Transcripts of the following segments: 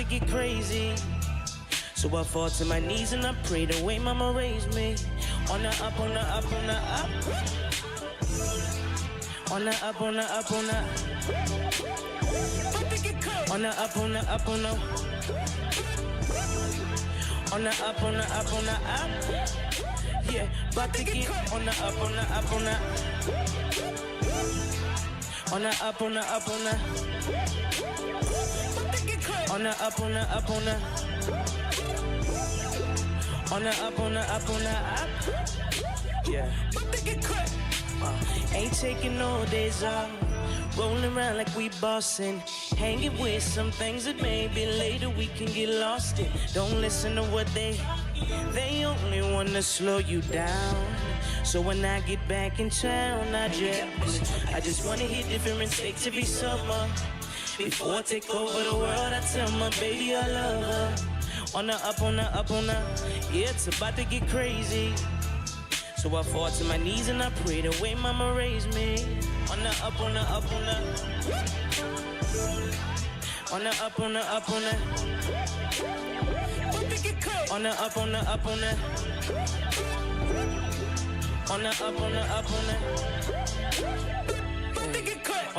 get crazy. So I fall to my knees and I pray the way mama raised me. On the up, on the up, on the up. On the up, on the up, on the on the up, on the up, on the on the up, on the up, on the up. Yeah, about to get on the up, on the up, on the on the up, on the up, on the on the up, on the up, on the on the up, on the up, on the up. Yeah. Ain't taking no days off. Rolling around like we bossing. Hanging with some things that maybe later we can get lost in. Don't listen to what they only wanna slow you down. So when I get back in town, I just wanna hit different states every summer. Before I take over the world, I tell my baby I love her. On the up, on the up, on the yeah, it's about to get crazy. So I fall to my knees and I pray the way mama raised me. On the up, on the up, on the on the up, on the up, on the on the up, on the up, on the on the up, on the up, on the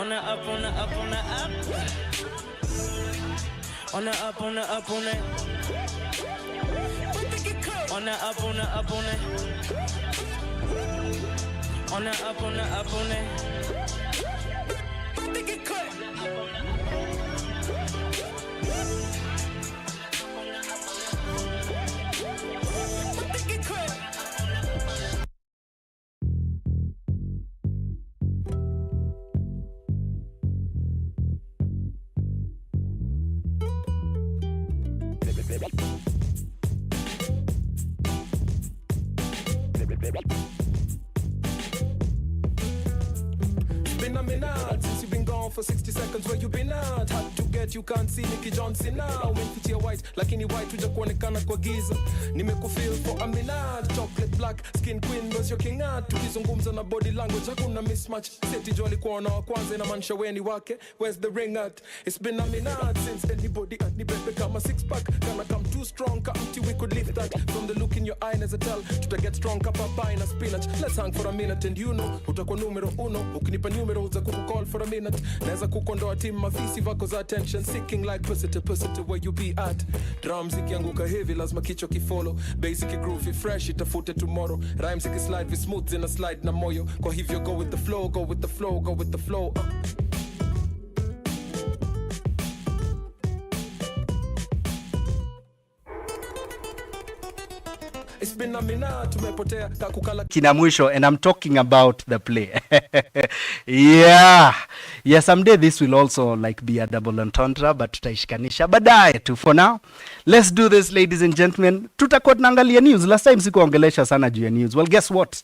on the up, on the up, on the up. On the up, on the up, on that. On the up, on the up, on that. On the up, on the up, on that. Been a minute since you've been gone for 60 seconds. Where you been at? Hard to get, you can't see Nicky Johnson now. Menti ya white, lakini white huja kuonekana kwa giza. Nimekufeel for a minute. Chocolate black, skin queen was your king at. Tukizungumza na body language, hakuna mismatch. Seti jo alikuwa na wa kwanza inamaanisha weni wake. Where's the ring at? It's been a minute since anybody at ni bebe kama six pack. Can I come too strong? Empty, we could lift that. From the look in your eye, as I tell, to get strong kapa pie na spinach. Let's hang for a minute and you know, utakuwa numero uno. Ukinipa numero za kuku call for a minute. Naweza kukondoa team mafisi vako za attention. Seeking like pussy to where you be at. Drums ikianguka heavy, lazima kichwa kifollow. Basic groovy fresh, itafute tomorrow. Rhymes ikislide, vi smooth zina slide na moyo. Kwa hivyo go with the flow, go with the flow, go with the flow. It's been a minute, tumepotea kakukala kina mwisho, and I'm talking about the play. Yeah, someday this will also like be a double entendre, but tutaishikanisha baadaye tu. For now, let's do this, ladies and gentlemen. Tutakuwa tunaangalia news. Last time sikuongelesha sana juu ya news. Well, guess what?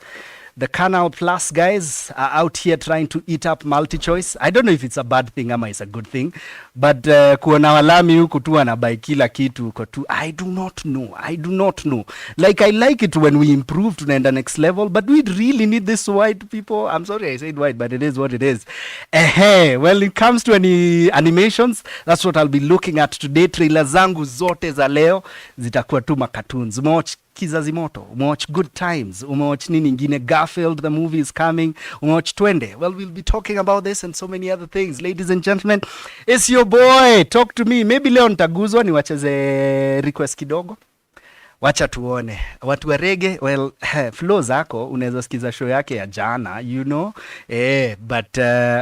The Canal Plus guys are out here trying to eat up multi-choice. I don't know if it's a bad thing ama it's a good thing. But kuona walami huku tu anabai kila kitu huko tu. I do not know. Like, I like it when we improve to the next level. But we really need this white people. I'm sorry I said white, but it is what it is. Well, it comes to any animations, that's what I'll be looking at today. Trailer zangu zote za leo zitakuwa tu cartoons. Umeoch Kizazi Moto, umeoch Good Times, umeoch nini ingine, Garfield, the movie is coming, umeoch Twende. Well, we'll be talking about this and so many other things. Ladies and gentlemen, it's your boy, talk to me. Maybe leo nitaguzwa niwacheze request kidogo. Wacha tuone. Watu wa reggae, well, Flozz zako, unaweza sikiza show yake ya jana, you know. But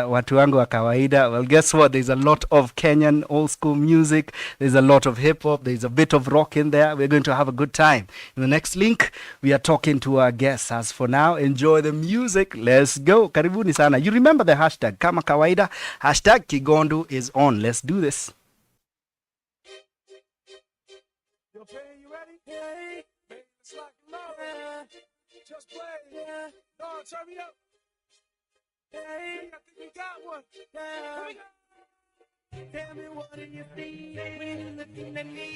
watu wangu wa kawaida, well, guess what? There's a lot of Kenyan old school music. There's a lot of hip hop. There's a bit of rock in there. We're going to have a good time. In the next link, we are talking to our guests. As for now, enjoy the music. Let's go. Karibuni sana. You remember the hashtag, kama kawaida. Hashtag Kigondu is on. Let's do this. Just play, yeah. No, turn me up. Hey, I think we got one. Yeah. Tell me what do you see when you're looking at me?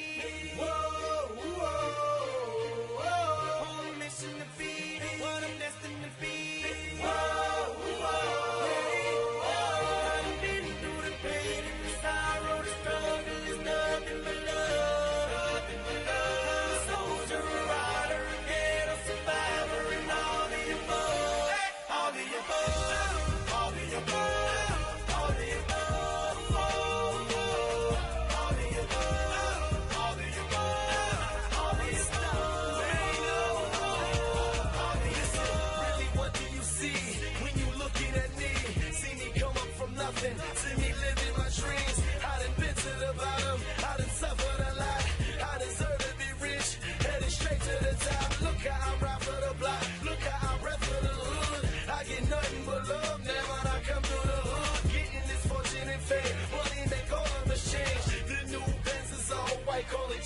Whoa, whoa, whoa. Only listen to beat, what I'm destined to be. Whoa, whoa, whoa. I've been through the pain and the sorrow, the struggle is nothing but love.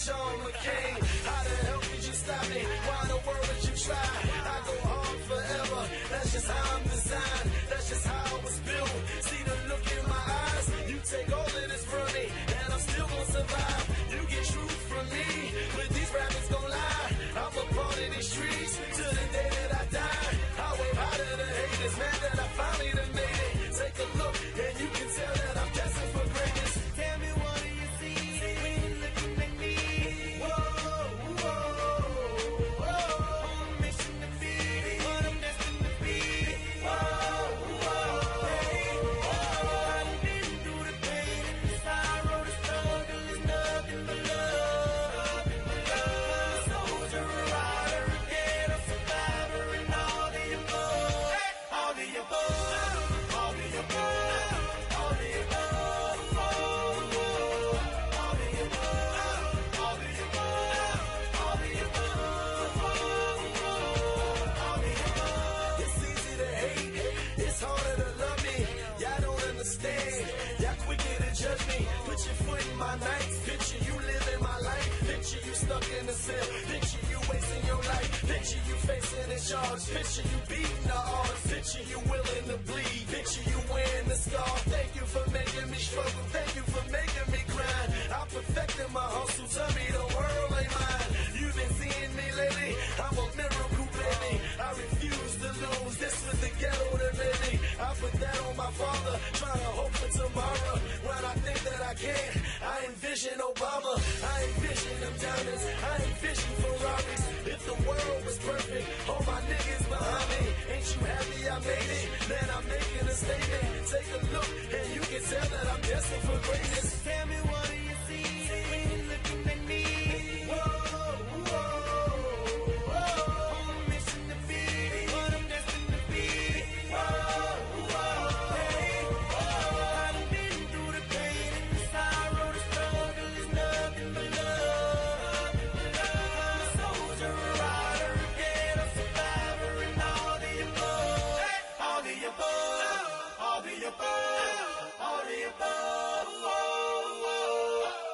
John McCain. How the hell could you stop me? Why the world would you try? I go hard forever. That's just how I'm designed. That's just how I was built. See the look in my eyes. You take all of this from me, and I'm still gonna survive. You get truth from me, but these rappers gon' lie. I'm a part of these streets to the day that I die. I wave out of the haters, man, that I finally done made it. Take a look, and you can tell that I'm destined for greatness. Tell me what do you see when you're looking at me? Whoa, whoa, whoa. On a mission to be what I'm destined to be. Whoa, whoa, hey, whoa. I've been through the pain and the sorrow, the struggle is nothing but love. I'm a soldier, a rider, a dead, a survivor, and all the above. All the above. All the above. All the above. All the above. All the above. All the above. All the above. It's easy to hate. It's harder to love me. Y'all don't understand. Y'all quicker to judge me. Put your foot in my nights. Picture you living my life. Picture you stuck in the cell. Picture you wasting your life. Picture you facing a charge. Picture you beating the odds. Picture you willing to bleed. Picture you wearing the scar. Thank you for making me struggle. Thank you for making me grind. I'm perfecting my hustle. Tell me the world ain't mine. You've been seeing me lately. I'm a miracle, baby. I refuse to lose. This was the ghetto that made me. I put that on my father. Trying to hope for tomorrow. When I think that I can't, I envision Obama. I envision them diamonds. I envision Ferraris. If the world was perfect, all my niggas behind me. Ain't you happy I made it? Man, I'm making a statement. Take a look, and you can tell that I'm destined for greatness. Tell me what do you see when you're looking at me? Whoa, whoa, whoa. On a mission to be what I'm destined to be. Whoa, whoa, hey, whoa. I've been through the pain and the sorrow, the struggle is nothing but love. I'm a soldier, a rider, a dead, a survivor, and all the above. All the above. All the above. All the above.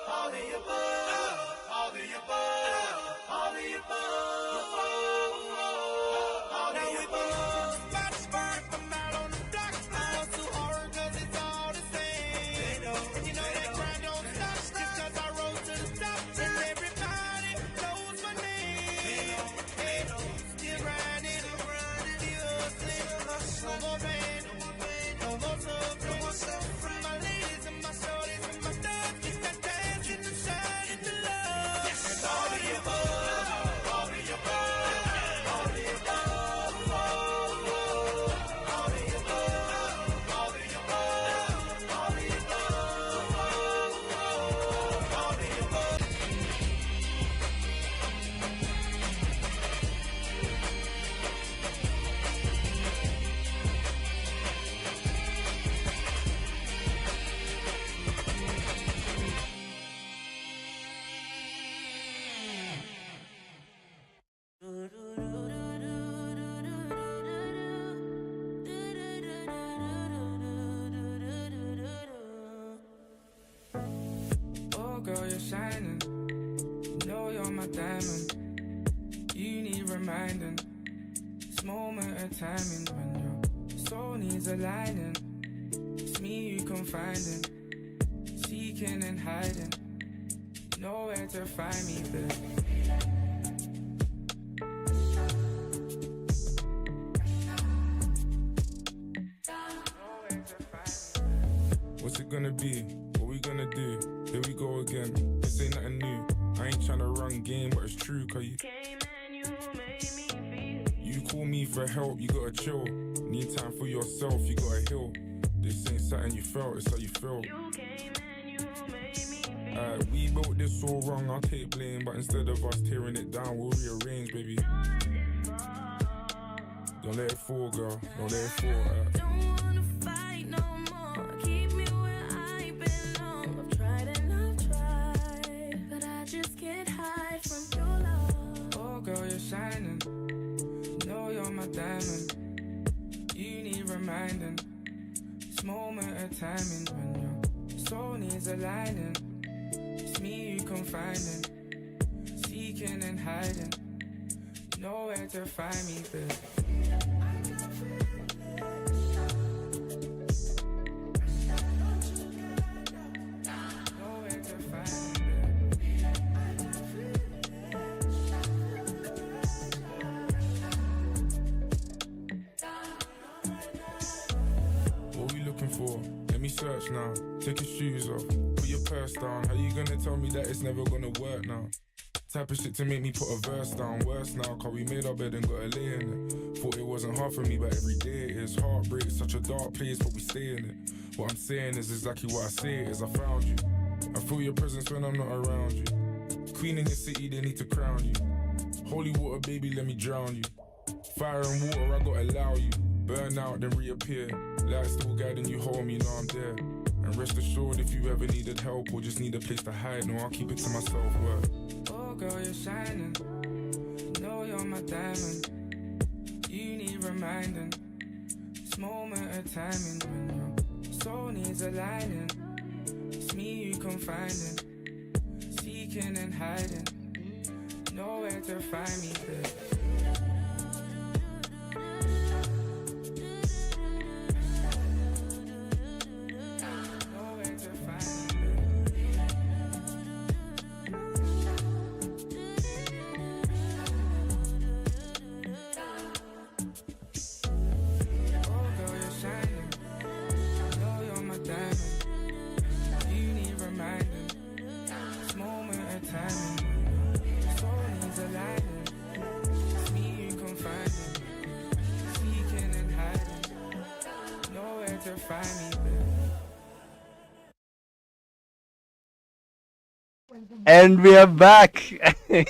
All the above. All the above. All the above. All the above. About to spark from out on the block. I was too hard 'cause it's all the same. You know that grind don't stop just 'cause I rose to the top. And everybody knows my name. Hey, still grinding, still hustling. No more pain, no more suffering. My ladies and my shorties and my thugs keep that dance in the sun and the love. And all the above, all the above, all the above, all the above, all the above, all the above, all the above. Oh girl, you're shining. You know you're my diamond. You need reminding. This moment of timing when your soul needs aligning. It's me you confiding, seeking and hiding. Nowhere to find me, babe. What's it gonna be? What we gonna do? Here we go again. This ain't nothing new. I ain't tryna run game, but it's true, cause you Came and you made me feel. you call me for help, you gotta chill. Need time for yourself, you gotta heal. This ain't something you felt, it's how you feel. You came and you made me feel. We built this all wrong, I'll take blame. But instead of us tearing it down, we'll rearrange, baby. Don't let it fall, girl. Don't let it fall. Don't wanna fight no more. Keep me where I belong. I've tried and I've tried, but I just can't hide from your love. Oh girl, you're shining. You know you're my diamond. You need reminding. This moment of timing when your soul needs aligning. It's me you confiding, seeking and hiding. Nowhere to find me, babe. Nowhere to find me, What we looking for? Let me search now. Take your shoes off. Put your purse down. How you gonna tell me that it's never gonna work now? Type of shit to make me put a verse down. Worse now, cause we made our bed and got a lay in it. Thought it wasn't hard for me, but every day it is. Heartbreak, such a dark place, but we stay in it. What I'm saying is exactly what I say it is. I found you. I feel your presence when I'm not around you. Queen in your city, they need to crown you. Holy water, baby, let me drown you. Fire and water, I gotta allow you. Burn out, then reappear. Light still guiding you home, you know I'm there. And rest assured, if you ever needed help or just need a place to hide, no, I'll keep it to myself. Word. oh girl, you're shining. Know you're my diamond. You need reminding. This moment of timing when your soul needs aligning. It's me you confiding. Seeking and hiding. Nowhere to find me, babe. Nowhere to find me, babe. Oh girl, you're shining. Know you're my diamond. You need reminding. This moment of timing. Soul needs aligning. It's me you confiding. Seeking and hiding. Nowhere to find me, babe. And we are back. We're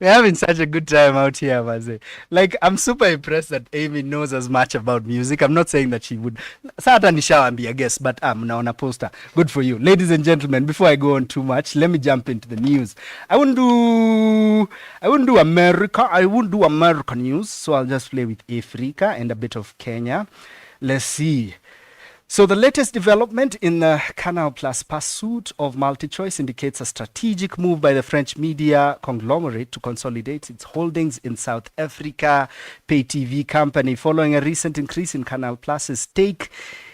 having such a good time out here, Maze. Like, I'm super impressed that Amy knows as much about music. I'm not saying that she would. Sata nishawambia, I guess, but naona poster. Good for you. Ladies and gentlemen, before I go on too much, let me jump into the news. I wouldn't do America. I wouldn't do American news, so I'll just play with Africa and a bit of Kenya. Let's see. So the latest development in the Canal Plus pursuit of multi-choice indicates a strategic move by the French media conglomerate to consolidate its holdings in South Africa pay TV company following a recent increase in Canal Plus's stake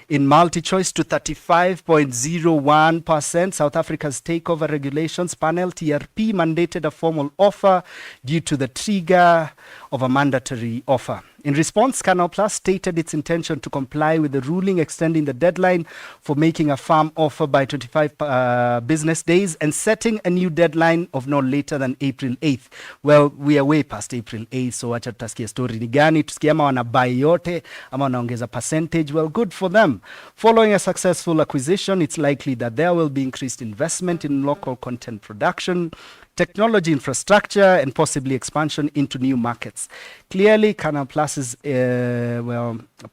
in multi-choice to 35.01%. South Africa's takeover regulations panel, TRP, mandated a formal offer due to the trigger of a mandatory offer. In response, Canal Plus stated its intention to comply with the ruling extending the deadline for making a firm offer by 25 business days and setting a new deadline of no later than April 8th. Well, we are way past April 8th, so wacha tutasikia story ni gani, tusikia ama wanabai yote, ama wanaongeza percentage. Well, good for them. Following a successful acquisition, it's likely that there will be increased investment in local content production, technology infrastructure, and possibly expansion into new markets. Clearly, Canal Plus's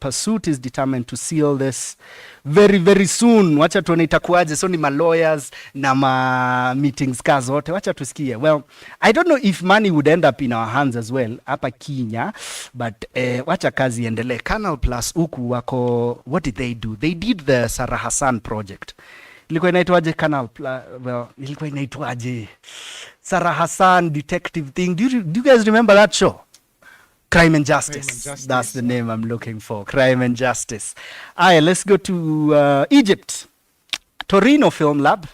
pursuit is determined to seal this very, very soon. Wacha tuone itakuwaje. So ni ma lawyers na ma meetings ka zote. Wacha tusikie. Well, I don't know if money would end up in our hands as well hapa Kenya, but wacha kazi iendelee. Canal Plus huku wako, what did they do? They did the Sarah Hassan project. Ilikuwa inaitwaje Canal Plus? Well, ilikuwa inaitwaje? Sarah Hassan detective thing. Do you guys remember that show? Crime and Justice. That's the name I'm looking for. Crime and Justice. Alright, let's go to Egypt. Torino Film Lab,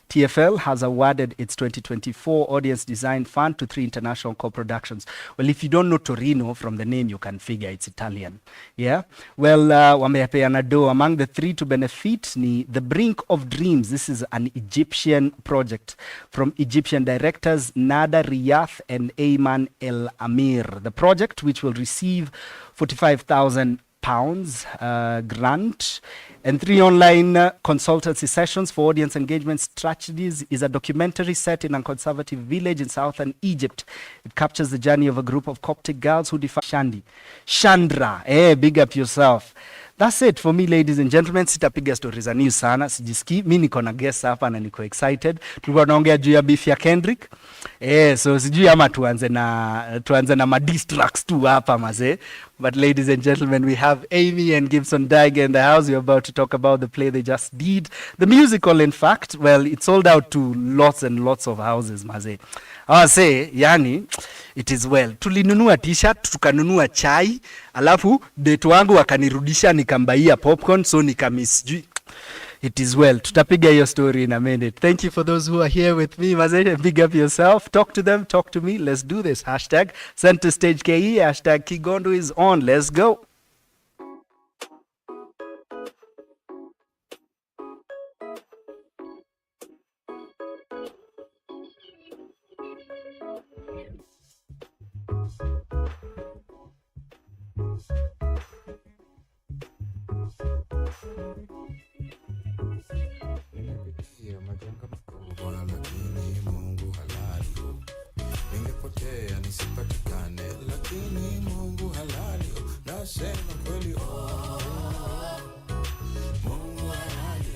TFL, has awarded its 2024 Audience Design Fund to 3 international co-productions. Well, if you don't know Torino from the name, you can figure it's Italian. Yeah? Well, wamepeana do. Among the 3 to benefit ni The Brink of Dreams. This is an Egyptian project from Egyptian directors Nada Riyadh and Ayman El Amir. The project, which will receive 45,000 pounds grant and 3 online consultancy sessions for audience engagement strategies, is a documentary set in a conservative village in southern Egypt. It captures the journey of a group of Coptic girls who defy Chandra. Hey, big up yourself. That's it for me, ladies and gentlemen. Sitapiga stories za news sana, sijisikii. Mi niko na guest hapa na niko excited. Tulikuwa tunaongea juu ya beef ya Kendrick. So sijui ama tuanze na ma diss tracks tu hapa mazee. But ladies and gentlemen, we have Amy and Gibson Ndaiga in the house. We're about to talk about the play they just did. The musical, in fact, well, it sold out to lots and lots of houses mazee. I say, yani, it is well. Tulinunua t-shirt, tukanunua chai, alafu date wangu wakanirudisha nikambaia popcorn, so nikamiss. It is well. Tutapiga your story in a minute. Thank you for those who are here with me. Mazee, big up yourself. Talk to them, talk to me. Let's do this. Hashtag Center Stage KE. Hashtag Kigondu is on. Let's go. Ningepotea nisipatikane, lakini Mungu halali, nasema kweli Mungu halali,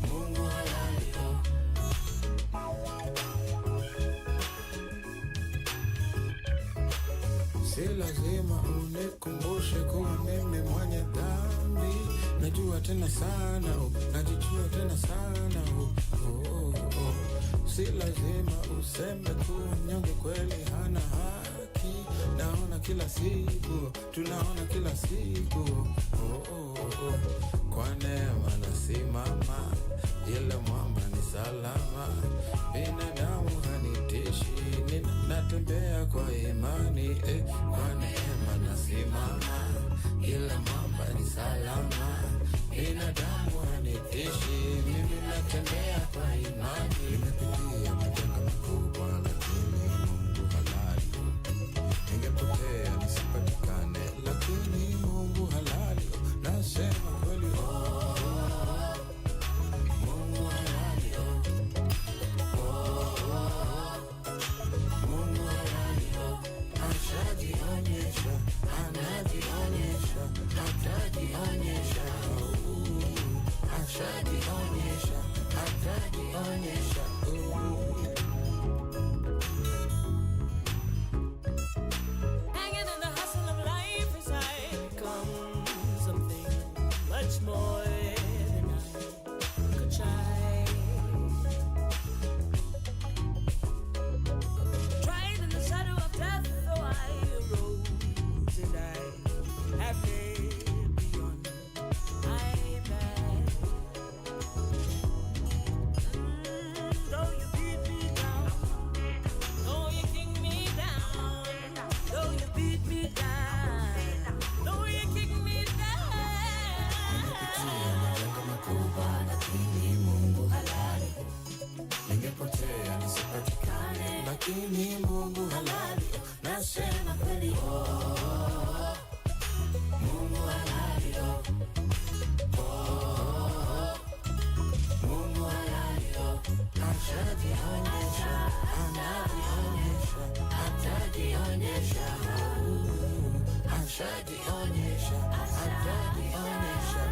Mungu halali. Si lazima unikumbushe kuwa mimi mwenye dhambi, najua tena sana, najijua tena sana. Si lazima useme kuwa mnyonge kweli hana haki, naona kila siku, tunaona kila siku. Kwa neema nasimama, ile mwamba ni salama, binadamu hanitishi, natembea kwa imani. Kwa neema nasimama, ile mwamba ni salama, binadamu hanitishi, mimi natembea kwa imani. Nimepitia majanga makubwa, lakini Mungu halali. Ningepotea nisipatikane, lakini Mungu halali, nasema kweli Mungu halali, Mungu halali. Ashajionyesha, anajionyesha, atajionyesha, ashajionyesha, atajionyesha. Hanging in the hustle of life as I become something much more than I could try. Tried in the shadow of death, though I arose and I have lived beyond my bad. Though you beat me down, though you kick me down, though you beat me down, though you kick me down. Majanga makubwa, lakini Mungu halali. Ningepotea nisipatikane, lakini Mungu halali, nasema kweli Mungu halali, Mungu halali. Ashajionyesha, anajionyesha, atajionyesha, ashajionyesha, atajionyesha.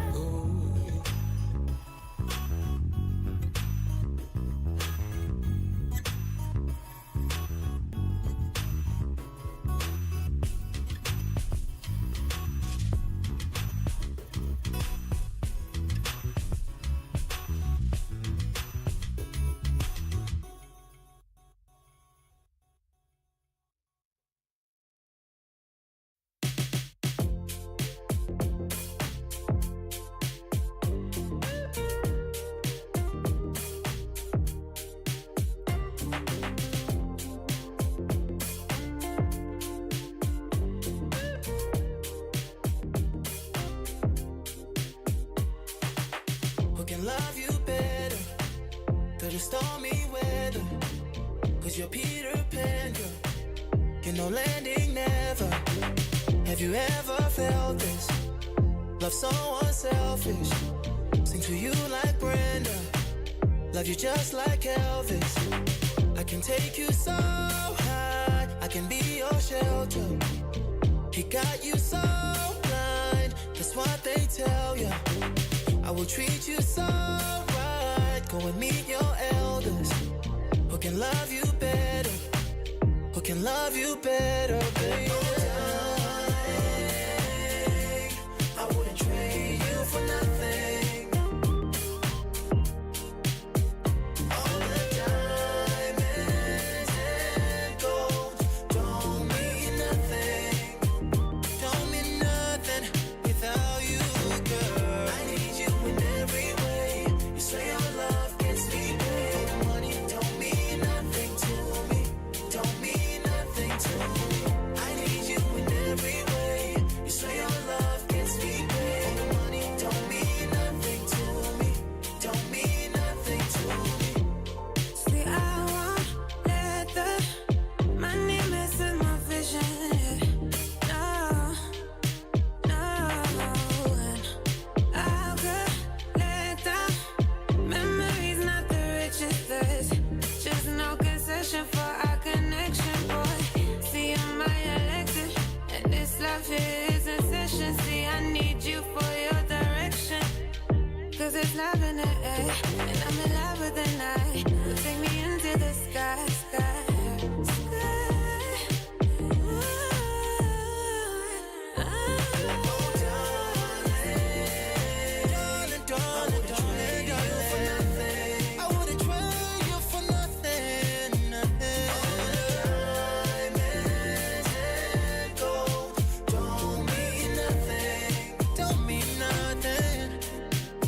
Who can love you better through the stormy weather? 'Cause you're Peter Pan, you're no landing never. Have you ever felt this? Love someone selfish, sing to you like Brenda, love you just like Elvis. I can take you so high, I can be your shelter. He got you so blind, that's what they tell you. I will treat you so right. Go and meet your elders who can love you better. Who can love you better, baby. I wouldn't trade you for nothing. All the diamonds and gold don't mean nothing. Don't mean nothing without you, girl. I need you in every way. You say your love gets me paid. Money don't mean nothing to me. Don't mean nothing to me. I need you in every way. You say your love gets me paid. Money don't mean nothing to me. Don't mean nothing to me. See, I won't let the money mess with my vision. No, no. And I'll collect the memories, not the richest. There's just no concession for our connection, boy. See, I'm my elected, and this love here is a session. See, I need you for your direction. Cause there's love in the air, and I'm in love with the night. You take me into the sky, sky, sky. Ooh, Darling, darling, darling, I wouldn't trade you for nothing, nothing. Diamonds and gold don't mean nothing. Don't mean nothing.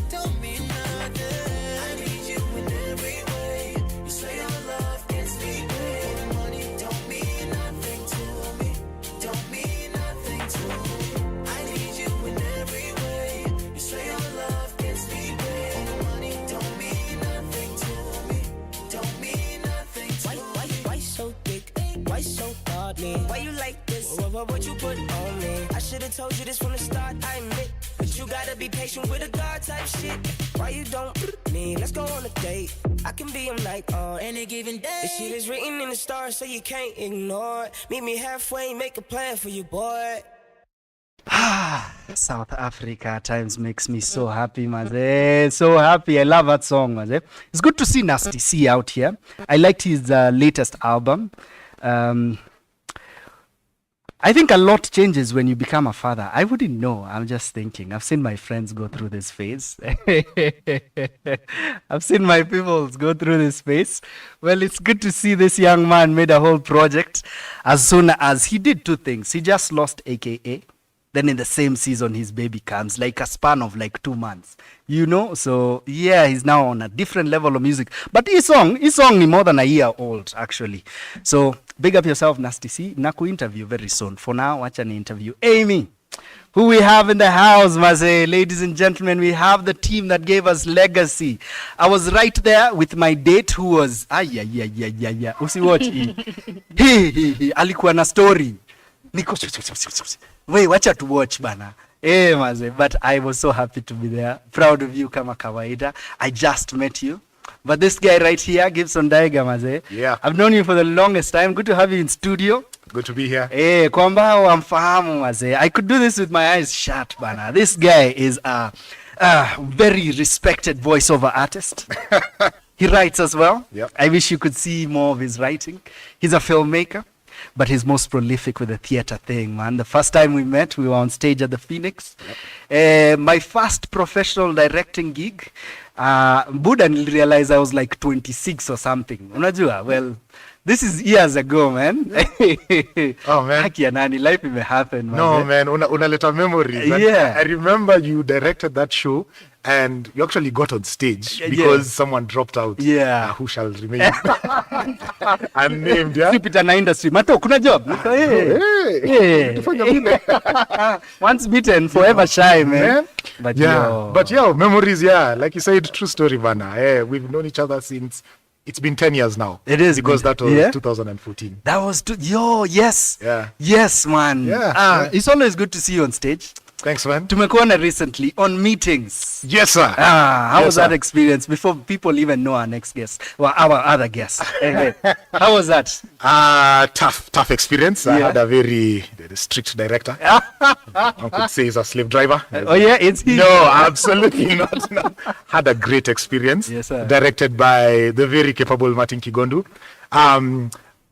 Don't mean nothing. I need you in every way. You say your love gets me paid. Money don't mean nothing to me. Don't mean nothing to me. I need you in every way. You say your love gets me paid. Money don't mean nothing to me. Don't mean nothing to me. Why so thick? Why so godly? Why you like this? What you put on me? I should've told you this from the start, I admit. But you gotta be patient with a God type shit. Why you don't me? Let's go on a date. I can be him like on Any given day. the shit is written in the stars, so you can't ignore it. Meet me halfway, make a plan for you, boy. South Africa at times makes me so happy, maze. So happy. I love that song, maze. It's good to see Nasty C out here. I liked his latest album. I think a lot changes when you become a father. I wouldn't know. I'm just thinking. I've seen my friends go through this phase. I've seen my peoples go through this phase. Well, it's good to see this young man made a whole project as soon as he did two things. He just lost AKA. Then in the same season, his baby comes, like a span of like 2 months, you know? So yeah, he's now on a different level of music. But his song is more than a year old, actually. So big up yourself, Nasty C. Naku interview very soon. For now, watch an interview. Amy, who we have in the house, Maze. Ladies and gentlemen, we have the team that gave us legacy. I was right there with my date who was, usiwatch hii. Alikuwa na story. Niko wait, wacha to watch bana. Maze, but I was so happy to be there. Proud of you kama kawaida. I just met you. But this guy right here, Gibson Ndaiga, maze. Yeah. I've known you for the longest time. Good to have you in studio. Good to be here. Kwamba wamfahamu maze. I could do this with my eyes shut bana. This guy is a very respected voiceover artist. He writes as well. Yep. I wish you could see more of his writing. He's a filmmaker, but he's most prolific with the theater thing, man. The first time we met, we were on stage at the Phoenix. My first professional directing gig, Buddha realized I was like 26 or something. Unajua? Well, this is years ago, man. Oh, man. Haki ya nani, life may happen, man. No, man, unaleta memories. And Yeah. I remember you directed that show and you actually got on stage because someone dropped out. Yeah. Who shall remain unnamed, yeah? Sipita na industry. Mato, kuna job? Hey, tufanya vile. Once bitten, forever shy, man. But yeah, yo. but yeah, memories, yeah. Like you said, true story, Bana. Yeah, we've known each other since, it's been 10 years now. It is because been- that was yeah? 2014. That was yes. Yeah. Yes, man. Yeah. It's always good to see you on stage. Thanks, man. Tumekuona recently on meetings. Yes, sir. How Yes, was that sir. experience before people even know our next guest? Well, our other guest. How was that? Tough experience. I Yeah. had a very strict director. One could say he's a slave driver. Oh yeah, it's he. No, absolutely not. No. Had a great experience. Yes, sir. Directed by the very capable Martin Kigondu.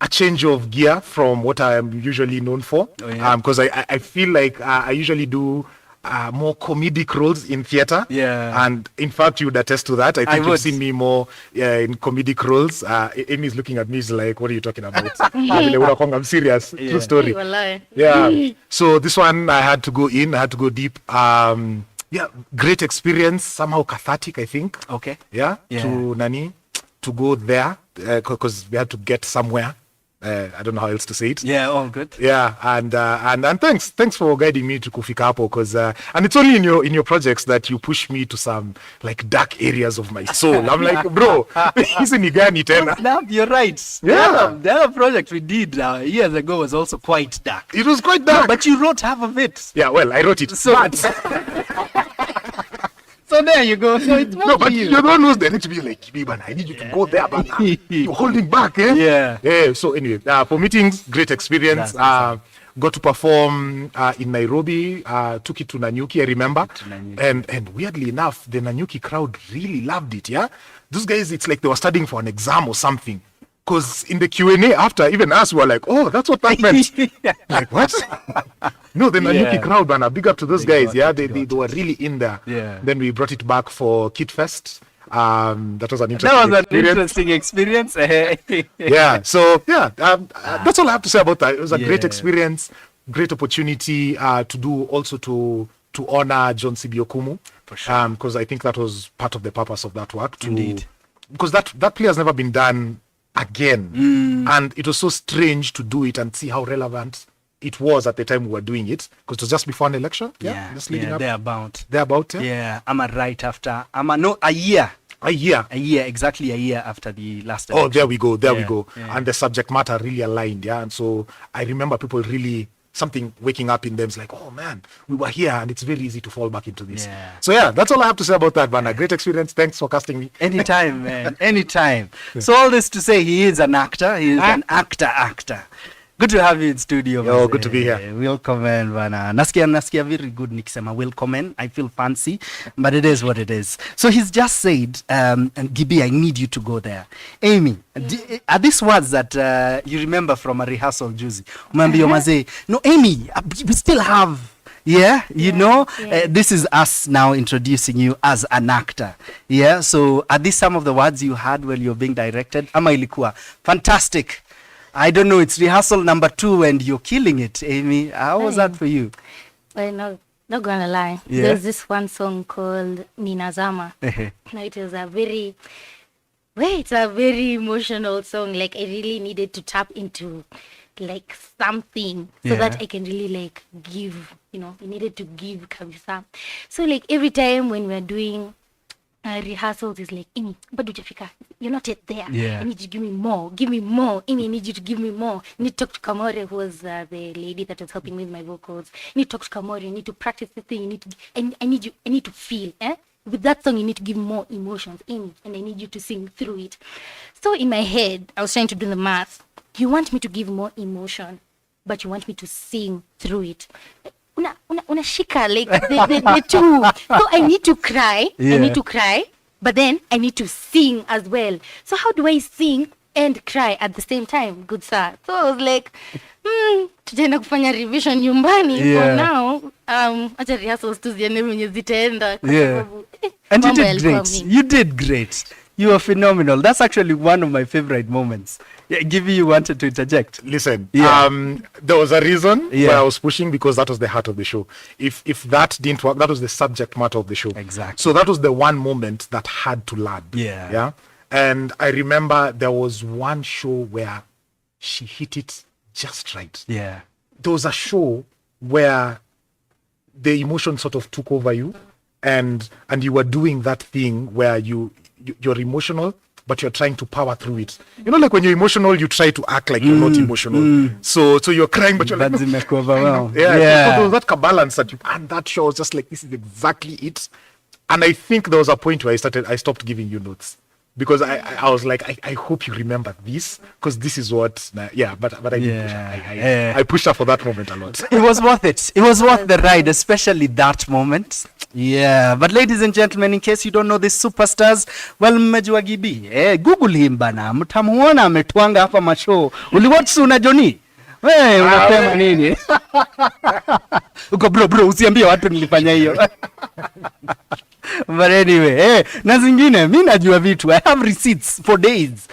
A change of gear from what I am usually known for. Oh, yeah. Because I feel like I usually do more comedic roles in theater. Yeah. And in fact, you would attest to that. I think would. you've seen me more in comedic roles. Amy's looking at me, she's like, what are you talking about? I'm serious. Yeah. True story. Yeah. So this one, I had to go in, I had to go deep. Yeah, great experience, somehow cathartic, I think. Okay. Yeah, Yeah. to go there, because we had to get somewhere. I don't know how else to say it. Yeah, all good. Yeah, and thanks for guiding me to kufika hapo, because and it's only in your projects that you push me to some like dark areas of my soul. I'm like, bro, hizi ni gani tena? Now, you're right. Yeah. The other project we did years ago was also quite dark. It was quite dark. But you wrote half of it. Yeah, well, I wrote it. So, But so there you go. So it's no, but you. you're the one who's direct to be like, Kibi, I need you to go there, but you're holding back, eh? Yeah. Yeah. So anyway, for meetings, great experience. That's Got to perform in Nairobi. Took it to Nanyuki, I remember. Nanyuki. And weirdly enough, the Nanyuki crowd really loved it. Yeah. Those guys, it's like they were studying for an exam or something. Because in the Q&A after, even us, we were like, oh, that's what that meant. Like, what? No, the Nanyuki Yeah. crowd, man. Big up to those They guys. got Yeah, it, they they were really in there. Yeah. Then we brought it back for Kid Fest. That was an interesting That was an experience. interesting experience. Yeah. So yeah, that's all I have to say about that. It was a great Yeah. experience, great opportunity to do also to honor John Sibiokumu. For sure. Because I think that was part of the purpose of that work. Indeed. Because that play has never been done again, and it was so strange to do it and see how relevant it was at the time we were doing it, because it was just before an election. Yeah, just leading up thereabout. thereabout. Yeah. Yeah, I'm right after. A year. A year. Exactly a year after the last Oh, election. there we go. There we Yeah, go. yeah. And the subject matter really aligned. Yeah. And so I remember people really something waking up in them. It's like, oh man, we were here, and it's very easy to fall back into this. Yeah. So yeah, that's all I have to say about that, man. A great experience. Thanks for casting me. Anytime, man. Anytime. So all this to say, he is an actor. He is an actor. Good to have you in studio. Yo, Mzee. good to be here. Welcome, man, bana. Nasikia very good nikisema welcome, man. I feel fancy, but it is what it is. So he's just said, and Gibi, I need you to go there. Amy, are these words that you remember from a rehearsal, Juicy? Umwambia mazee, no, Amy, we still have. Yeah, you know, this is us now introducing you as an actor. Yeah, so are these some of the words you had when you're being directed? Ama ilikuwa fantastic. I don't know, it's rehearsal number 2 and you're killing it, Amy. How was that for you? Well, not gonna lie. Yeah. There's this one song called Ninazama. Now it was it's a very emotional song. Like I really needed to tap into like something so that I can really like give, I needed to give kabisa. So like every time when we're doing rehearsals, is like, Amy, bado hujafika. You're not yet there. Yeah. I need you to give me more. Amy, I need you to give me more. I need to talk to Kamore, who was the lady that was helping me with my vocals. I need to talk to Kamore. I need to practice the thing. I need to feel. With that song, you need to give more emotions, Amy, and I need you to sing through it. So in my head, I was trying to do the math. You want me to give more emotion, but you want me to sing through it. Unashika like the two. So I need to cry. Yeah. I need to cry, but then I need to sing as well. So how do I sing and cry at the same time? Good sir. So I was like, tutaenda kufanya revision nyumbani. Yeah. For now, acha rehearsals tu ziende venye zitaenda. Kwa Yeah. sababu, And you mambo did yalikuwa great. mingi. You did great. You were phenomenal. That's actually one of my favorite moments. Yeah, Gibby, you wanted to interject. Listen, Yeah. there was a reason Yeah. why I was pushing, because that was the heart of the show. If that didn't work, that was the subject matter of the show. Exactly. So that was the one moment that had to land. Yeah. Yeah. And I remember there was one show where she hit it just right. Yeah. There was a show where the emotion sort of took over you, and you were doing that thing where you're emotional, but you're trying to power through it. You know, like when you're emotional, you try to act like you're not emotional. So you're crying, but you're like, But zimekuoverwhelm. yeah. Yeah. So there was that balance that and that show was just like, this is exactly it. And I think there was a point where I stopped giving you notes. Because I was like, I hope you remember this, because this is what, but I did push her. I pushed her for that moment a lot. It was worth it. It was worth the ride, especially that moment. Yeah, but ladies and gentlemen, in case you don't know these superstars, well, mmejua Gibi. Google him bana. Mtamuona ametuanga hapa mashow. Uliwatch Suna Johnny? Unasema nini? Uko bro, usiambie watu nilifanya hiyo. But anyway, na zingine mi najua vitu. I have receipts for days.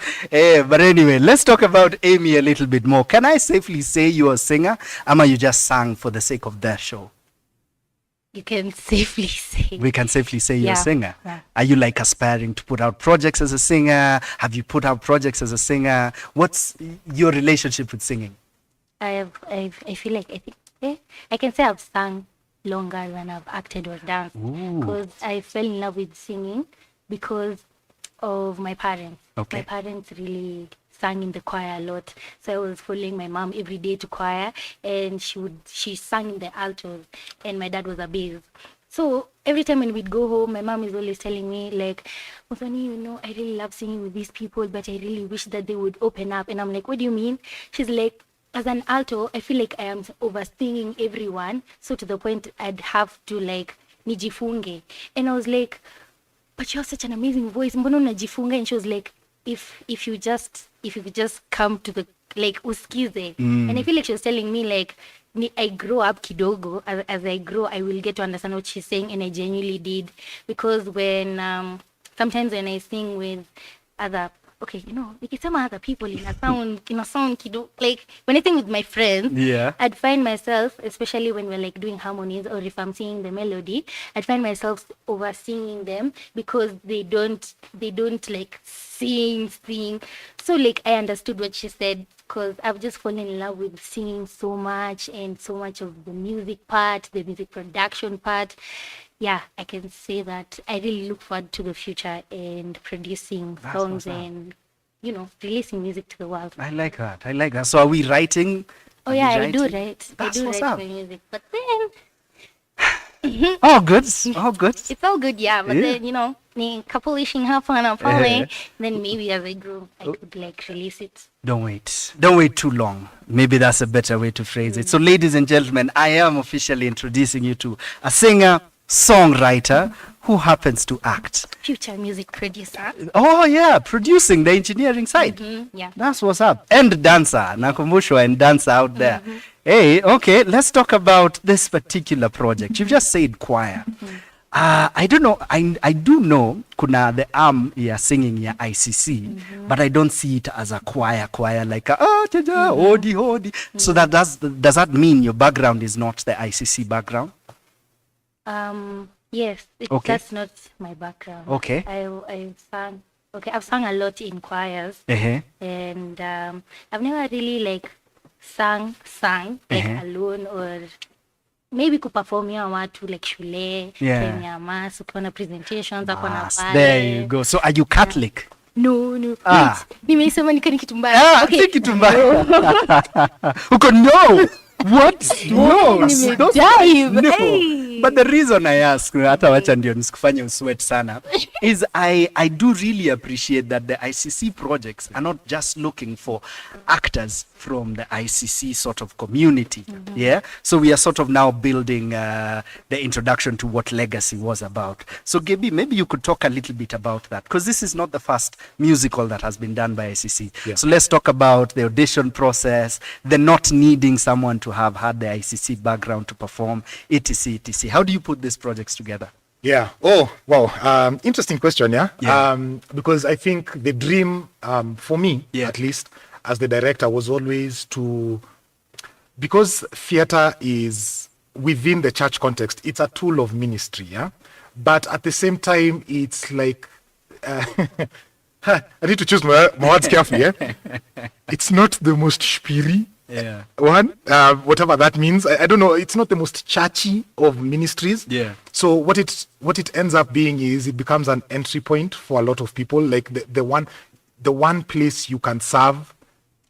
But anyway, let's talk about Amy a little bit more. Can I safely say you're a singer, ama you just sang for the sake of that show? You can safely say. We can safely say you're a Yeah, singer. yeah. Are you like aspiring to put out projects as a singer? Have you put out projects as a singer? What's your relationship with singing? I feel like I can say I've sung longer than I've acted or danced, because I fell in love with singing because of my parents. Okay. My parents really sang in the choir a lot, so I was following my mom every day to choir, and she sang in the altos, and my dad was a bass. So every time when we'd go home, my mom is always telling me like, Muthoni, you know, I really love singing with these people, but I really wish that they would open up. And I'm like, what do you mean? She's like, as an alto, I feel like I am over singing everyone, so to the point I'd have to like nijifunge. And I was like, but you have such an amazing voice, mbona unajifunga? And she was like, if you just come to the like uskize. And I feel like she was telling me like, I grow up kidogo. As I grow, I will get to understand what she's saying, and I genuinely did, because when sometimes when I sing with other, okay, you know, nikisema other people in a sound kidogo, like when I sing with my friends, I'd find myself, especially when we're like doing harmonies, or if I'm singing the melody, I'd find myself over singing them because they don't like sing. So like I understood what she said, because I've just fallen in love with singing so much, and so much of the music part, the music production part. Yeah, I can say that I really look forward to the future and producing songs and, you know, releasing music to the world. I like that. So are we writing? Oh Are yeah, we I do writing? write. That's I do what's write up. my music, but then Oh, good. Oh, good. it's all good, yeah. But then, you know, ni couple-ishing hapa na pale, then maybe as I grow, I could like release it. Don't wait too long. Maybe that's a better way to phrase it. So, ladies and gentlemen, I am officially introducing you to a singer, songwriter who happens to act. Future music producer. Oh yeah, producing, the engineering side. Yeah. That's what's up. And dancer, nakumbushwa, and dancer out there. Hey, okay, let's talk about this particular project. You've just said choir. I don't know. I do know kuna the arm ya singing ya ICC, but I don't see it as a choir like hodi. So that does that mean your background is not the ICC background? Yes, Okay. that's not my background. Okay. I've sung a lot in choirs, and I've never really like sang like alone, or maybe kuperformia watu like shule, Kenya mass, ukiona presentations hapo na pale. There you go. So are you Catholic? No. Ah. Nimesema ni kitu mbaya. Okay. Kitu mbaya. Uko no. What? No. Nimedive. No. Hey. But the reason I ask, hata wacha ndio nisikufanye usweat sana, is I do really appreciate that the ICC projects are not just looking for actors from the ICC sort of community. Yeah. So we are sort of now building the introduction to what Legacy was about. So Gaby, maybe you could talk a little bit about that, because this is not the first musical that has been done by ICC. Yeah. So let's talk about the audition process, the not needing someone to have had the ICC background to perform, etc. How do you put these projects together? Yeah. Oh, wow. Interesting question, yeah? Yeah. Because I think the dream, for me, at least, as the director, was always to... Because theater is, within the church context, it's a tool of ministry, yeah? But at the same time, it's like... I need to choose my words carefully, yeah? It's not the most spiri one, whatever that means. I don't know. It's not the most churchy of ministries. Yeah. So what it ends up being is it becomes an entry point for a lot of people. Like the one, the one place you can serve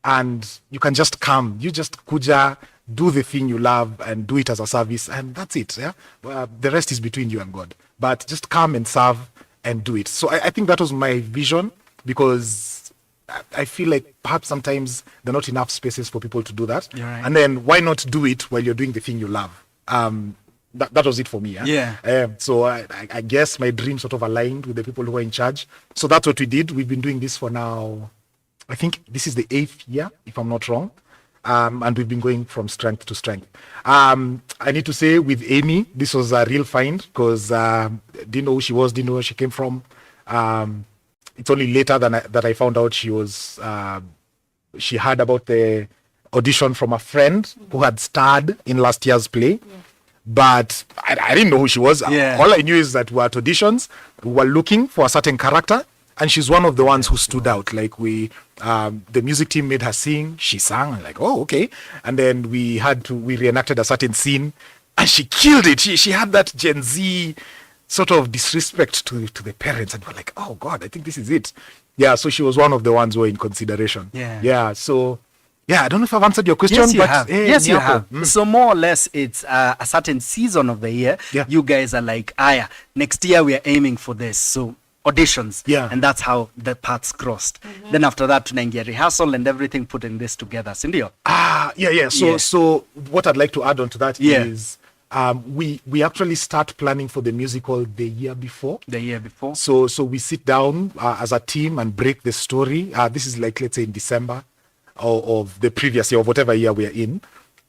and you can just come. You just kuja, do the thing you love and do it as a service, and that's it. Yeah, the rest is between you and God. But just come and serve and do it. So I think that was my vision, because I feel like perhaps sometimes there are not enough spaces for people to do that. Right. And then why not do it while you're doing the thing you love? That was it for me. So I guess my dream sort of aligned with the people who are in charge. So that's what we did. We've been doing this for now, I think this is the 8th year, if I'm not wrong. And we've been going from strength to strength. I need to say with Amy, this was a real find, because didn't know who she was, didn't know where she came from. It's only later that I found out she heard about the audition from a friend who had starred in last year's play. But I didn't know who she was. All I knew is that we were at auditions, we were looking for a certain character, and she's one of the ones who stood out. Like the music team made her sing, she sang, I'm like, oh, okay. And then we reenacted a certain scene, and she killed it. She had that Gen Z sort of disrespect to the parents, and we're like, oh God, I think this is it. Yeah, so she was one of the ones who were in consideration. So I don't know if I've answered your question. Yes, you but have. Yes, you have. So more or less, it's a certain season of the year. You guys are like, next year we are aiming for this. So auditions. And that's how the paths crossed. Then after that, tunaingia rehearsal and everything, putting this together. Sindio? So what I'd like to add on to that is we actually start planning for the musical the year before. So we sit down as a team and break the story. This is like, let's say in December of the previous year, of whatever year we are in,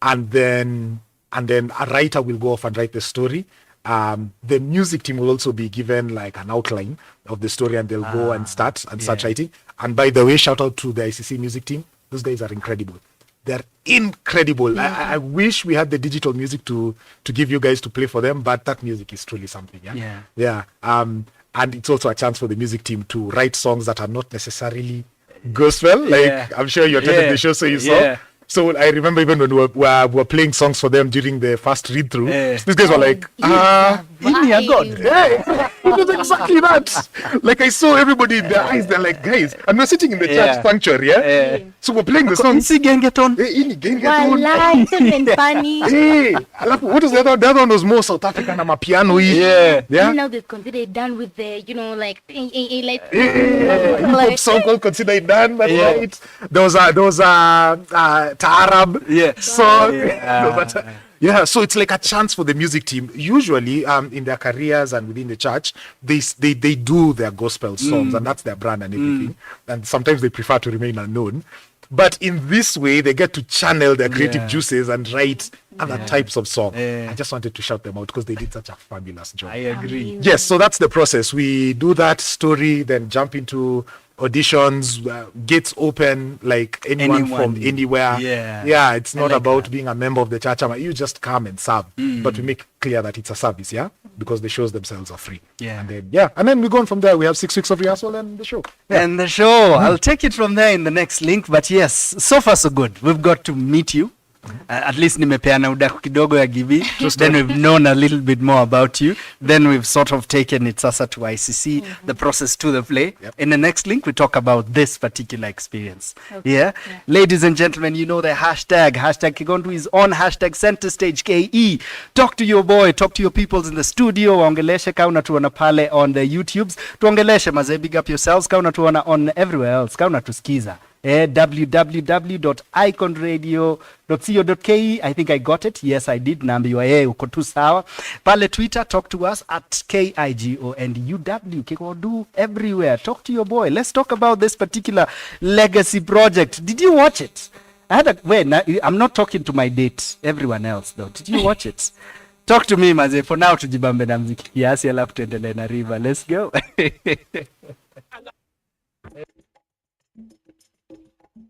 and then a writer will go off and write the story. The music team will also be given like an outline of the story, and they'll go and start writing. And by the way, shout out to the ICC music team. Those guys are incredible. They're incredible. I wish we had the digital music to give you guys to play for them, but that music is truly something. And it's also a chance for the music team to write songs that are not necessarily gospel. I'm sure you attended the show, so you saw. So I remember even when we were playing songs for them during the first read through, these guys were like, give me a God. It was exactly that. Like I saw everybody in their eyes, they're like, guys, and we're sitting in the church sanctuary, so we're playing the songs. Gengeton. What was the other? The other one was more South African, and a piano. Now they consider it done with the, pop song called Consider It Done. That's right. There was a Taarab song. So it's like a chance for the music team. Usually, in their careers and within the church, they do their gospel songs, and that's their brand and everything. And sometimes they prefer to remain unknown. But in this way, they get to channel their creative juices and write other types of song. I just wanted to shout them out because they did such a fabulous job. I agree. Yes, so that's the process. We do that story, then jump into auditions, gates open, like anyone from anywhere. It's not about being a member of the church. You just come and serve, but we make clear that it's a service, because the shows themselves are free. And then we go on from there. We have 6 weeks of rehearsal and the show. And the show, I'll take it from there in the next link. But yes, so far so good. We've got to meet you. At least nimepeana udaku kidogo ya Gibi. Then we've known a little bit more about you. Then we've sort of taken it sasa to ICC, the process to the play. In the next link, we talk about this particular experience. Ladies and gentlemen, you know the hashtag. Hashtag Kigondu is on. Hashtag Center Stage KE. Talk to your boy. Talk to your peoples in the studio. Waongeleshe ka unatuona pale on the YouTubes. Tuongeleshe mazee, big up yourselves. Ka unatuona on everywhere else. Ka unatusikiza. www.iconradio.co.ke. I think I got it. Yes, I did. Naambiwa uko tu sawa. Pale Twitter, talk to us at KIGONDUW. Kigondu everywhere. Talk to your boy. Let's talk about this particular legacy project. Did you watch it? I'm not talking to my date. Everyone else though. Did you watch it? Talk to me maze. For now tujibambe na mziki kiasi alafu tuendelee na river. Let's go.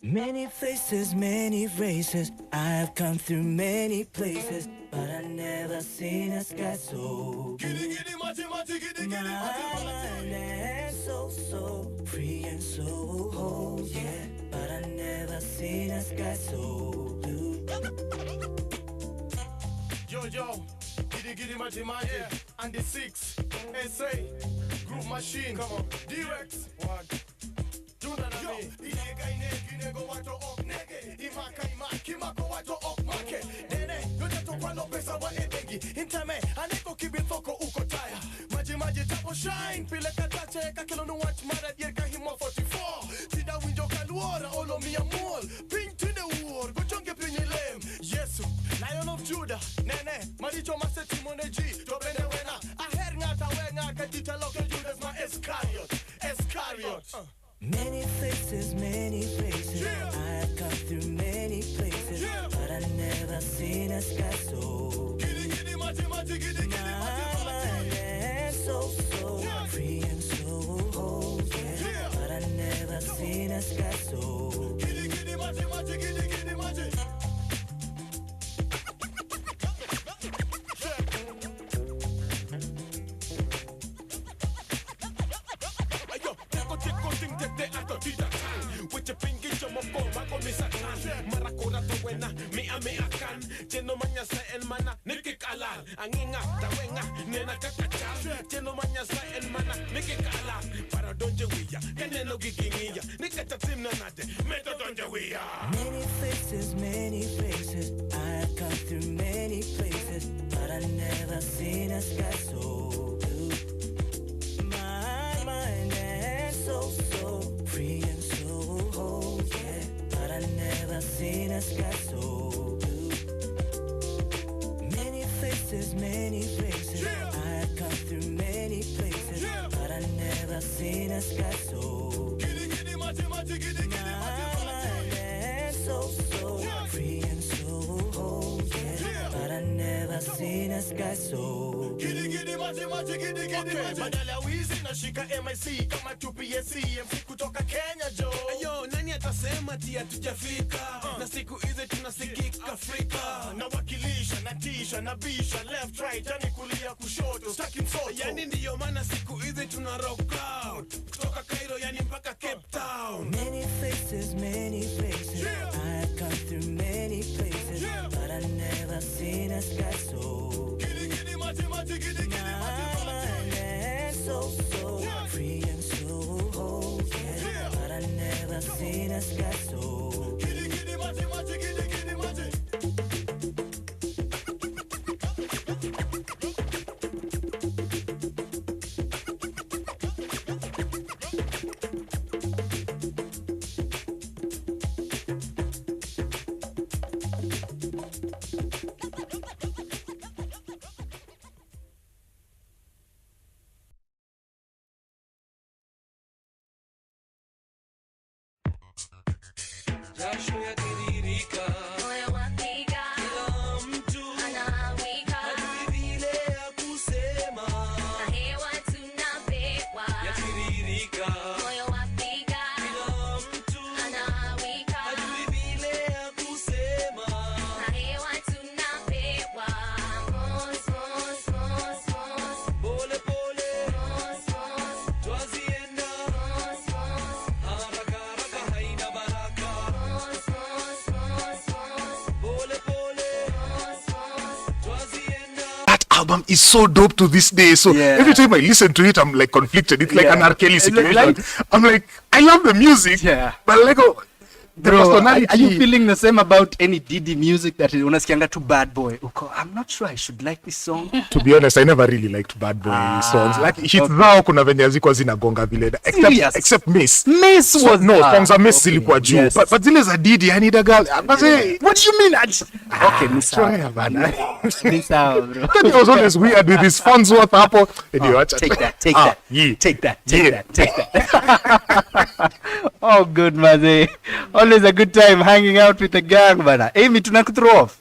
Many faces, many races. I've come through many places, but I never seen a sky so blue. My mind is so free and so whole, but I never seen a sky so blue. Yo, giddy maji, and the 6 SA group machine. Come on, Direct. What? Ndaiga inegi nego wato ok nege. Imaka kimako wato ok make. Dene yote to kwano pesa wa ebengi. Intame aneko kibithoko uko taya. Maji tapo shine pile katache kakelo no watch mara dier ka himo 44. Tida winjo kaluora olo mi amol. Ping to the war go chonge pinyi lem. Yesu Lion of Judah nene maricho maseti moneji to bene wena. Aher ngata wenga kadita local Judas ma Iscariot. Many faces, Yeah. I've come through many places, Yeah. but I never seen a sky so Giddy mati giddy my mind and so Yeah. free and so whole, yeah. Yeah. But I never seen a sky so Giddy mati giddy mati. Ayo, teko ting te ato tita kan. With your pinky chomo ko mako misa kan. Marakora to wena mi akan. Jeno manya sa el mana nikik alar. Anginga tawenga nena kakachar. Jeno manya sa el mana nikik alar. Para donje wiya keneno gigingiya. Nikata tim na nade meto donje wiya. many faces, I've come through many places, but I never seen a sky so blue. My mind and so free and so whole, yeah. But I never seen a sky so blue. Many faces, Yeah. I've come through many places, Yeah. but I never seen a sky so Giddy mati giddy my mind and so Yeah. free and so whole, yeah. Yeah. But I never seen a sky so Giddy mati giddy mati. Badala wizi nashika MIC kama TPSC MC kutoka Kenya jo. Ayo, nani atasema ati hatujafika? Na siku hizi tunasikika Afrika. Nawakilisha natisha nabisha left right yani kulia kushoto staki msoto. Yani ndiyo maana siku hizi tuna rock out kutoka Cairo yani mpaka Cape Town. many faces, Yeah. I've come through many places, Yeah. but I never seen a sky so Giddy mati giddy my mind and so Yeah. free and so whole, yeah. Yeah. But I never seen a sky so Giddy mati giddy mati. Jasho yatiririka, Moyo wapiga, kila mtu anawika, hajui vile ya kusema. na hewa tunapewa. Yatiririka, Moyo wapiga, kila mtu anawika, hajui vile ya kusema. na hewa tunapewa. Mos, mos, mos, mos, Pole pole mos, mos, twazienda, mos, mos, haraka haraka haina baraka. mos, mos, mos, mos, Pole pole mos, mos. twazienda. That album is so dope to this day. So Yeah. every time I listen to it, I'm like conflicted. It's like Yeah. an R. Kelly Like- situation. I'm like, I love the music, Yeah. but like, oh, the Bro, personality. are you feeling the same about any Diddy music that unasikianga tu Bad Boy? Uko, I'm not sure I should like this song. To be honest, I never really liked Bad Boy songs. Like hits okay. zao kuna venye hazikuwa zinagonga vile. Serious? Except Miss. Miss So, was no, songs za Miss okay, zilikuwa juu. yes. But zile za Diddy, I need a girl. But What do you mean? Okay, Miss try bana. Miss out, bro. He was always weird with his Farnsworth hapo. Anyway, acha. Take that, take Ah, that, yeah. take that, take Yeah. that, take that. Oh, good, maze. Always a good time hanging out with the gang, bana. Amy, tunakuthrow off.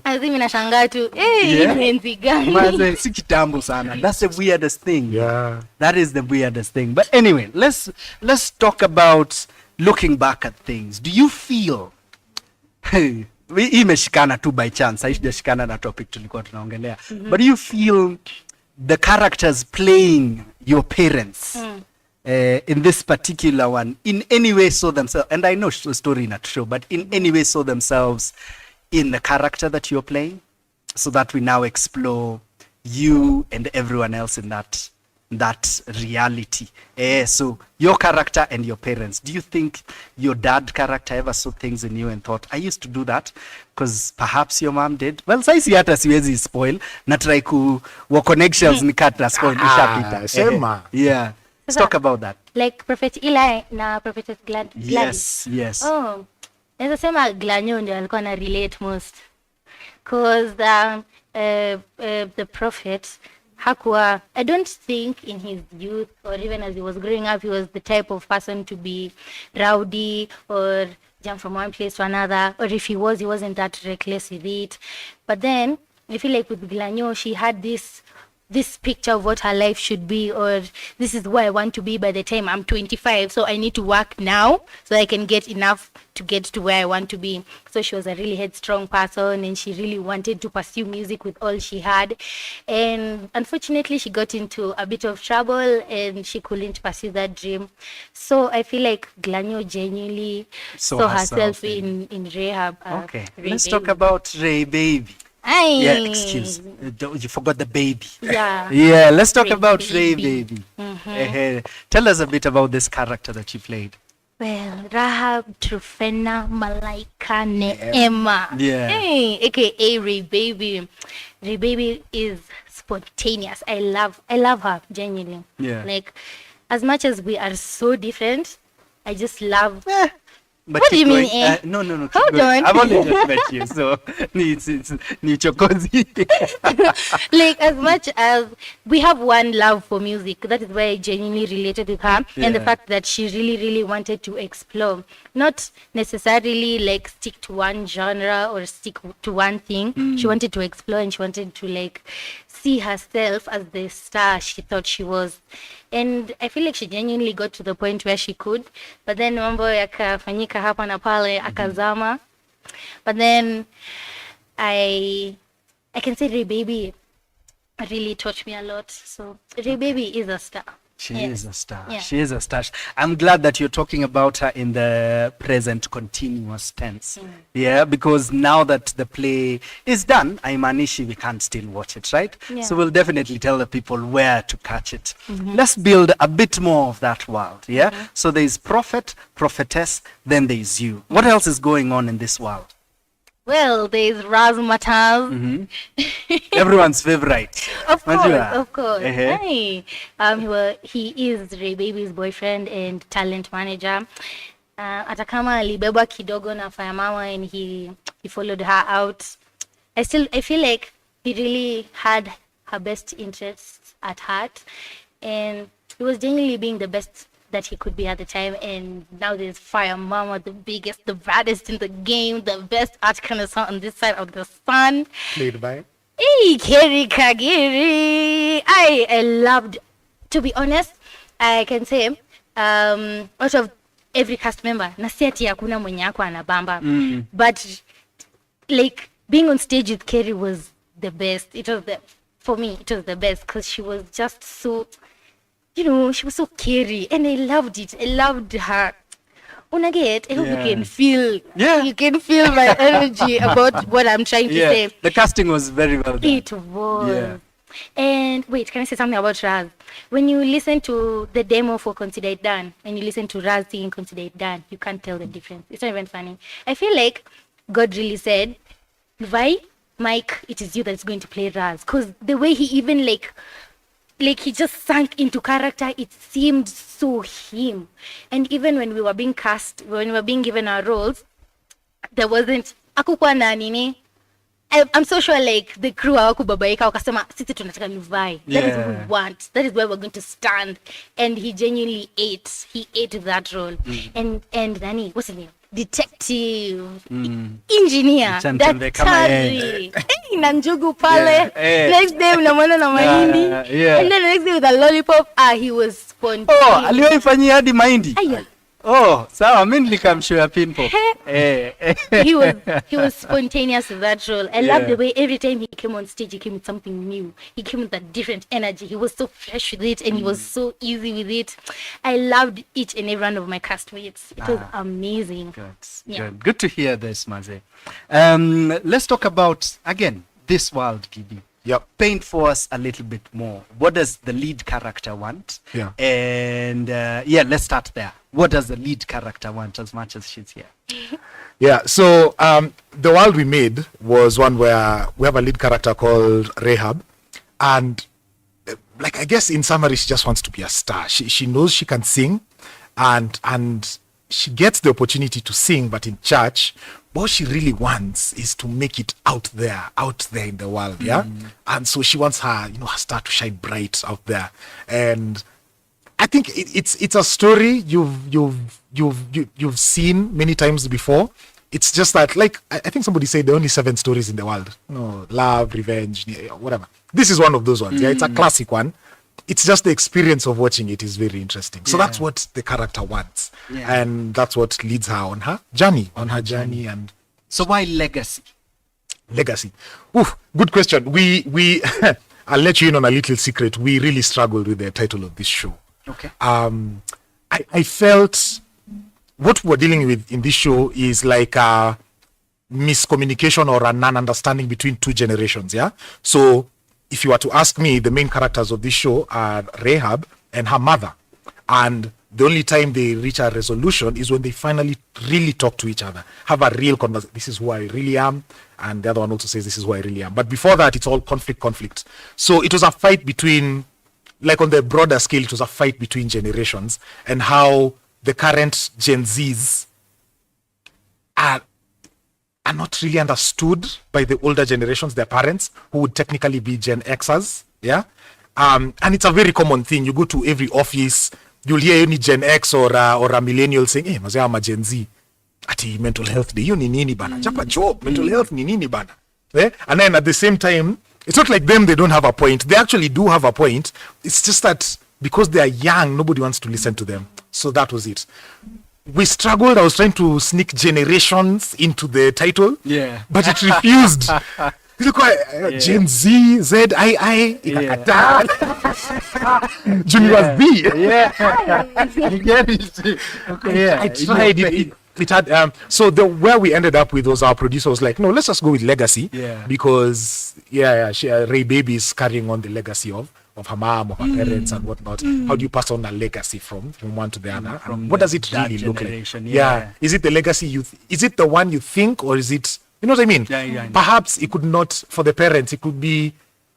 Azimi nashangaa tu, Yeah. ni enzi gani? Maze, si kitambo sana. That's the weirdest thing. Yeah. That is the weirdest thing. But anyway, let's talk about looking back at things. Do you feel hii imeshikana tu by chance, haijashikana na topic tulikuwa tunaongelea. But do you feel the characters playing your parents in this particular one in any way saw themselves, and I know the story not show, but in any way saw themselves in the character that you're playing, so that we now explore you and everyone else in that that reality. So your character and your parents, do you think your dad character ever saw things in you and thought, I used to do that because perhaps your mom did? Well, saisi hata siwezi spoil na try ku wa connections ni kata spoil ishapita. Sema. Yeah. Let's talk about that. Like Prophet Eli na Prophetess Gladys. Yes. Oh, naweza sema Glanyo ndio alikuwa na relate most. Cause the prophet hakuwa, I don't think in his youth or even as he was growing up, he was the type of person to be rowdy or jump from one place to another. Or if he was, he wasn't that reckless with it. But then I feel like with Glanyo, she had this picture of what her life should be, or this is where I want to be by the time I'm 25. So I need to work now so I can get enough to get to where I want to be. So she was a really headstrong person, and she really wanted to pursue music with all she had. And unfortunately, she got into a bit of trouble and she couldn't pursue that dream. So I feel like Glanyo genuinely saw herself in Rehab. Okay, Ray let's Baby. talk about Ray Baby. Aye. Yeah, excuse. You forgot the baby. Yeah. Yeah, let's talk Ray about Ray Baby. Baby. Tell us a bit about this character that you played. Well, Rahab, Trufena, Malaika, Neema. Yeah. Hey, aka Ray Baby. Ray Baby is spontaneous. I love her genuinely. Yeah. Like, as much as we are so different, I just love. But What do keep you mean, going. eh? No. Keep Hold going. on. I've only just met you, so ni chokozi. Like, as much as we have one love for music, that is why I genuinely related with her. And the Yeah. fact that she really wanted to explore, not necessarily like stick to one genre or stick to one thing. She wanted to explore, and she wanted to like see herself as the star she thought she was. And I feel like she genuinely got to the point where she could, but then mambo yakafanyika hapa na pale akazama. But then I can say Ray Baby really taught me a lot. So Ray Baby is a star. She Yes. is a star. Yeah. She is a star. I'm glad that you're talking about her in the present continuous tense. Yeah, because now that the play is done, Aimanishi, we can still watch it, right? Yeah. So we'll definitely tell the people where to catch it. Let's build a bit more of that world. Yeah. So there's prophet, prophetess, then there's you. What else is going on in this world? Well, there's Razzmatazz. Everyone's favorite. Of course, Unajua? of course. Ehe. Hey. He is Ray Baby's boyfriend and talent manager. Hata kama alibebwa kidogo na Fire Mama and he followed her out. I feel like he really had her best interests at heart, and he was genuinely being the best that he could be at the time. And now there's Fire Mama, the biggest, the baddest in the game, the best art connoisseur on this side of the sun. Played by? Hey, Kerry Kagiri. I loved, to be honest, I can say, out of every cast member, nasi ati hakuna mwenye ako anabamba. But like being on stage with Kerry was the best. For me, it was the best because she was just so, she was so Kerry, and I loved it. I loved her. Unaget, I hope you can feel. Yeah. You can feel my energy about what I'm trying to say. The casting was very well done. It was. Yeah. And wait, can I say something about Raz? When you listen to the demo for Consider It Done and you listen to Raz singing Consider It Done, you can't tell the difference. It's not even funny. I feel like God really said, "Vi, Mike, it is you that's going to play Raz." Because the way he even like he just sank into character, it seemed so him. And even when we were being cast, when we were being given our roles, there wasn't akukwa na nini. I'm so sure like the crew hawakubabaika wakasema sisi tunataka Luvai. That is what we want. That is where we're going to stand. And he genuinely ate. He ate that role. And Nani, what's his name? Detective, engineer, Mchantembe kama daktari. Hey, na njugu pale. Yeah. Next day unamwona na mahindi. Yeah. And then the next day with a lollipop, he was spontaneous. Oh, aliwaifanyia hadi mahindi. Aya. Oh, sawa, mimi nilikamshow pimple. he was spontaneous with that role. I love the way every time he came on stage, he came with something new. He came with a different energy. He was so fresh with it, and he was so easy with it. I loved each and every one of my castmates. It was amazing. Good to hear this, Maze. Let's talk about again this world, Gibi. Yep. Paint for us a little bit more. What does the lead character want? Yeah. And yeah, let's start there. What does the lead character want as much as she's here? Yeah, so the world we made was one where we have a lead character called Rahab, and like I guess in summary, she just wants to be a star. She knows she can sing, and she gets the opportunity to sing, but in church, what she really wants is to make it out there in the world, yeah. And so she wants her, her star to shine bright out there, and I think it's a story you've seen many times before. It's just that, like, I think somebody said there are only 7 stories in the world. No, love, revenge, whatever. This is one of those ones. Yeah, it's a classic one. It's just the experience of watching it is very interesting. So that's what the character wants, and that's what leads her on her journey. And so why legacy? Legacy. Oof, good question. We I'll let you in on a little secret. We really struggled with the title of this show. Okay. I felt what we're dealing with in this show is like a miscommunication or a non-understanding between 2 generations. Yeah. So if you were to ask me, the main characters of this show are Rahab and her mother, and the only time they reach a resolution is when they finally really talk to each other, have a real conversation. This is who I really am, and the other one also says this is who I really am. But before that, it's all conflict. So it was a fight between, like on the broader scale, it was a fight between generations, and how the current Gen Zs are not really understood by the older generations, their parents, who would technically be Gen Xers. Yeah. And it's a very common thing. You go to every office, you'll hear any Gen X or a millennial saying, hey, mazee, I'm a Gen Z. Ati mental health day, ni nini bana? Japa job, mental health ni nini bana? And then at the same time, it's not like they don't have a point. They actually do have a point. It's just that because they are young, nobody wants to listen to them. So that was it. We struggled. I was trying to sneak generations into the title, but it refused. Gen Z, Z-I-I, Junior B. I tried it. It had so where we ended up with was our producer was like, no, let's just go with legacy, because Ray Baby is carrying on the legacy of her mom, of her parents and whatnot. How do you pass on a legacy from one to the other? What does it really look like? Is it the legacy is it the one you think, or is it, you know what I mean? Perhaps it could not, for the parents, it could be,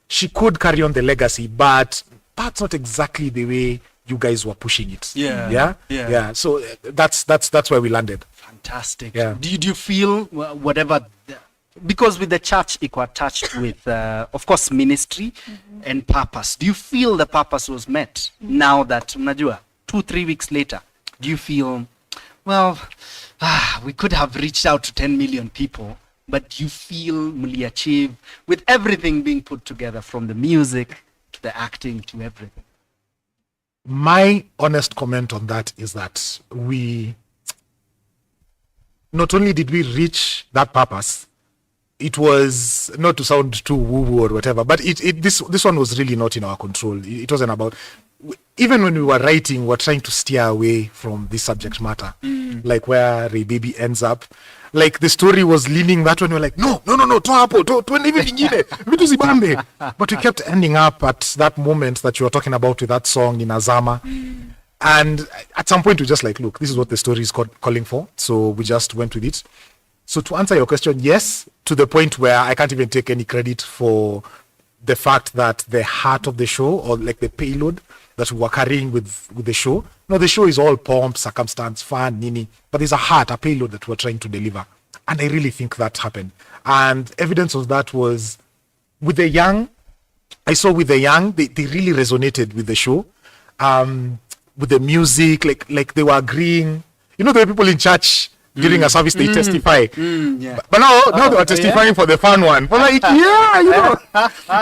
she could carry on the legacy, but that's not exactly the way you guys were pushing it. So that's where we landed. Fantastic. Did you feel whatever because with the church it was attached with of course ministry and purpose? Do you feel the purpose was met now that unajua 2-3 weeks later? Do you feel, well, we could have reached out to 10 million people, but you feel mliachieve with everything being put together, from the music to the acting to everything? My honest comment on that is that we not only did we reach that purpose, it was not to sound too woo-woo or whatever, but this one was really not in our control. It wasn't about, even when we were writing, we were trying to steer away from this subject matter, like where Ray Baby ends up. Like the story was leaning that way, and we were like, no, but we kept ending up at that moment that you were talking about with that song in Azama. And at some point we just like, look, this is what the story is calling for. So we just went with it. So to answer your question, yes, to the point where I can't even take any credit for the fact that the heart of the show, or like the payload that we were carrying with the show. No, the show is all pomp, circumstance, fun, nini, but there's a heart, a payload that we're trying to deliver. And I really think that happened. And evidence of that was with the young. I saw with the young, they really resonated with the show, with the music, like they were agreeing. You know, there were people in church during a service, they testify. But now they were testifying for the fun one. But like,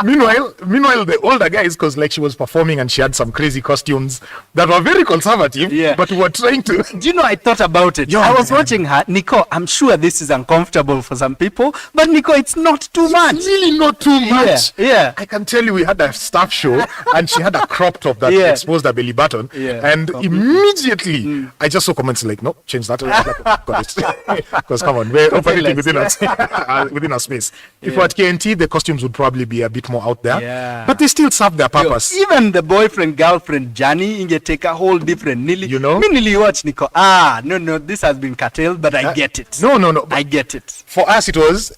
Meanwhile, the older guys, because like she was performing and she had some crazy costumes that were very conservative, but we were trying to. Do you know, I thought about it. I was watching her. Nico, I'm sure this is uncomfortable for some people, but Nico, it's not too much. It's really not too much. I can tell you, we had a staff show and she had a crop top that exposed her belly button. And immediately, I just saw comments like, no, change that. I was like, God, this. Because come on, we're operating within let's- within our space. If we're at KNT, the costumes would probably be a bit more out there. Yeah. But they still serve their purpose. Even the boyfriend girlfriend journey take a whole different You know? me niliwatch niko no this has been curtailed, but I get it. No. I get it. For us, it was,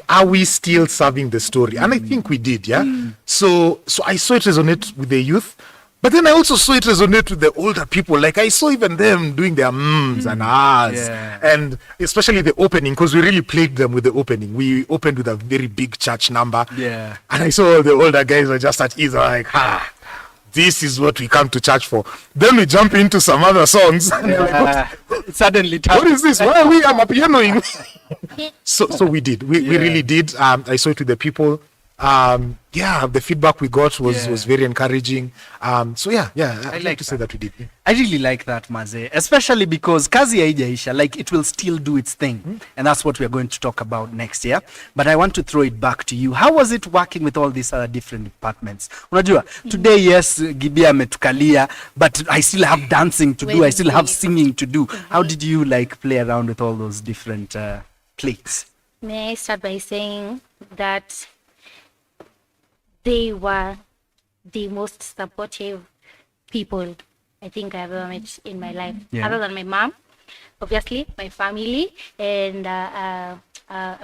are we still serving the story? And I think we did, yeah? So I saw it resonate with the youth, but then I also saw it resonate with the older people. Like, I saw even them doing their and ahs. Yeah. And especially the opening, because we really played them with the opening. We opened with a very big church number. Yeah. And I saw the older guys were just at ease, like, this is what we come to church for. Then we jump into some other songs. And they're like, Suddenly what is this? Why are we pianoing? So we did. We really did. I saw it with the people. The feedback we got was very encouraging. I'd like to say that we did. I really like that, Maze, especially because kazi haijaisha, like it will still do its thing. And that's what we're going to talk about next year. But I want to throw it back to you. How was it working with all these other different departments? Unajua, today, yes, Gibi ametukalia, but I still have dancing to do. I still have singing to do. How did you play around with all those different plates? May I start by saying that they were the most supportive people I think I've ever met in my life. Yeah. Other than my mom, obviously, my family, and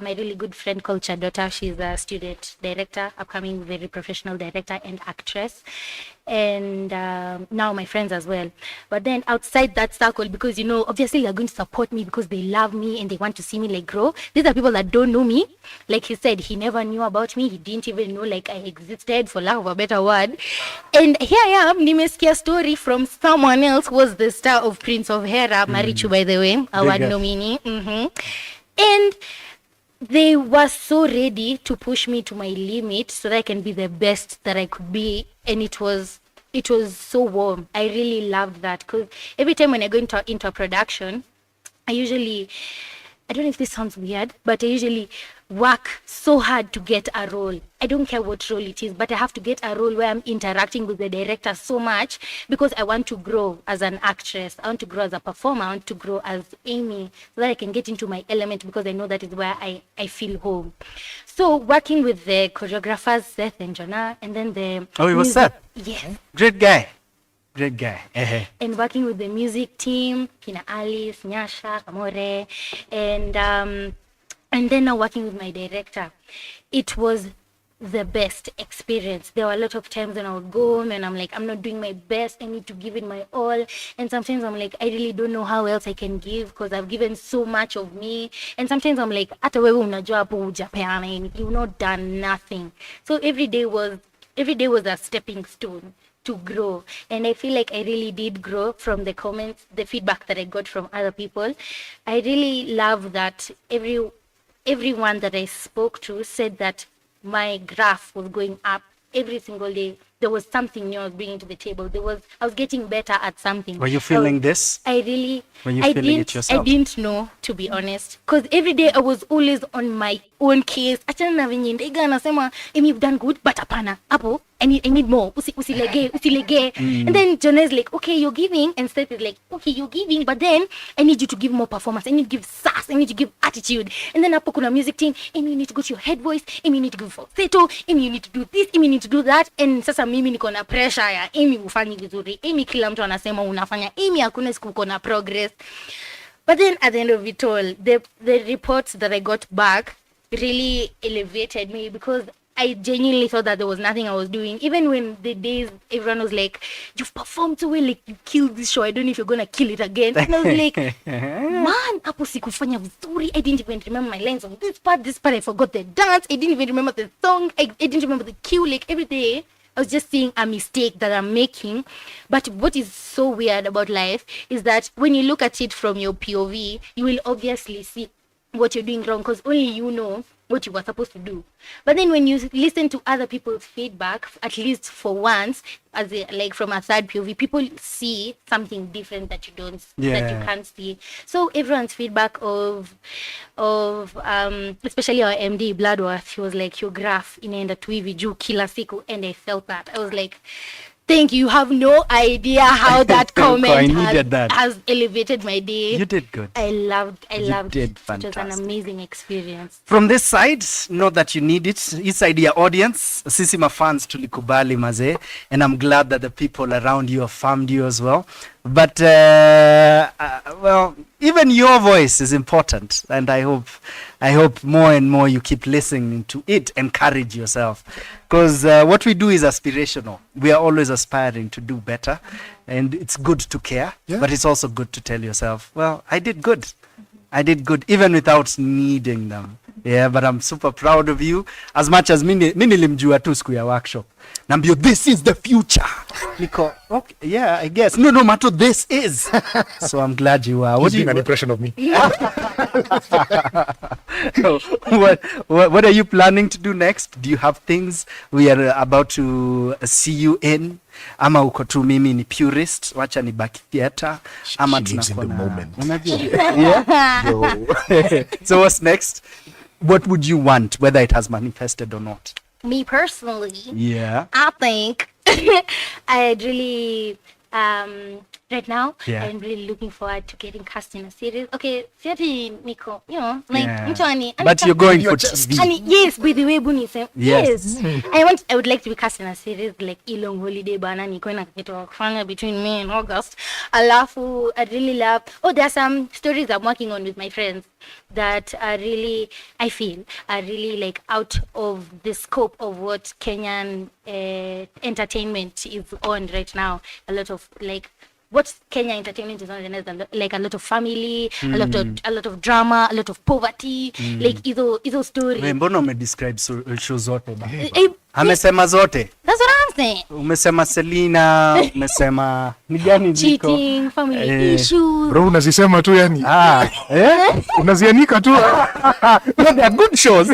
my really good friend called Chadota. She's a student director, upcoming very professional director and actress. And now my friends as well. But then outside that circle, because, obviously they're going to support me because they love me and they want to see me grow. These are people that don't know me. Like he said, he never knew about me. He didn't even know I existed, for lack of a better word. And here I am, nimesikia story from someone else who was the star of Prince of Hera, Mirichii, by the way, award nominee. And they were so ready to push me to my limit so that I can be the best that I could be. And it was so warm. I really loved that, because every time when I go into a production, I don't know if this sounds weird, but I usually work so hard to get a role. I don't care what role it is, but I have to get a role where I'm interacting with the director so much, because I want to grow as an actress. I want to grow as a performer. I want to grow as Amy, so that I can get into my element, because I know that is where I feel home. So working with the choreographers, Seth and Jonah, and then the... Oh, it was Seth? Yes. Great guy. And working with the music team, Kina Alice, Nyasha, Kamore, and then now working with my director. It was the best experience. There were a lot of times when I would go home and I'm like, I'm not doing my best. I need to give it my all. And sometimes I'm like, I really don't know how else I can give, because I've given so much of me. And sometimes I'm like, hata wewe unajua hapo hujapeana, you've not done nothing. So every day was a stepping stone to grow. And I feel like I really did grow from the comments, the feedback that I got from other people. I really love that everyone that I spoke to said that my graph was going up every single day. There was something new I was bringing to the table. I was getting better at something. Were you feeling this? I really... Were you feeling it yourself? I didn't know, to be honest. Because every day I was always on my own case. Achana na venye Ndaiga anasema, Amy, you've done good, but hapana. Apo, I need more. Usilege. And then Jonah is like, okay, you're giving. And Seth is like, okay, you're giving, but then I need you to give more performance. I need to give sass. I need to give attitude. And then Apo kuna music team, Amy, you need to go to your head voice. Amy, you need to go falsetto. Amy, you need to do this. Amy, you need to do that. And sasa mimi niko na pressure ya Amy ufanyi vizuri. Amy kila mtu anasema unafanya. Amy hakuna siku uko na progress. But then at the end of it all, the reports that I got back really elevated me, because I genuinely thought that there was nothing I was doing. Even when the days everyone was like, you've performed so well, like you killed this show, I don't know if you're gonna kill it again. And I was like, man, hapo sikufanya vizuri. I didn't even remember my lines on this part, I forgot the dance, I didn't even remember the song, I didn't remember the cue. Like every day I was just seeing a mistake that I'm making. But what is so weird about life is that when you look at it from your POV, you will obviously see what you're doing wrong, because only you know what you were supposed to do. But then when you listen to other people's feedback, at least for once, like from a third POV, people see something different that you don't, that you can't see. So everyone's feedback of especially our MD Bloodworth, he was like, your graph inaenda tu hivi juu kila siku, and I felt that. I was like, Thank you. You have no idea how that I comment needed that. has elevated my day. You did good. I loved did it. It was an fantastic. amazing experience. From this side, know that you need it. This idea audience, sisi mafans tulikubali maze, and I'm glad that the people around you affirmed you as well. But well, even your voice is important, and I hope more and more you keep listening to it. Encourage yourself, because what we do is aspirational. We are always aspiring to do better, and it's good to care, but it's also good to tell yourself, well, I did good. I did good, even without needing them. Yeah, but I'm super proud of you. As much as mimi nilimjua tu siku ya workshop. Nambio, this is the future. Niko, okay, yeah, I guess. No, Mato, this is. So I'm glad you are. He's doing an impression of me. What are you planning to do next? Do you have things we are about to see you in? Ama uko tu mimi ni purist, wacha ni baki theater. Ama She lives in the tunakuwa na- moment. Unajua? Yeah. So what's next? What would you want, whether it has manifested or not? Me personally, Yeah. I think I'd really right now Yeah. I'm really looking forward to getting cast in a series. Okay, Siati Nico, you know, like Yeah. Muthoni. But you're going for just- TV. And yes, by the way, Buni said Yes. yes. I would like to be cast in a series like Ilong Holiday Bana Niko na kitu wa kufanya between me and August. Alafu, I'd really love. Oh, there are some stories I'm working on with my friends that are really, I feel, are really like out of the scope of what Kenyan entertainment is on right now. A lot of like what Kenya entertainment is on is like a lot of family, a lot of drama, a lot of poverty, like either story. We, mbona umedescribe show zote ba? Eh, Amesema zote. That's what I'm saying. Umesema Selena, umesema ni gani ziko? Cheating, family Eh, issues. Bro, unazisema tu yani. Unazianika tu. No, they are good shows.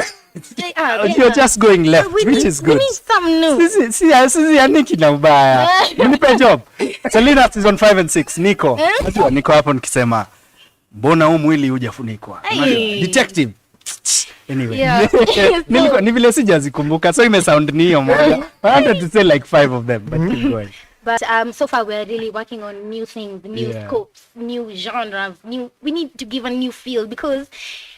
You're just going left, which is We good. need some new. Sisi Niki na ubaya. Mnipe job. Selena season 5 and 6, Niko. Najua niko hapo nikisema mbona huu mwili hujafunikwa. Hey. Detective. Anyway. Yeah. Nilikuwa ni vile sijazikumbuka, so imesound ni hiyo moja. I wanted to say like 5 of them, but keep going. But so far we're really working on new things, new Yeah. scopes, new genres, we need to give a new feel because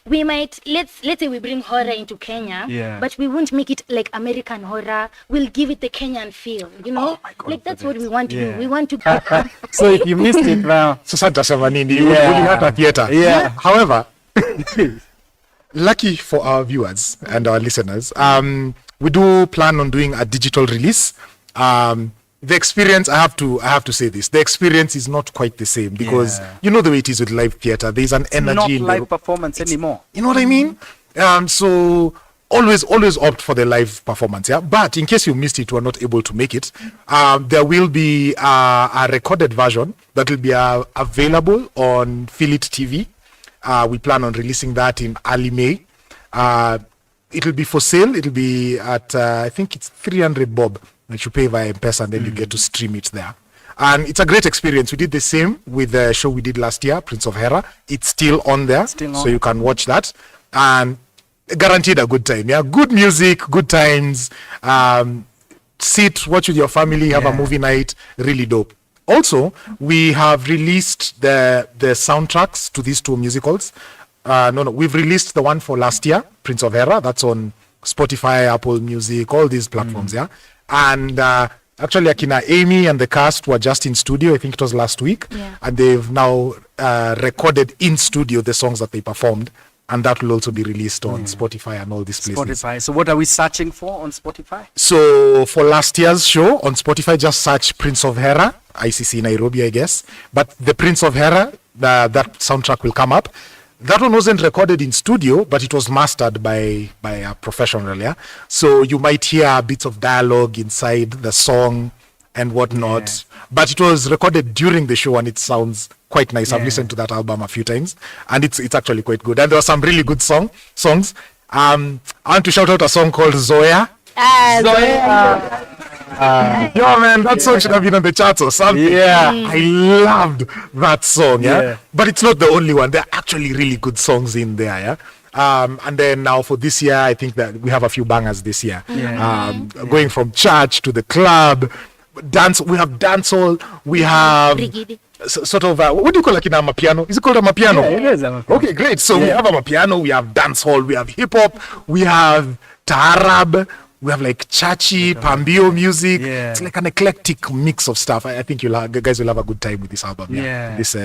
we might let's say we bring horror into Kenya, Yeah. but we won't make it like American horror. We'll give it the Kenyan feel, you know? Like that's what we want to Yeah. do. We want to So if you missed it now, Sasa nitasema nini? Yeah. Uli hata theater. Yeah. However, lucky for our viewers and our listeners, we do plan on doing a digital release. The experience, I have to say this, the experience is not quite the same because Yeah. you know the way it is with live theater. There's an not energy in live the, performance anymore. you know what I mean? So always opt for the live performance, yeah. But in case you missed it, you are not able to make it, there will be a recorded version that will be available on Feel It TV. We plan on releasing that in early May. It'll be for sale. It'll be at I think it's 300 bob that you pay via M-Pesa, and then you get to stream it there. And it's a great experience. We did the same with the show we did last year, Prince of Hera. It's still on there, Still so on. you can watch that. And guaranteed a good time. Yeah, good music, good times. Sit, watch with your family, have a Yeah. movie night. Really dope. Also, we have released the soundtracks to these two musicals. We've released the one for last year, Prince of Hera. That's on Spotify, Apple Music, all these platforms. Yeah, and actually, Akina Amy and the cast were just in studio. I think it was last week, and they've now recorded in studio the songs that they performed, and that will also be released on Spotify and all these places. Spotify. So what are we searching for on Spotify? So for last year's show on Spotify, just search Prince of Hera, ICC Nairobi, I guess. But the Prince of Hera, that soundtrack will come up. That one wasn't recorded in studio, but it was mastered by a professional, yeah. So you might hear bits of dialogue inside the song and whatnot. But it was recorded during the show, and it sounds quite nice. I've listened to that album a few times, and it's actually quite good. And there were some really good songs. I want to shout out a song called Zoya. Yo, man, that song should have been on the charts or something. Yeah. I loved that song, Yeah. But it's not the only one. There are actually really good songs in there, yeah. And then now for this year, I think that we have a few bangers this year. Yeah. Going from church to the club, dance. We have dancehall. We have Brigidi. sort of what do you call like in a mapiano? Is it called a mapiano? Yeah, it is a mapiano. Okay, great. So we have a mapiano. We have dancehall. We have hip hop. We have taarab. We have like chachi, pambio music. Yeah. It's like an eclectic mix of stuff. I think guys will have a good time with this album. Yeah. This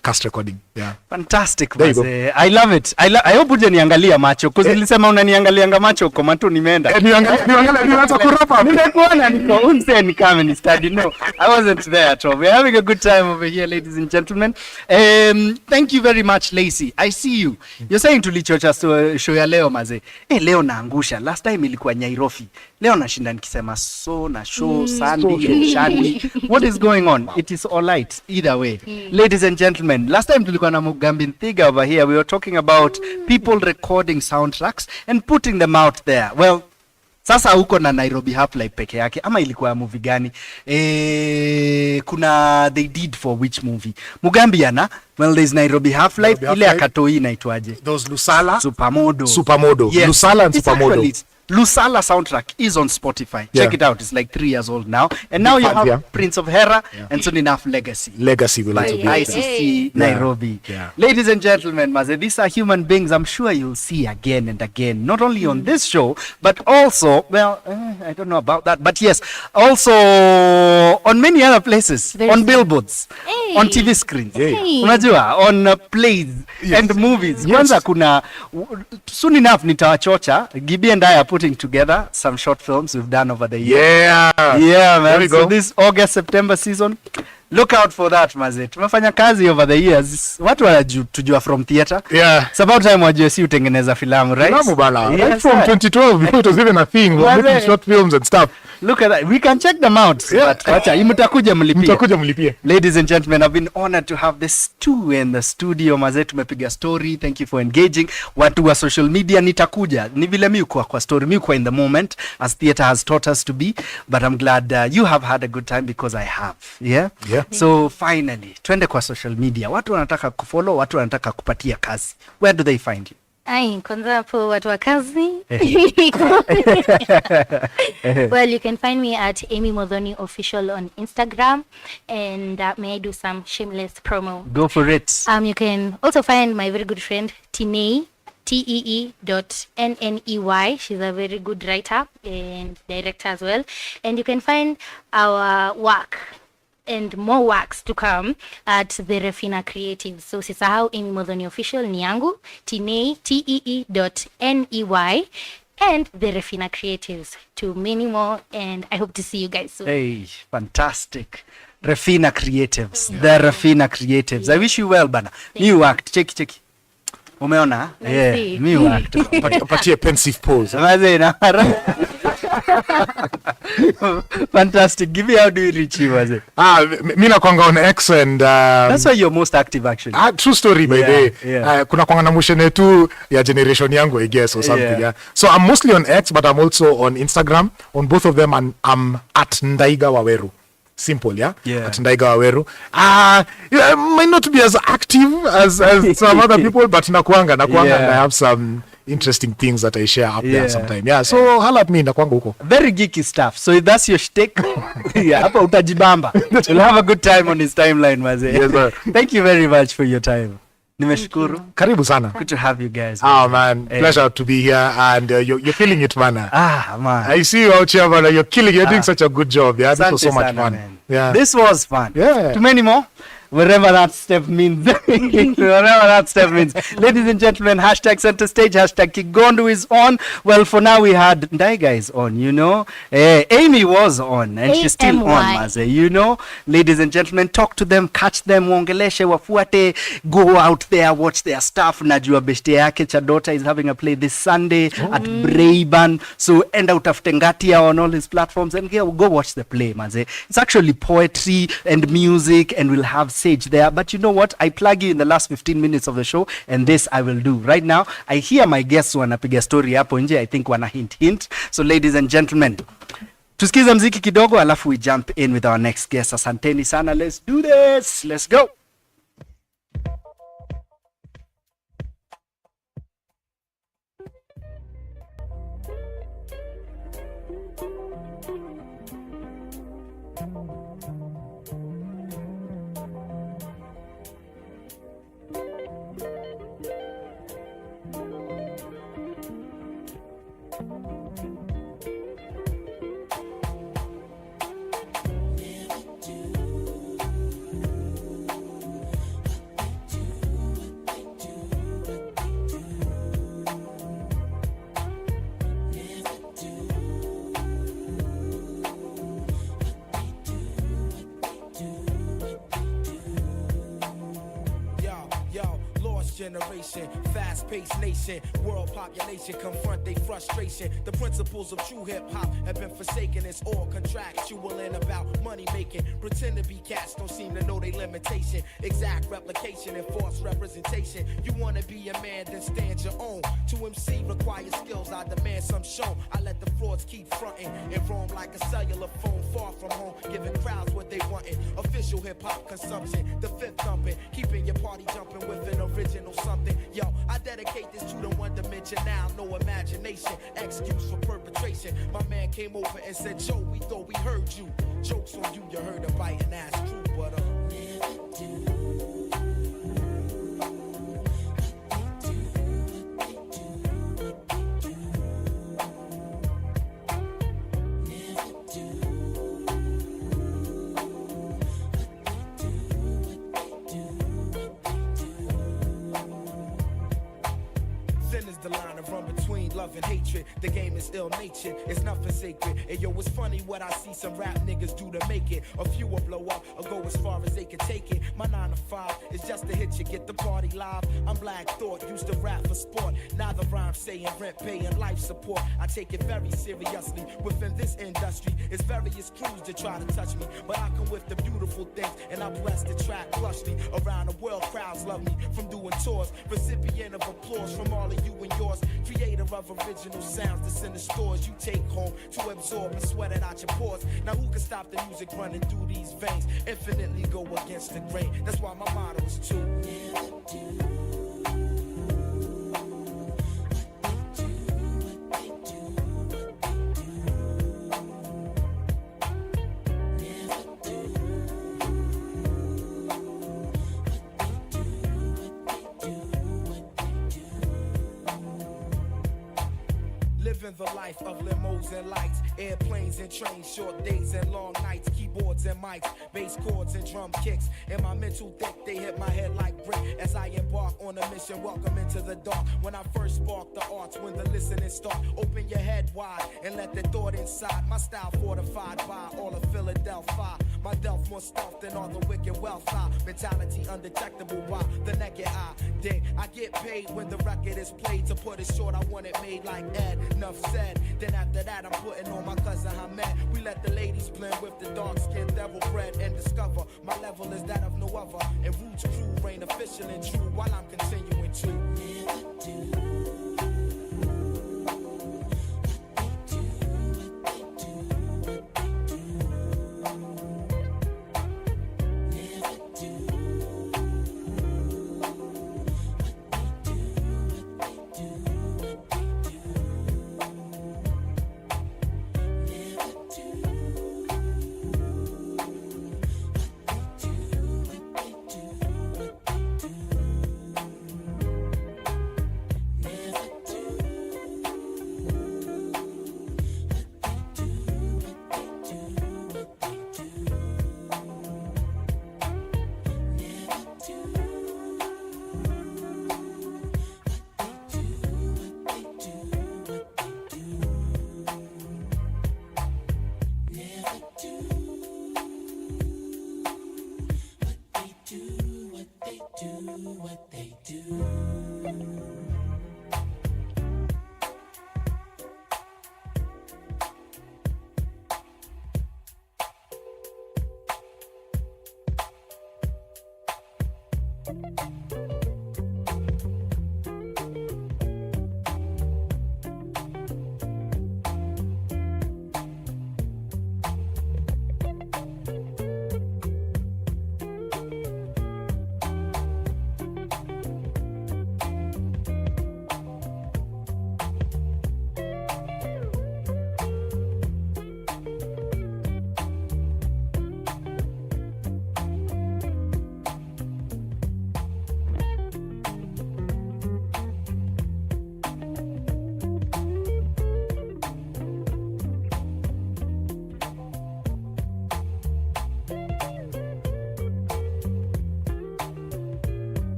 cast recording. Yeah. Fantastic, There you go. mazee. I love it. I hope uje niangalia macho because nilisema unaniangalianga macho kwa matu nimeenda. Niangalia kurapa. Nimekuona niko unse ni kama ni study. No, I wasn't there at all. We're having a good time over here, ladies and gentlemen. Thank you very much, Lacey. I see you. You're saying tulichocha show ya leo mazee. Leo naangusha. Last time ilikuwa Nyairofi. Leo nashinda nikisema so na show Sandy Shadi. What is going on? It is all right either way. Ladies and gentlemen, last time tulikuwa na Mugambi Ndaiga over here. We were talking about people recording soundtracks and putting them out there. Well, sasa huko na Nairobi Half Life peke yake ama ilikuwa movie gani? Kuna they did for which movie? Mugambi yana, well there's Nairobi Half Life, ile akatoi inaitwaje? Those Lusala. Supermodo. Yes. Lusala and It's Supermodo. actually, Lusala soundtrack is on Spotify. Yeah. Check it out. It's like 3 years old now. And now you fan, have yeah. Prince of Hera and soon enough Legacy. Legacy will By also be. ICC Nairobi. Yeah. Ladies and gentlemen, Maze, these are human beings I'm sure you'll see again and again. Not only on this show, but also, well, I don't know about that, but yes, also on many other places. Very on soon. billboards, on TV screens. Unajua, on plays and movies. Kwanza kuna, soon enough nitawachocha. Gibi and I are putting together some short films we've done over the years. Yeah, man. There we So go. this August, September season, look out for that, maze. Tumefanya kazi over the years. Watu wanatujua from theater. Yeah. It's about time wajue si utengeneza filamu, right? Filamu bana. Yes, Right from sir. 2012, before it was even a thing. We were Was making it? short films and stuff. Look at that. We can check them out. Yeah. But wacha, mtakuja mlipia. Mtakuja mlipie. Ladies and gentlemen, I've been honored to have this two in the studio. Maze, tumepiga story. Thank you for engaging. Watu wa social media nitakuja. Ni vile mi kwa story. Mi in the moment as theater has taught us to be. But I'm glad you have had a good time because I have. Yeah? Yeah. So finally, twende kwa social media. Watu wanataka kufollow, watu wanataka kupatia kazi. Where do they find you? Ai, kwanza hapo watu wa kazi. Well, you can find me at Amy Muthoni Official on Instagram, and may I do some shameless promo. Go for it. You can also find my very good friend Tinei, TEE.NNEY. She's a very good writer and director as well. And you can find our work and more works to come at the Refina Creatives. So sisahau Amy Muthoni Official ni yangu, Tinei, TEE.NEY, and the Refina Creatives. To many more, and I hope to see you guys soon. Hey, fantastic. Refina Creatives. The Refina Creatives. I wish you well, bana. Me worked. Cheki. Umeona? Yeah, see. me worked. Patie pensive pose. Maze, na fantastic. Give me, how do you reach you, Maze? Mi nakwanga on X and That's why you're most active, actually. true story by the Yeah. kuna kwanga na mushene tu ya generation yangu I guess or something. Yeah. Yeah. So I'm mostly on X, but I'm also on Instagram. On both of them, and I'm at Ndaiga Waweru. Simple, yeah? Yeah. At Ndaiga Waweru. Yeah, might not be as active as some other people, but nakwanga Yeah. and I have some interesting things that I share up Yeah. there sometime. Yeah, so holla at me, nakwanga huko. Very geeky stuff. So if that's your shtick, yeah, hapa utajibamba. You'll have a good time on his timeline, Maze. Yes, sir. Thank you very much for your time. Nimeshukuru. Karibu sana. Good to have you guys. Man, pleasure to be here, and you're killing it, man. Man. I see you out here, man. You're killing it. You're doing such a good job. Yeah, this was so Asante much sana, fun. man. Yeah. This was fun. Yeah. Too many more? Wherever that step means. Wherever that step means. Ladies and gentlemen, hashtag center stage, hashtag Kigondu is on. Well, for now we had Ndaiga is on, you know. Amy was on, and she's still on, AMY. Maze, you know. Ladies and gentlemen, talk to them, catch them, waongeleshe, wafuate, go out there, watch their stuff. Najua beshte yake Chadota is having a play this Sunday at Brayburn. So enda utafute Ngatia on all his platforms and go watch the play, Maze. It's actually poetry and music, and we'll have Sage there. But you know what? I plug you in the last 15 minutes of the show, and this I will do. Right now, I hear my guests wanapiga story hapo nje. I think wana hint. So ladies and gentlemen, tusikize mziki kidogo alafu we jump in with our next guest. Asanteni sana. Let's do this. Let's go. lost generation, fast-paced nation, world population confront their frustration. The principles of true hip-hop have been forsaken. It's all contractual and about money making. Pretend to be cats, don't seem to know their limitation. Exact replication and false representation. You wanna be a man, then stand your own. To MC requires skills, I demand some show. I let the frauds keep fronting and roam like a cellular phone far from home, giving crowds what they wantin'. Official hip-hop consumption, the fifth thumping, keeping your party jumping with an original something. Yo, I dedicate this to the one dimension now, no imagination, excuse for perpetration. My man came over and said, Joe, we thought we heard you. Jokes on you, you heard a biting ass true, but never do. The line of run between love and hatred. The game is ill-natured, it's nothing sacred. And yo, it's funny what I see some rap niggas do to make it. A few will blow up or go as far as they can take it. My 9 to 5 is just to hit you, get the party live. I'm Black Thought, used to rap for sport. Now the rhyme saying rent, paying life support. I take it very seriously. Within this industry, it's various crews that try to touch me, but I come with the beautiful things, and I bless the track lushly. Around the world, crowds love me from doing tours. Recipient of applause from all of you and yours. Creator of original sounds that's in the stores you take home to absorb and sweat it out your pores. Now who can stop the music running through these veins? Infinitely go against the grain. That's why my motto is to never do. Living the life of limos and lights, airplanes and trains, short days and long nights, keyboards and mics, bass chords and drum kicks. In my mental thick, they hit my head like brick as I embark on a mission. Welcome into the dark. When I first spark the arts, when the listening start, open your head wide and let the thought inside. My style fortified by all of Philadelphia. My delf more stealth than all the wicked wealth. Mentality undetectable by the naked eye. Then I get paid when the record is played. To put it short, I want it made like Ed. Enough said. Then after that, I'm putting on my cousin Hamed. We let the ladies blend with the dark skin, devil bread, and discover my level is that of no other. And Roots crew reign official and true while I'm continuing to never do.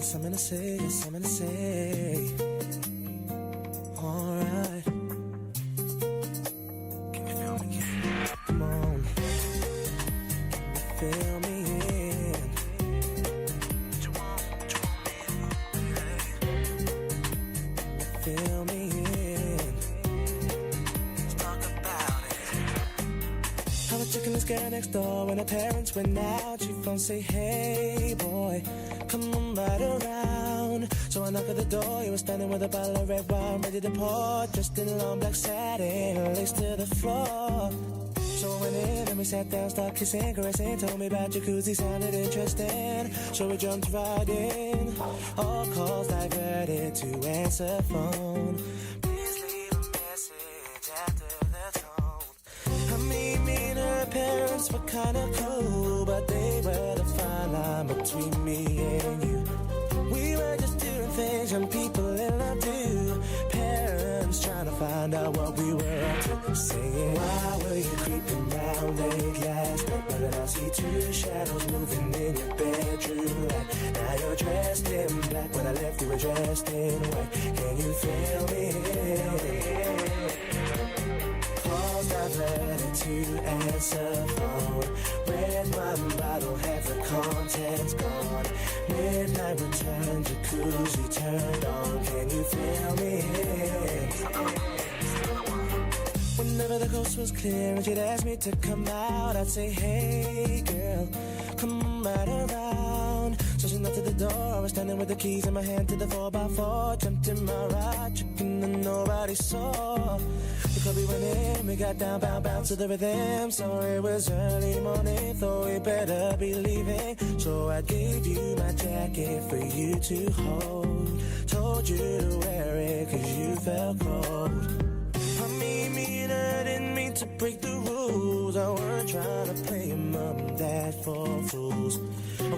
something to say, got something to say. Alright. Can you feel me? Come on. Feel me in. Feel me in. Let's talk about it. I was checking this girl next door when her parents went out. She phone say, hey boy, come on right around. So I knock at the door, he was standing with a bottle of red wine ready to pour, dressed in long black satin, lace to the floor. So I went in and we sat down, started kissing, caressing, told me about jacuzzi, sounded interesting. So we jumped right in, all calls diverted to answer phone. Please leave a message after the tone. I mean, me and her parents were kinda cool, but they were the fine line between me and you. We were just doing things young people in love do. Parents trying to find out what we were up to. Saying, why were you creeping round late last night? But then I see two shadows moving in your bedroom light. Now you're dressed in black. When I left you were dressed in white. Can you feel me? Calls diverted to answer phone. Red wine bottle, have the contents gone. Midnight return, jacuzzi turned on. Can you feel me? Whenever the coast was clear and she'd ask me to come out, I'd say, hey girl, come right around. So she knocked at the door, I was standing with the keys in my hand to the 4x4. Jumped in my ride, chicken and nobody saw. The club we went in, we got down, bound to the rhythm. So it was early morning, thought we better be leaving. So I gave you my jacket for you to hold. Told you to wear it cause you felt cold. I mean, me and her didn't mean to break the rules. I weren't trying to play mom and dad for fools.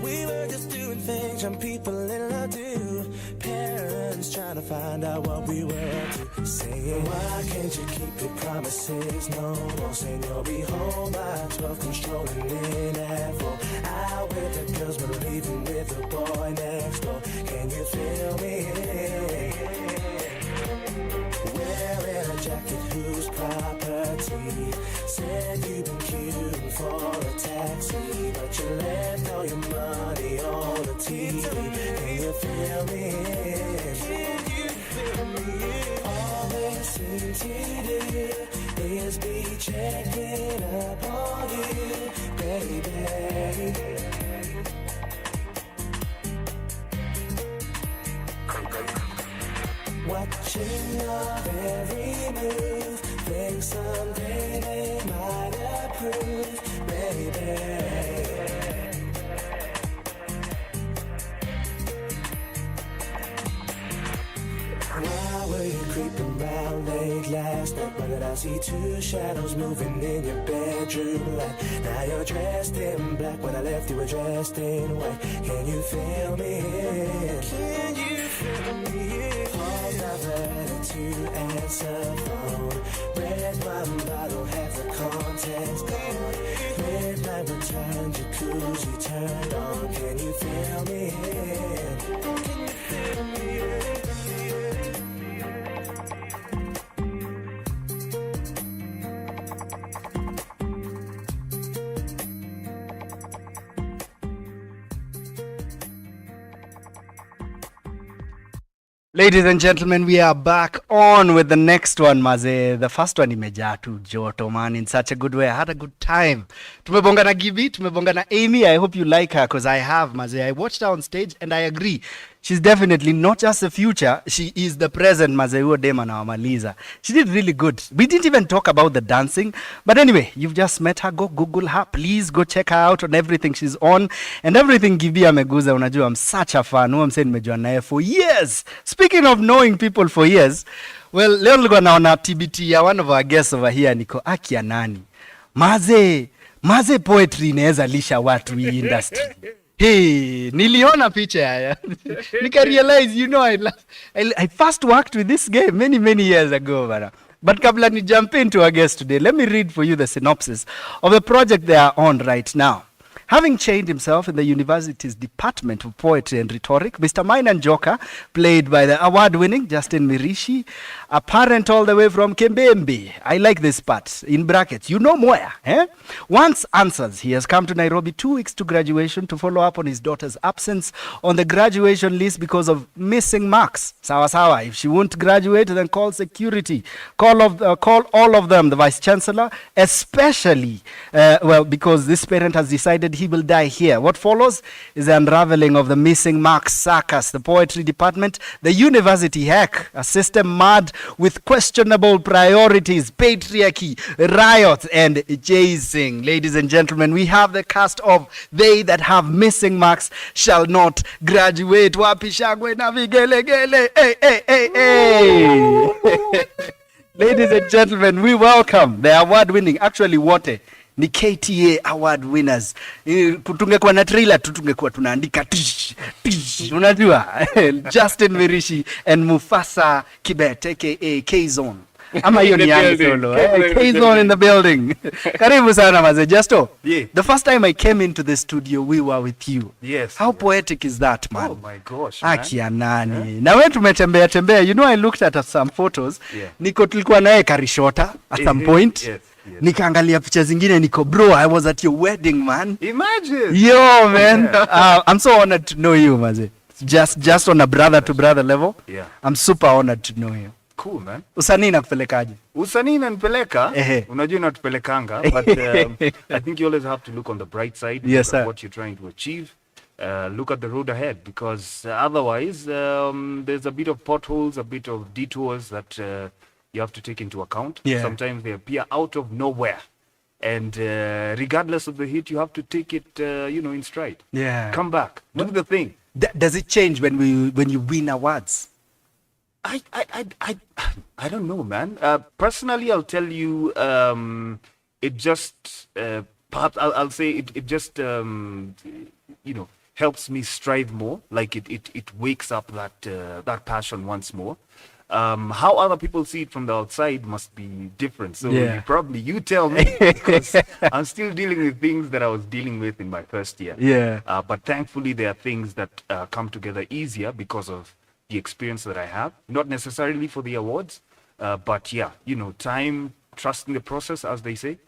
We were just doing things young people in love do. Parents trying to find out what we were up to. Saying, why can't you keep your promises? No, no, saying you'll be home by 12, controlling in at 4. Out with the girls, but leaving with the boy next door. Can you feel me? Wearing a jacket whose property. Said you've been queuing for a taxi, but you left all your money on the TV. Can you feel me? Can you feel me? All they seem to do is be checking up on you, baby. Watching your every move, think someday they might approve, baby. Why were you creeping round late last night? Why did I see two shadows moving in your bedroom light? Now you're dressed in black. When I left you were dressed in white. Can you feel me? Can you feel me? Calls diverted to answer phone. Red wine bottle, have the contents gone. Midnight return, jacuzzi turned on. Can you feel me? Can you feel me? Ladies and gentlemen, we are back on with the next one, maze. The first one imejaa tu joto, man, in such a good way. I had a good time. Tumebonga na Gibi, tumebonga na Amy. I hope you like her because I have, maze. I watched her on stage and I agree. She's definitely not just the future, she is the present, maze. Huo dema na wamaliza. She did really good. We didn't even talk about the dancing. But anyway, you've just met her. Go Google her. Please go check her out on everything she's on. And everything Gibi ameguza, unajua, I'm such a fan. I'm saying nimejua naye for years. Speaking of knowing people for years, well, leo nilikuwa naona TBT ya one of our guests over here, niko akia nani. Maze poetry inaweza lisha watu hii industry. Hey, niliona picha ya. Nika realize, you know, I first worked with this guy many years ago, bana. But kabla ni jump into our guest today, let me read for you the synopsis of the project they are on right now. Having trained himself in the university's Department of Poetry and Rhetoric, Mr. Mainan Joka, played by the award-winning Justin Mirichii, a parent all the way from Kembembe. I like this part, in brackets, you know Moya, eh? Once answers, he has come to Nairobi 2 weeks to graduation to follow up on his daughter's absence on the graduation list because of missing marks. Sawa sawa, if she won't graduate, then call security. Call all of them, the Vice Chancellor, especially, because this parent has decided he will die here. What follows is the unraveling of the missing marks circus, the poetry department, the university heck, a system mad with questionable priorities, patriarchy, riots, and chasing. Ladies and gentlemen, we have the cast of They That Have Missing Marks Shall Not Graduate. Wapi shangwe na vigelegele. Hey. Ladies and gentlemen, we welcome the award-winning, actually wote ni KTA award winners. Tungekuwa na trailer tu tungekuwa tunaandika tish, tish, unajua Justin Mirichii and Mufasa Kibet aka K-Zone. Ama hiyo ni yangu solo. K-Zone in the building. Karibu sana maze Justo. Yeah. The first time I came into the studio we were with you. Yes. How poetic is that, man? Oh my gosh, man. Akia nani. Yeah. Na wewe tumetembea. You know, I looked at some photos. Yeah. Niko tulikuwa naye Karishota at some point. Yes. Yes. Nikaangalia picha zingine niko bro, I was at your wedding, man. Imagine. Yo, man. I'm so honored to know you, maze. Just on a brother to brother level. Yeah. I'm super honored to know you. Cool, man. Usanii nakupelekaje? Usanii inanipeleka, unajua inatupelekanga, but I think you always have to look on the bright side. Yes, sir. What you're trying to achieve. Look at the road ahead, because otherwise there's a bit of potholes, a bit of detours that you have to take into account. Yeah. Sometimes they appear out of nowhere, and regardless of the hit, you have to take it, in stride. Yeah. Come back, do the thing. Does it change when you win awards? I don't know, man. Personally, I'll tell you, it just perhaps I'll say it just helps me strive more. Like it wakes up that passion once more. How other people see it from the outside must be different. So probably you tell me, because I'm still dealing with things that I was dealing with in my first year. Yeah. But thankfully, there are things that come together easier because of the experience that I have. Not necessarily for the awards, but time, trusting the process, as they say.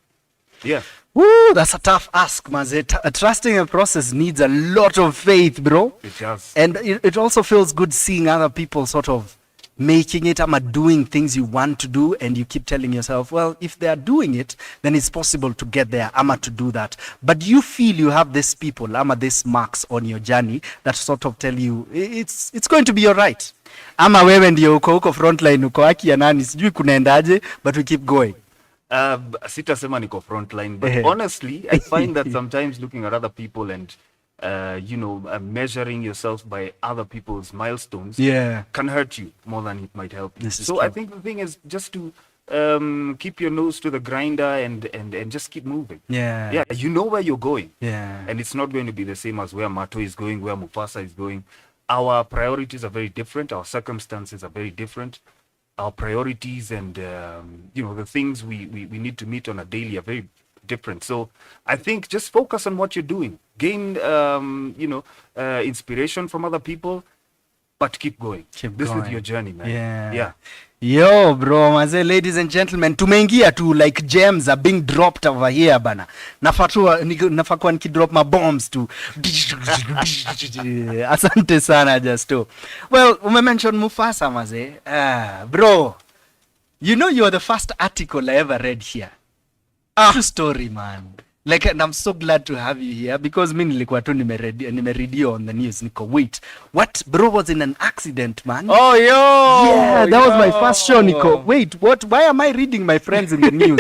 Yeah. Woo, that's a tough ask, maze. Trusting a process needs a lot of faith, bro. It does. And it also feels good seeing other people sort of making it, doing things you want to do, and you keep telling yourself, well, if they are doing it, then it's possible to get there, to do that. But you feel you have these people, these marks on your journey that sort of tell you it's going to be all right. Wewe ndio uko frontline, uko haki ya nani, sijui kunaendaje, but we keep going. Sitasema niko frontline, but honestly, I find that sometimes looking at other people and measuring yourself by other people's milestones can hurt you more than it might help you. So I think the thing is just to keep your nose to the grinder and just keep moving. Yeah, you know where you're going. Yeah. And it's not going to be the same as where Mato is going, where Mufasa is going. Our priorities are very different. Our circumstances are very different. Our priorities and the things we need to meet on a daily are very different. So I think just focus on what you're doing. Gain inspiration from other people, but keep going. This is your journey, man. Yeah. Yo, bro, maze, ladies and gentlemen, tumeingia tu like gems are being dropped over here bana. Nafakwa nikidrop my bombs tu. Asante sana Justo. Well, umemention Mufasa maze. Bro, you know you are the first article I ever read here. True story, man. Like, and I'm so glad to have you here because mi nilikuwa tu nimeread on the news. Niko, wait, what? Bro was in an accident, man. Oh, yo! Yeah, that was my first show, Nico. Wait, what? Why am I reading my friends in the news?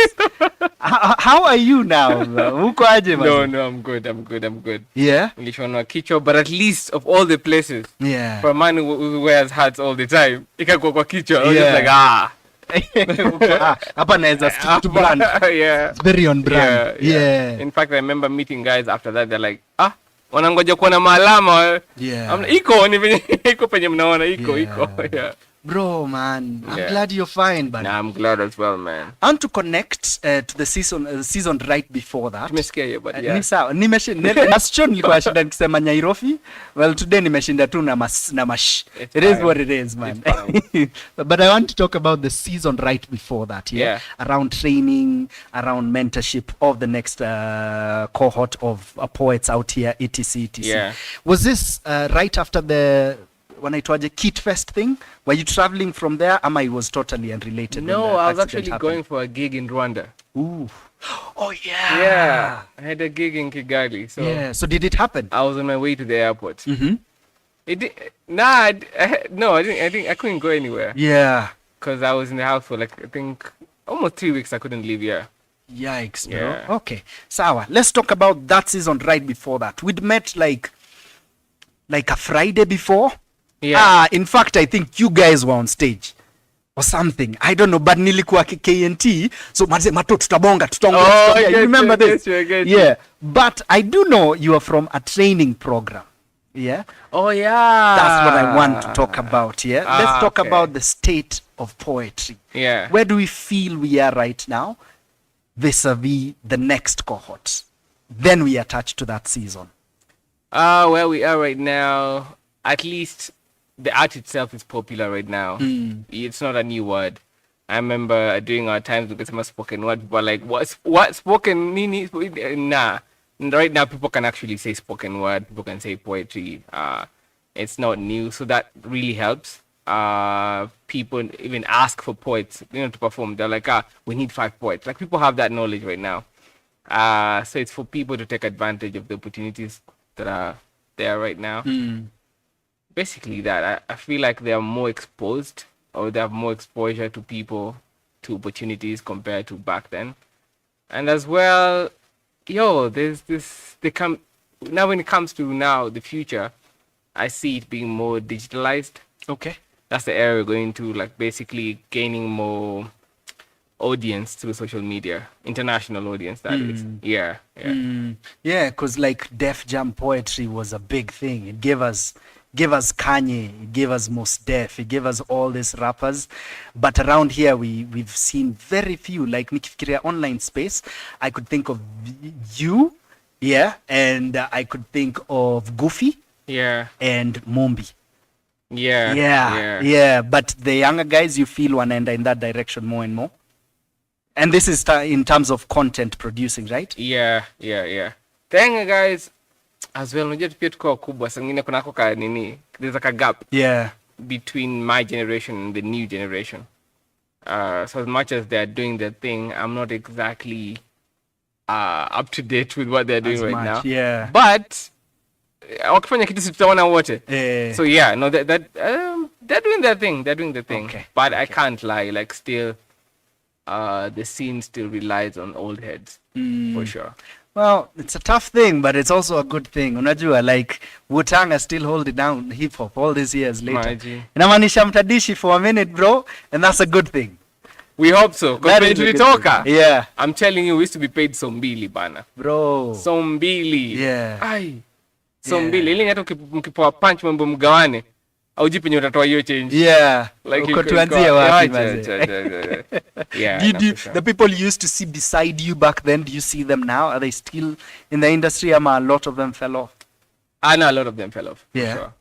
How are you now? Uko aje, man? No, I'm good. Yeah? Nilishonwa kichwa, but at least of all the places, for a man who wears hats all the time, ikakuwa kwa kichwa. I was just like, hapa naweza stick to brand. Yeah. It's very on brand. Yeah. In fact, I remember meeting guys after that. They're like, wanangoja kuona maalama. Yeah. Iko ni iko penye mnaona iko. Yeah. Bro, man, I'm Yeah. glad you're fine, but Nah, I'm glad as well, man. I want to connect to the season right before that. Tumesikia hiyo, but yeah. Ni sawa. Nasicho nilikuwa shida nikisema Nyairofi. Well, today nimeshinda tu na mash. It's It is fine. what it is, man. But I want to talk about the season right before that, yeah? Around training, around mentorship of the next cohort of poets out here, etc, etc. Yeah. Was this right after the wanaitwaje Kit Fest thing? Were you traveling from there? Ama it was totally unrelated? No, when the I was accident actually happened? going for a gig in Rwanda. Ooh. Oh yeah. Yeah, I had a gig in Kigali. So yeah. So did it happen? I was on my way to the airport. Mm-hmm. It did, nah, no, I didn't. I think I couldn't go anywhere. Yeah. Because I was in the house for like I think almost 3 weeks. I couldn't leave here. Yikes, bro. Yeah. Okay. Sawa. Let's talk about that season right before that. We'd met like a Friday before. Yeah. In fact, I think you guys were on stage or something. I don't know, but nilikuwa KNT. So mato tutabonga. Oh, You remember this? Yes, yeah. But I do know you are from a training program. Yeah. Oh yeah. That's what I want to talk about. Yeah. Let's talk okay. about the state of poetry. Yeah. Where do we feel we are right now vis-a-vis the next cohort? Then we attach to that season. Where we are right now, at least the art itself is popular right now. It's not a new word. I remember during our times with some spoken word, people are like, what spoken nini? Nah. Right now, people can actually say spoken word. People can say poetry. It's not new, so that really helps. People even ask for poets, to perform. They're like, we need 5 poets. Like people have that knowledge right now. So it's for people to take advantage of the opportunities that are there right now. Basically that. I feel like they are more exposed, or they have more exposure to people, to opportunities compared to back then. And as well, there's this, now when it comes to the future, I see it being more digitalized. Okay. That's the area we're going to, like basically gaining more audience through social media, international audience that is. Yeah. Yeah, because like Def Jam poetry was a big thing. It gave us Kanye, it gave us Mos Def, it gave us all these rappers. But around here we've seen very few. Like nikifikiria online space, I could think of you, and I could think of Goofy, and Mombi. Yeah. But the younger guys, you feel wanaenda in that direction more and more. And this is in terms of content producing, right? Yeah. Thank you guys. As well, unajua pia tuko wakubwa, sangine kunako ka nini, there's like a gap between my generation and the new generation. So as much as they're doing their thing, I'm not exactly up to date with what they're doing right now. Yeah. But wakifanya kitu si tutaona wote. So yeah, no, that they're doing their thing. Okay. But I can't lie, like still the scene still relies on old heads for sure. Well, it's a tough thing, but it's also a good thing. Unajua, like Wu-Tang is still holding down hip hop all these years later. Inamaanisha mtadishi for a minute, bro, and that's a good thing. We hope so. Because tulitoka, yeah, I'm telling you, we used to be paid sombili bana. Bro. Sombili. Yeah. Ai. Sombili. Ili hata mkipoa punch mambo mgawane, auji penye utatoa hiyo change. Yeah. Like uko tuanzie wapi maze? Yeah. The people you used to see beside you back then, do you see them now? Are they still in the industry? A lot of them fell off. No, a lot of them fell off. Yeah. Sure.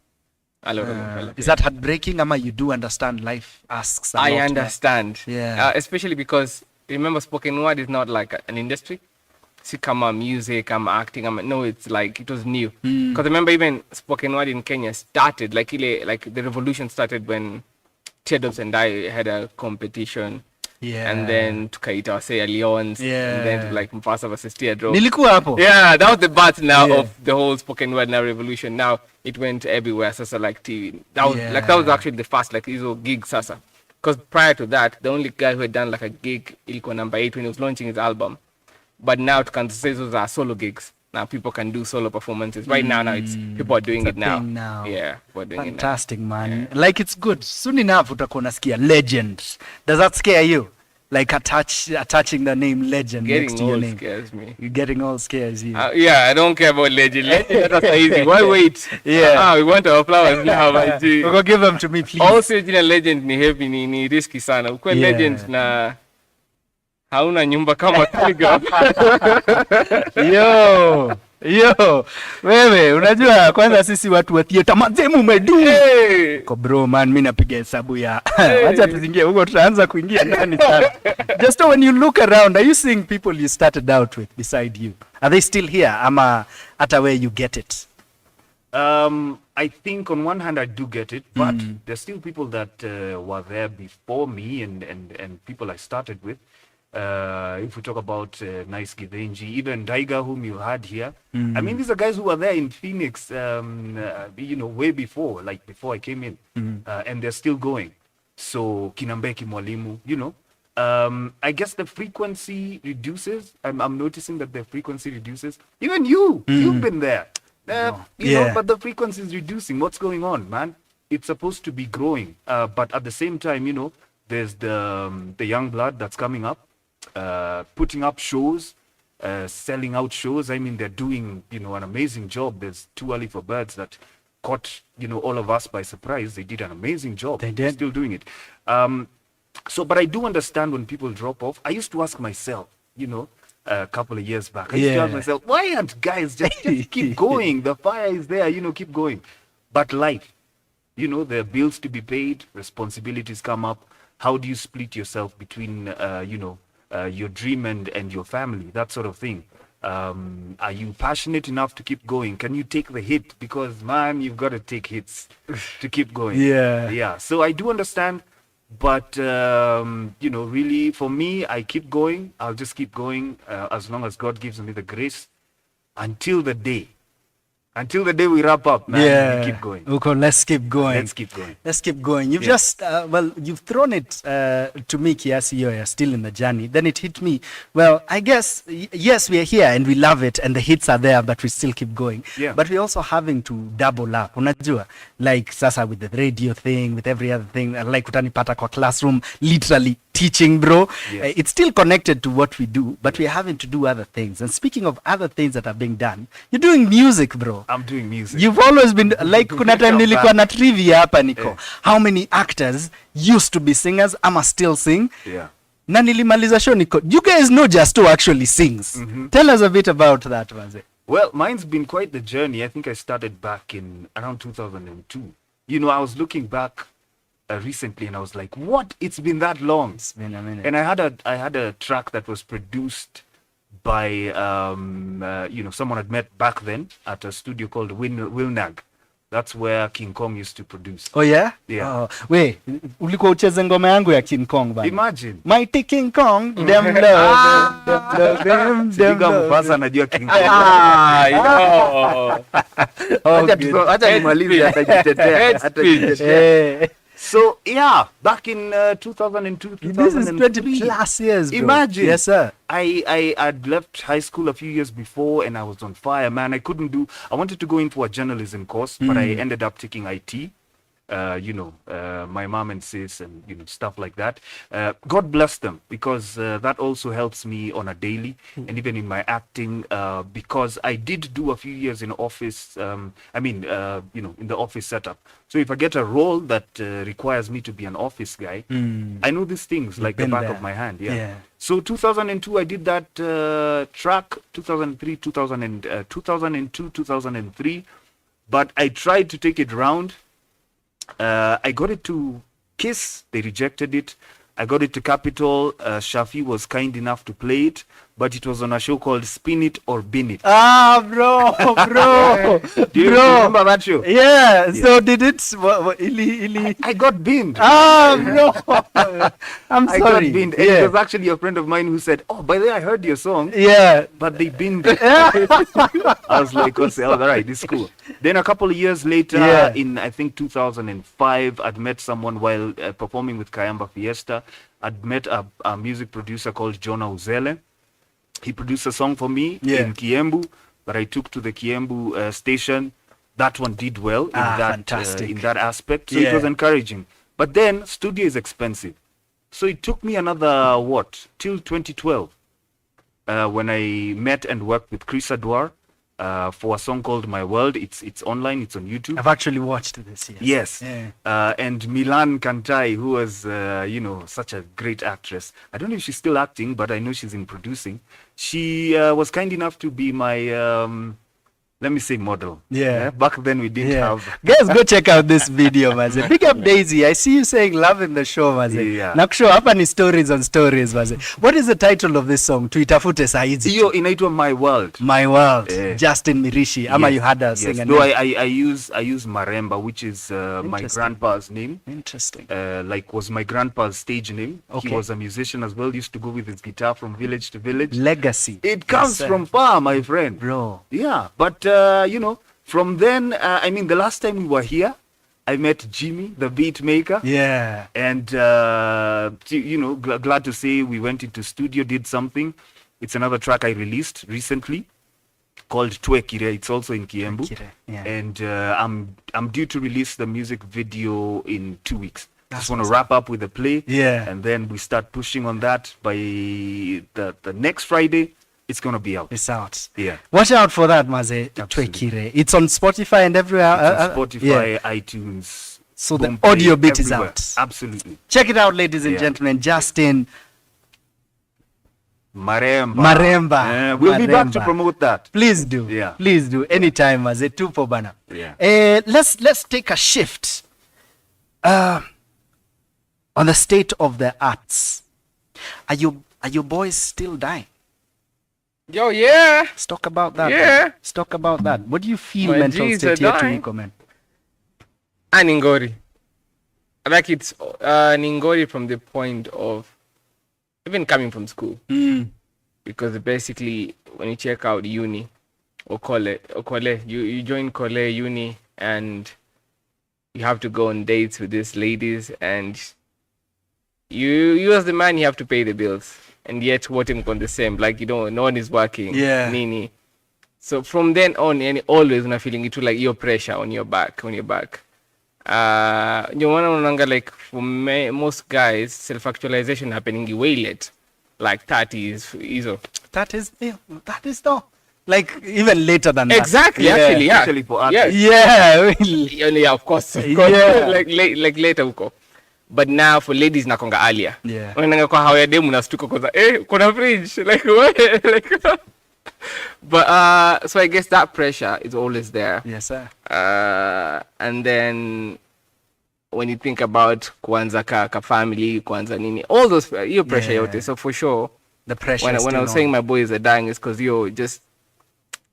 A lot of them fell off. Is that heartbreaking? Ama you do understand life asks a lot. I understand. Yeah. Especially because remember, spoken word is not like an industry. See, kama music, I'm acting. No, it's like it was new. Because remember, even spoken word in Kenya started like the revolution started when Teardrops and I had a competition. Yeah. And then tukaita say Leons. Yeah. And then like Mufasa versus Teardrops. Nilikuwa hapo. Yeah, that was the birth now of the whole spoken word now revolution. Now it went everywhere. Sasa like TV. That was actually the first like hizo gig sasa. Because prior to that, the only guy who had done like a gig ilikuwa number 8 when he was launching his album. But now to can say those are solo gigs. Now people can do solo performances. Right now it's people are doing it now. Yeah, people are doing Fantastic, it now. man. Yeah. Like it's good. Soon enough utakuwa unasikia legends. Does that scare you? Like attaching the name legend next Getting to your old name. scares me. You're getting all scares you. Yeah, I don't care about legend. Legend, that's easy. Why wait? Yeah. We want our flowers now, my G. Go give them to me, please. Also, jina legend ni heavy, ni risky sana. Ukwe Yeah. legend na hauna nyumba kama Telegram. Yo, wewe unajua kwanza sisi watu wa theater mazemu umedu. Ko bro man, mimi napiga hesabu ya acha tuzingie huko, tutaanza kuingia ndani sana. Just when you look around, are you seeing people you started out with beside you? Are they still here ama hata where you get it? I think on one hand I do get it, but there's still people that were there before me and people I started with. If we talk about Nice Givenji, even Ndaiga, whom you had here, I mean, these are guys who were there in Phoenix, way before, like before I came in, and they're still going. So Kinambeki Mwalimu, I guess the frequency reduces. I'm noticing that the frequency reduces. Even you've been there. But the frequency is reducing. What's going on, man? It's supposed to be growing, but at the same time, there's the young blood that's coming up, putting up shows, selling out shows. I mean, they're doing an amazing job. There's Too Early for Birds that caught all of us by surprise. They did an amazing job. They're still doing it. But I do understand when people drop off. I used to ask myself, a couple of years back, I used to ask myself, why aren't guys just keep going? The fire is there, keep going. But life, there are bills to be paid, responsibilities come up. How do you split yourself between, your dream and your family, that sort of thing? Are you passionate enough to keep going? Can you take the hit? Because, man, you've got to take hits to keep going. Yeah. So I do understand. But, really, for me, I keep going. I'll just keep going as long as God gives me the grace until the day we wrap up, man. We keep going. Okay, let's keep going. Let's keep going. You've just, you've thrown it to me, Kiasi, you're still in the journey. Then it hit me. Well, I guess, yes, we are here and we love it and the hits are there, but we still keep going. Yeah. But we're also having to double up. Unajua, like sasa with the radio thing, with every other thing, like utanipata kwa classroom, literally teaching, bro. Yes. It's still connected to what we do, but we're having to do other things. And speaking of other things that are being done, you're doing music, bro. I'm doing music. You've always been like kuna time nilikuwa na trivia hapa niko. How many actors used to be singers ama still sing? Yeah. Na nilimaliza show niko. You guys know just who actually sings. Tell us a bit about that, Manze. Well, mine's been quite the journey. I think I started back in around 2002. I was looking back recently and I was like, what? It's been that long. It's been a minute. And I had a track that was produced by someone I'd met back then at a studio called Wilnag. That's where King Kong used to produce. Oh yeah? Yeah. Oh, wait, ulikuwa ucheze ngoma yangu ya King Kong bana. Imagine. Mighty King Kong, them love, them Mufasa anajua King Kong. Acha nimalize atajitetea. So yeah, back in 2002, This is 20 plus years, bro. Imagine. Yes, sir. I had left high school a few years before and I was on fire, man. I wanted to go into a journalism course, but I ended up taking IT. My mom and sis and stuff like that. God bless them because that also helps me on a daily and even in my acting because I did do a few years in office. In the office setup. So if I get a role that requires me to be an office guy, I know these things like the back of my hand. Yeah. So 2002, I did that track. 2003, 2002, 2003. But I tried to take it round. I got it to Kiss, they rejected it. I got it to Capitol. Shafi was kind enough to play it, but it was on a show called Spin It or Bin It. Ah, bro. Do you remember that show? Yeah. So did it? I got binned. Ah, bro. I'm sorry. I got binned. And it was actually a friend of mine who said, "Oh, by the way, I heard your song." Yeah. But they binned it. I was like, "Oh, all right, this is cool." Then a couple of years later, in I think 2005, I'd met someone while performing with Kayamba Fiesta. I'd met a music producer called Jonah Uzele. He produced a song for me in Kiembu that I took to the Kiembu station. That one did well in that aspect. So it was encouraging. But then studio is expensive. So it took me another, till 2012, when I met and worked with Chris Adwar for a song called My World. It's online, it's on YouTube. I've actually watched this. Yes. Yeah. And Milan Kantai, who was, such a great actress. I don't know if she's still acting, but I know she's in producing. She was kind enough to be my, let me say, model. Yeah. Back then we didn't have. Guys, go check out this video, maze. Big up Daisy. I see you saying love in the show, maze. Yeah. Nakusho hapa ni stories on stories, maze. What is the title of this song? Tuitafute saizi. Hiyo inaitwa My World. My World. Yeah. Justin Mirichii. Ama you had a singer No, name. I use Maremba, which is my Interesting. grandpa's name. Interesting. Was my grandpa's stage name. Okay. He was a musician as well. Used to go with his guitar from village to village. Legacy. It comes Yes, from far, my friend. Bro. Yeah, but from then, the last time we were here, I met Jimmy, the beat maker. Yeah. And glad to say we went into studio, did something. It's another track I released recently called Twekire. It's also in Kiembu. Twekire, yeah. And I'm due to release the music video in 2 weeks. Just want to awesome. wrap up with the play. Yeah. And then we start pushing on that by the next Friday. It's going to be out. It's out. Yeah. Watch out for that, maze. Absolutely. Twekire. It's on Spotify and everywhere. It's on Spotify, yeah. iTunes. So the Boomplay, audio bit is everywhere. out. Absolutely. Check it out, ladies and Yeah. gentlemen. Justin Maremba. We'll be back to Maremba. promote that. Please do. Yeah. Please do. Anytime, maze. Tupo bana. Yeah. Let's take a shift on the state of the arts. Are you boys still dying? Yo, yeah. Let's talk about that. Yeah. Man. Let's talk about that. What do you feel My mental G's state are here to dying. Nico, man? Ningori. Like it's Ningori from the point of even coming from school. Because basically when you check out uni or college, you join college, uni, and you have to go on dates with these ladies, and you as the man, you have to pay the bills, and yet what him on the same, like no one is working. Yeah. Nini. So from then on, and always when I'm feeling it, like your pressure on your back. You wanna like for most guys, self-actualization happening way late, like 30s. That is though. Like even later than that. Exactly, actually, yeah. Especially for Yes. artists. Yeah. Really. Yeah, of course. Yeah. like later huko. But now for ladies nakonga earlier. Yeah. Unaenda kwa hawa demu nastuka kwa kuna fridge like what? Like but so I guess that pressure is always there. Yes, sir. And then when you think about kwanza ka family, kwanza nini, all those your pressure yote. So for sure The pressure. when I was saying my boys are dying, is because you're just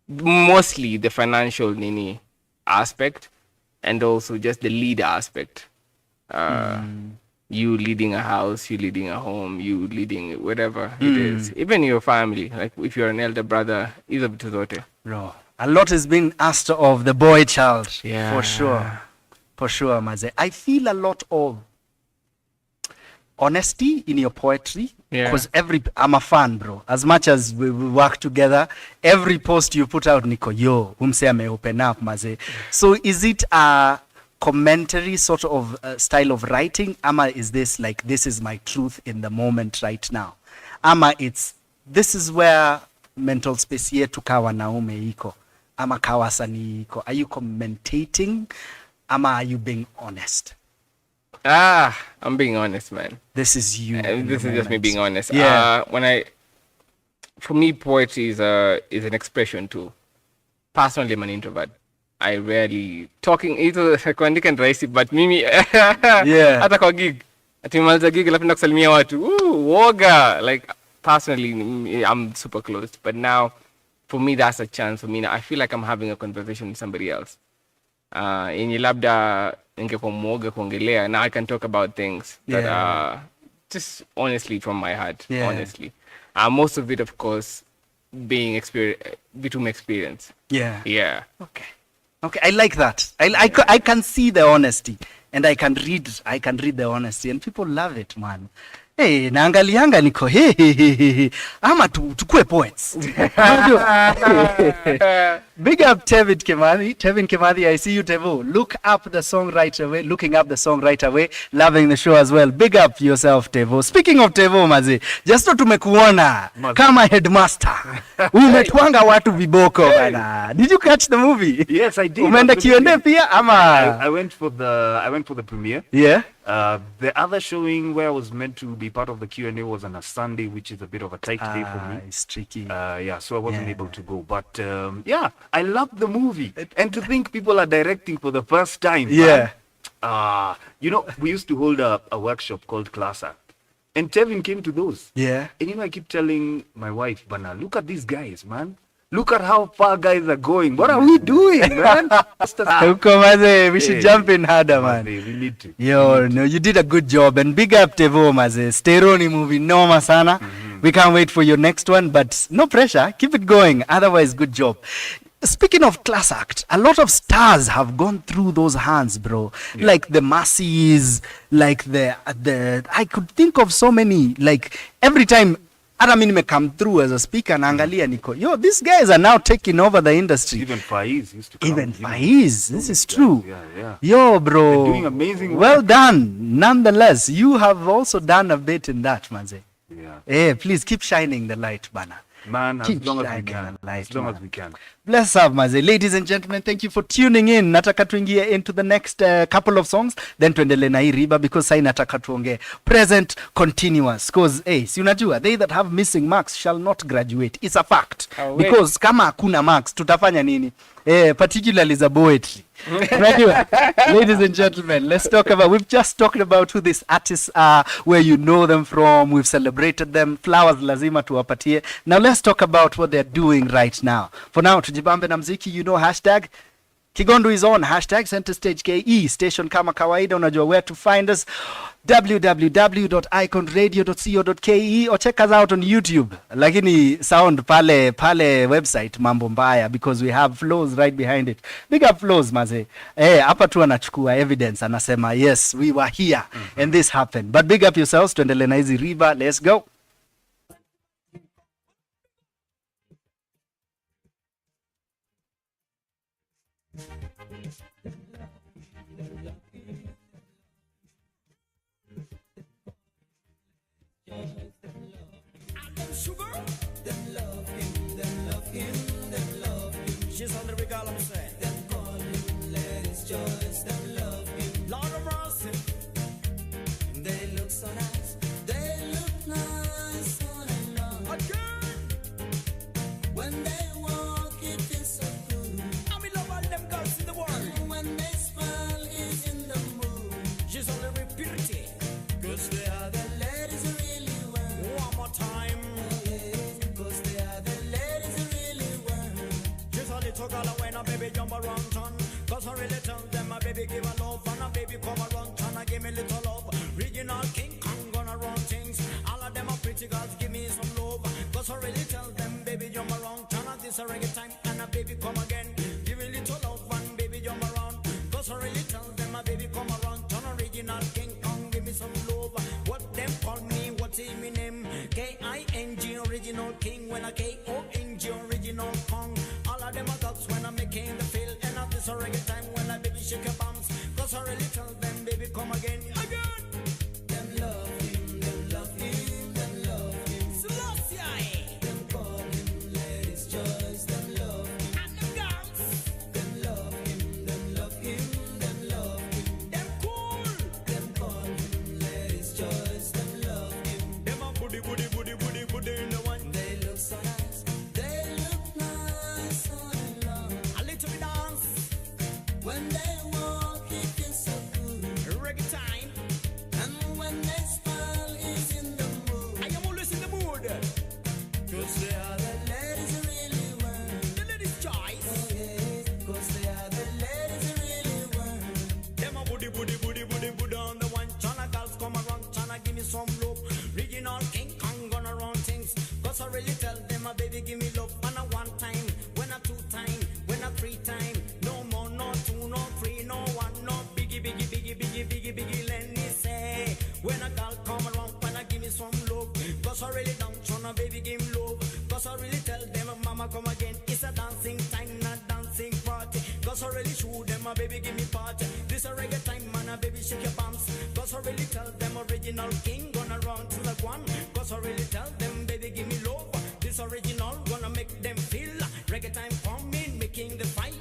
mostly the financial nini aspect, and also just the leader aspect. You leading a house, you leading a home, you leading whatever it is. Even your family, like if you're an elder brother, either vitu zote. Bro, a lot is being asked of the boy child. Yeah. For sure, maze. I feel a lot of honesty in your poetry. Yeah. Because I'm a fan, bro. As much as we work together, every post you put out, Nico, yo, umse ame open up, maze. So is it a commentary sort of style of writing? Ama is this like, this is my truth in the moment right now? Ama this is where mental space yetu kawa naume iko. Ama kawasani iko. Are you commentating? Ama are you being honest? I'm being honest, man. This is you. This is just me being honest. Yeah. For me, poetry is an expression too. Personally, I'm an introvert. I rarely talking either kuandika ni rahisi, but mimi Yeah. hata kwa gig atimaliza gig alafu nenda kusalimia watu woga, like personally I'm super closed, but now for me that's a chance for me now. I feel like I'm having a conversation with somebody else yenye labda ningekuwa mwoga kuongelea. Now I can talk about things that are just honestly from my heart. Yeah. Honestly, most of it of course being experience. Yeah. Okay, I like that. I can see the honesty, and I can read the honesty, and people love it, man. Hey, naangalianga niko hey. Ama tukue poets. Big up Tevin Kimathi. Tevin Kimathi, I see you, Tevo. Look up the song right away. Looking up the song right away. Loving the show as well. Big up yourself, Tevo. Speaking of Tevo, mazi, just to tumekuona kama headmaster. Umetwanga watu viboko bana. Did you catch the movie? Yes, I did. Umeenda Q&A pia ama? I went for the premiere. Yeah. The other showing where I was meant to be part of the Q&A was on a Sunday, which is a bit of a tight day for me. It's tricky. Yeah, so I wasn't able to go. But yeah, I love the movie. And to think people are directing for the first time. Yeah. You know, we used to hold a workshop called Class Act. And Tevin came to those. Yeah. And you know, I keep telling my wife, Bana, look at these guys, man. Look at how far guys are going. What are we doing, man? We should jump in harder, man. We need to. Yo, no, you did a good job. And big up Tevo, maze. Steroni movie, noma sana. We can't wait for your next one, but no pressure. Keep it going. Otherwise, good job. Speaking of class act, a lot of stars have gone through those hands, bro. Yeah. Like the Massies, like the I could think of so many. Like every time hata mimi come through as a speaker naangalia niko, yo, these guys are now taking over the industry. Even Faiz used to come. Even Faiz, this is true. Yeah. Yo, bro. They're doing amazing work. Well done. Nonetheless, you have also done a bit in that, manze. Yeah. Hey, please keep shining the light, bana. Man, as Keep long as we shining can. the light, As long man. as we can. Bless up, maze. Ladies and gentlemen, thank you for tuning in. Nataka tuingie into the next couple of songs, then tuendele na hii riba because sai nataka tuongee present continuous cause si unajua they that have missing marks shall not graduate. It's a fact. Because kama hakuna marks tutafanya nini? Particularly za poetry. Anyway, ladies and gentlemen, let's talk about, we've just talked about who these artists are, where you know them from, we've celebrated them, flowers lazima tuwapatie. Now let's talk about what they're doing right now. For now, tujibambe na mziki, you know hashtag Kigondu is on, hashtag Center Stage KE, station kama kawaida, unajua where to find us, www.iconradio.co.ke, or check us out on YouTube. Lakini sound pale website mambo mbaya because we have Flozz right behind it. Big up Flozz, maze. Hapa tu anachukua evidence, anasema yes, we were here and this happened. But big up yourselves, tuendele na hizi riba, let's go. She's on the regalo, I'm saying. Them call him, let his choice, them love him. Lord of mercy. They look so nice. They look nice all along. Again. When they walk, it feels so good. I'm in love all them girls in the world. And when they smile, he's in the mood. She's on the purity. Cause they are the ladies who really want. One more time. Cause they are the ladies who really want. Just a little girl when a baby jump around town. Cause I really tell them my baby give a love. And a baby come around town and give me little love. Regional King Kong gonna run things. All of them are pretty girls, give me some love. Cause I really tell them baby jump around town. And this a reggae time and a baby come again. Give me little love and baby jump around. Cause I really tell them my baby come around town. Original King Kong give me some love. What them call me, what's in my name? K-I-N-G, original king. When I K-O-N-G, original Kong. All of them are dogs when I'm making the feel. And at this a reggae time when I baby shake your bums. Cause I really tell them baby come again. Them love him, them love him, them love him. Selassie. Them call him, let his choice, them love him. And them girls. Them love him, them love him, them love him. Them cool. Them call him, let his choice, them love him. Them a booty in the one. They look so nice. They look nice all along. A little bit dance. When they walk, it feels so good. Reggae time. Cause I really show them a baby give me part. This a reggae time man a baby shake your palms. Cause I really tell them original king gonna run to the one. Cause I really tell them baby give me love. This original gonna make them feel reggae time coming, making the fire.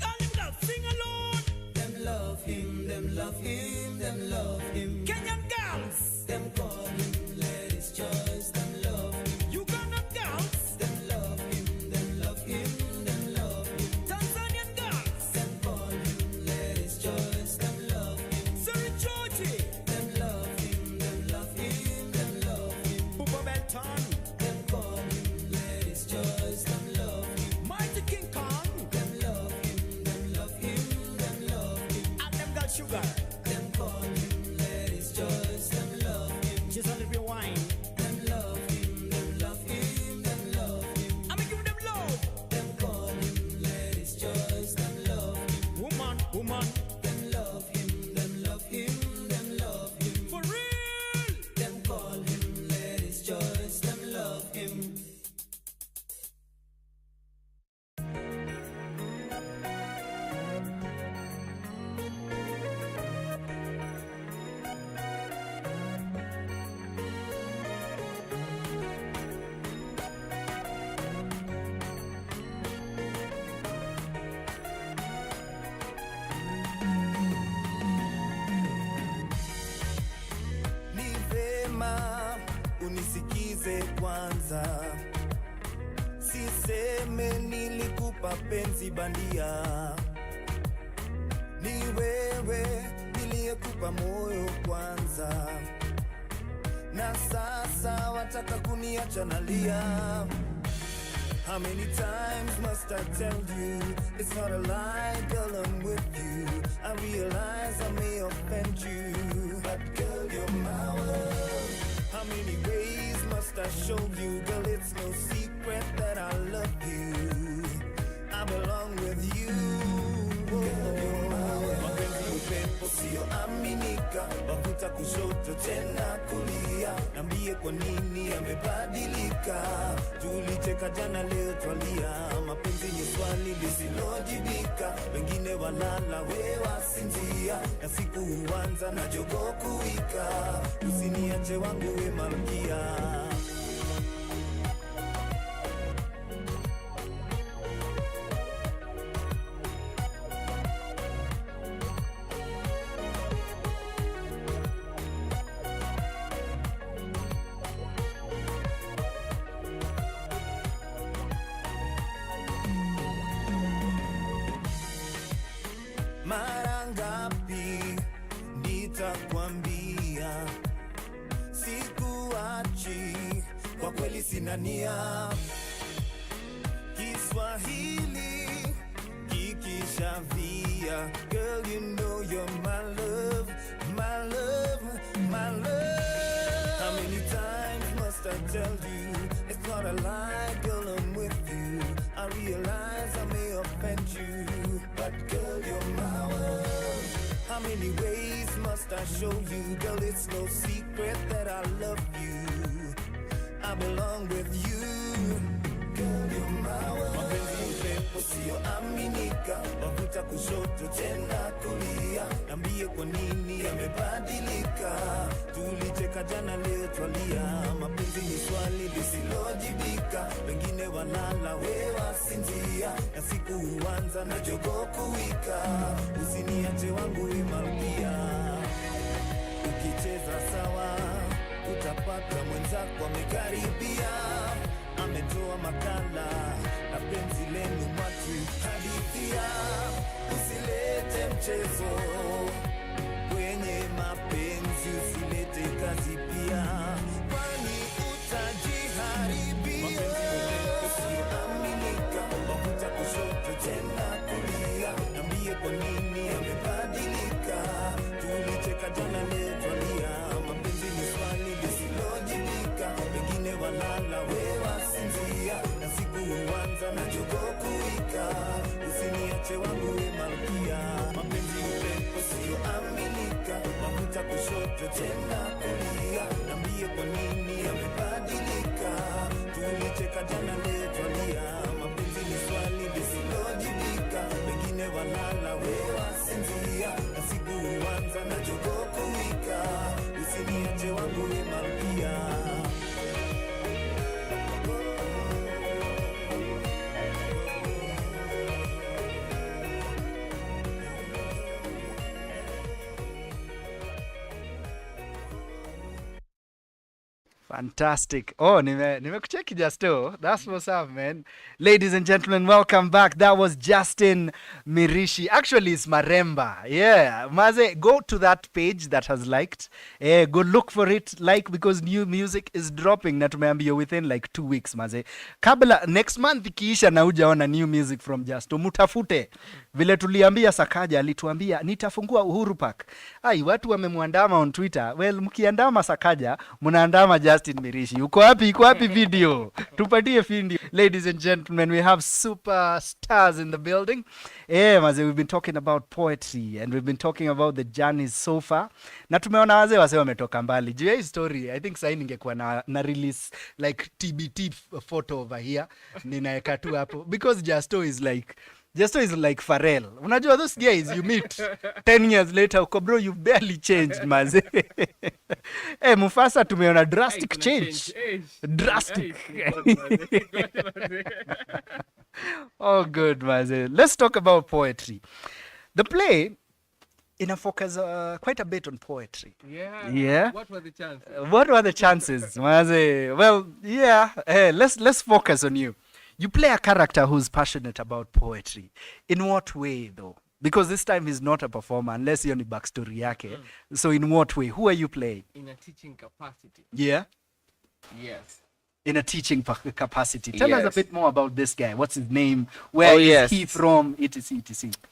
Call him girls, sing along. Them love him, them love him, them love him. Kenyan girls, them call him ladies' choice, them love him. Ugandan girls, them love him, them love him, them love him. Tanzanian girls, them call him ladies' choice, them love him. Mirichii, them love him, them love him, them love him. Pupa Benton, them call him ladies' choice, them love him. Mighty King Kong, them love him, them love him, them love him. and them got sugar. Them call him ladies' choice, them love him. She's only be wine. Them love him, them love him, them love him. I'ma give them love. Them call him ladies' choice, them love him. Woman, woman, them love him, them love him, them love him. for real. Them call him ladies' choice, them love him. Ni vema unisikize kwanza, siseme nilikupa penzi bandia. Ni wewe niliyekupa moyo kwanza, na sasa wataka kuniacha nalia. How many times must I tell you it's not a lie, girl, I'm with you. I realize I may offend you, but girl, you're my world. How many ways must I show you, girl, it's no secret that I love you. I belong with you. Girl, you're my world. Mapenzi upepo sio aminika, wavuta kushoto tena kulia. Nambie kwa nini yamebadilika, tulicheka jana leo twalia. Mapenzi ni swali lisilojibika, wengine walala we wasinzia, na siku huanza na jogoo kuwika. Usiniache wangu we malkia. Mara ngapi nitakwambia sikuachi, kwa kweli sina nia. Kiswahili kikishavia, girl you know you're my love, my love, my love. How many times must I tell you it's not a lie, girl, I'm with you. I realize I may offend you, but girl, you're my world. How many ways must I show you, girl, it's no secret that I love you. I belong with you. Girl, you're my world. Mapenzi upepo sio aminika, wavuta kushoto tena kulia. Nambie kwa nini yamebadilika, tulicheka jana leo twalia. Mapenzi ni swali lisilojibika, wengine walala we wasinzia, na siku huanza na jogoo kuwika. Usiniache wangu we malkia. Ukicheza sawa utapata mwenzako amekaribia, ametoa makala na penzi lenu matu hadithia. Usilete mchezo kwenye mapenzi, usilete kazi pia, kwani utajiharibia. Mapenzi usioaminika, wavuta kushoto tena kulia. Nambie kwa nini yamebadilika, tulicheka jana leo twalia. Mapenzi ni swali lisilojibika, wengine walala we wasinzia, na siku huanza na jogoo kuwika. Usiniache wangu we malkia. Mapenzi upepo sio aminika, wavuta kushoto tena kulia. Nambie kwa nini yamebadilika, tulicheka jana leo twalia. Mapenzi ni swali lisilojibika, wengine never lala wewa sinzia na siku uanza na jogo kumika usiniache wangu we malkia. Fantastic. Oh, nimekucheki Justo. That's what's up, man. Ladies and gentlemen, welcome back. That was Justin Mirichii. Actually, it's Maremba. Yeah. Maze, go to that page that has liked. Go look for it. Like, because new music is dropping. Na tumeambia within like 2 weeks, Maze. Kabla, next month ikiisha na hujaona new music from Justo. Mutafute. Vile tuliambia Sakaja, alituambia, nitafungua Uhuru Park. Ai, watu wamemwandama on Twitter. Well, mkiandama Sakaja, munaandama Justin Mirichii. Uko wapi video? Tupatie video. Ladies and gentlemen, we have superstars in the building. Maze, we've been talking about poetry and we've been talking about the journey so far. Na tumeona wase wametoka mbali. Juu ya story, I think sahi ningekuwa na release like TBT photo over here. Ninaeka tu hapo. Because Justo is like Pharrell. Unajua those guys you meet 10 years later, uko bro, you've barely changed, maze. Mufasa tumeona drastic change. Drastic. Oh, good, maze. Let's talk about poetry. The play focus quite a bit on poetry. Yeah. What were the chances? Maze? Well, yeah. Let's focus on you. You play a character who's passionate about poetry. In what way, though? Because this time he's not a performer, unless you're on the backstory yake. So in what way? Who are you playing? In a teaching capacity. Yeah? Yes. In a teaching capacity. Tell us a bit more about this guy. What's his name? Where is he from? Etc.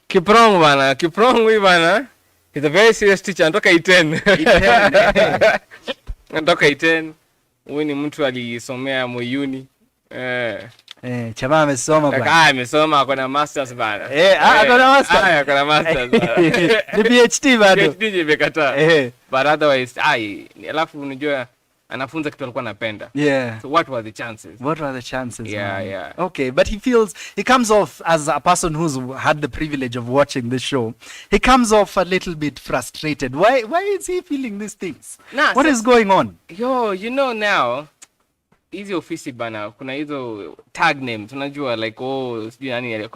Kiprong bana. Kiprong we bana. He's a very serious teacher. Anatoka Iten. Anatoka Iten. Huyu ni mtu alisomea Moyuni. Chama amesoma bana. Amesoma akona masters bana. Akona masters. Akona masters. Ni PhD bado. PhD imekata. But otherwise, alafu unajua anafunza kitu alikuwa anapenda. Yeah. So what were the chances? Yeah. Okay, but he comes off as a person who's had the privilege of watching this show. He comes off a little bit frustrated. Why is he feeling these things? What is going on? Yo, you know now, hizi ofisi bana, kuna hizo tag names, unajua like sijui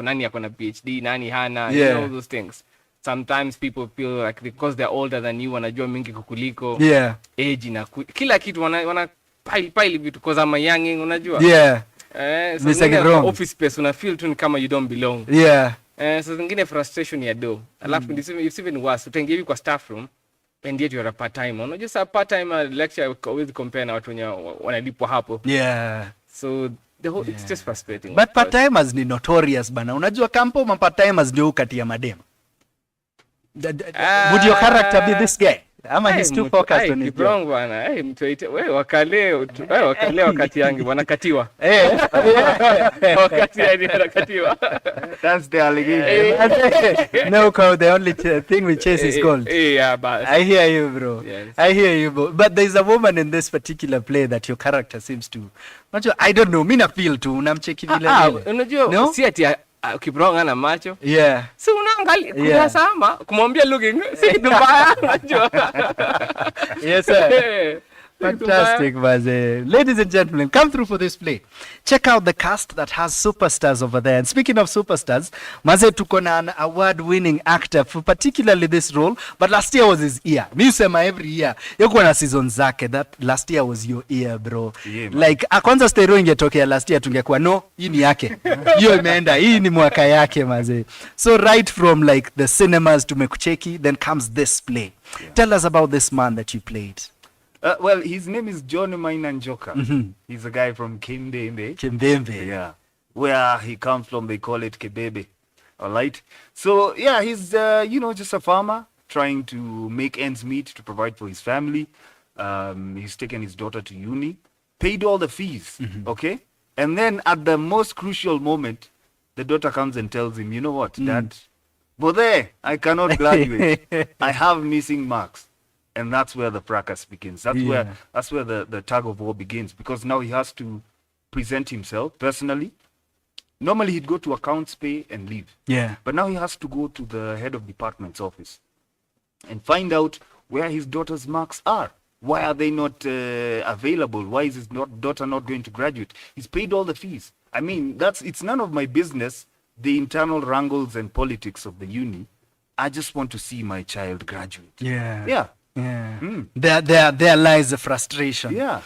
nani akona PhD, nani hana, you know those things. Sometimes people feel like because they're older than you, wanajua mingi kukuliko. Yeah. Age na kila kitu wana pile vitu because I'm a younging, unajua. Yeah. So office space una feel tu ni kama you don't belong. Yeah. So zingine frustration ya do. Alafu it's even worse. Utaingia hivi kwa staff room and yet you're a part-timer. Unajua sa part-timer lecture always compare na watu wenye wanalipwa hapo. Yeah. So it's just frustrating. But part-timers ni notorious bana. Unajua kampo part-timers ndio ukatia madem. Would your character be this guy? Ama he's too focused on his job. Bwana, mtuite wewe wakale wakati yangu wanakatiwa. Wakati yani wanakatiwa. That's the allegation. No, the only thing we chase is gold. Yeah, but I hear you, bro. Yes. I hear you, bro. But there's a woman in this particular play that your character seems to. I don't know. Mina feel tu unamcheki vile vile. Unajua si ati Kibrong ana macho. Yeah. Si unaangalia kutazama kumwambia looking si kitu mbaya unajua. Yes sir. Fantastic, Maze. Ladies and gentlemen, come through for this play. Check out the cast that has superstars over there. And speaking of superstars, Maze tuko na an award-winning actor for particularly this role, but last year was his year. Mi usema every year. Yuko na season zake. That last year was your year, bro. Yeah, like, kwanza stereo ingetokea last year tungekuwa no, hii ni yake. Hiyo imeenda, hii ni mwaka yake, Maze. So right from like the cinemas to Mekucheki, then comes this play. Yeah. Tell us about this man that you played. Well, his name is John Mainanjoka. He's a guy from Kimbembe. Yeah. Where he comes from, they call it Kebebe. All right. So, yeah, he's, just a farmer trying to make ends meet to provide for his family. He's taken his daughter to uni, paid all the fees, okay? And then at the most crucial moment, the daughter comes and tells him, you know what, Dad? Bode, I cannot graduate. I have missing marks. And that's where the fracas begins. That's where the tug of war begins, because now he has to present himself personally Normally he'd go to accounts, pay, and leave. Yeah. But now he has to go to the head of department's office and find out where his daughter's marks are. Why are they not available? Why is his daughter not going to graduate? He's paid all the fees. I mean, it's none of my business, the internal wrangles and politics of the uni. I just want to see my child graduate. Yeah. Yeah. Yeah. There lies the frustration. Yeah.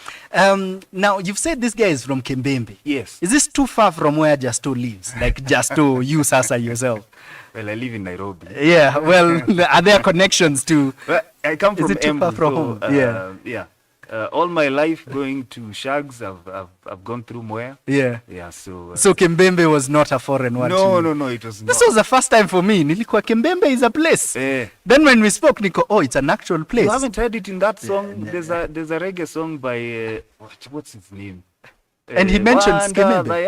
Now, you've said this guy is from Kimbembe. Yes. Is this too far from where Justo lives? Like Justo, you, Sasa, yourself? Well, I live in Nairobi. Yeah. Well, are there connections to... Well, I come from Is it too far Embu, from so, home? Yeah. Yeah. All my life going to Shags, I've gone through Moya. Yeah. Yeah, so... So Kimbembe was not a foreign one to you? No, it was not. This was the first time for me. Nilikuwa Kimbembe is a place. Then when we spoke, Nico, oh, it's an actual place. You haven't heard it in that song? There's a reggae song by... what's his name? And he mentions Kimbembe.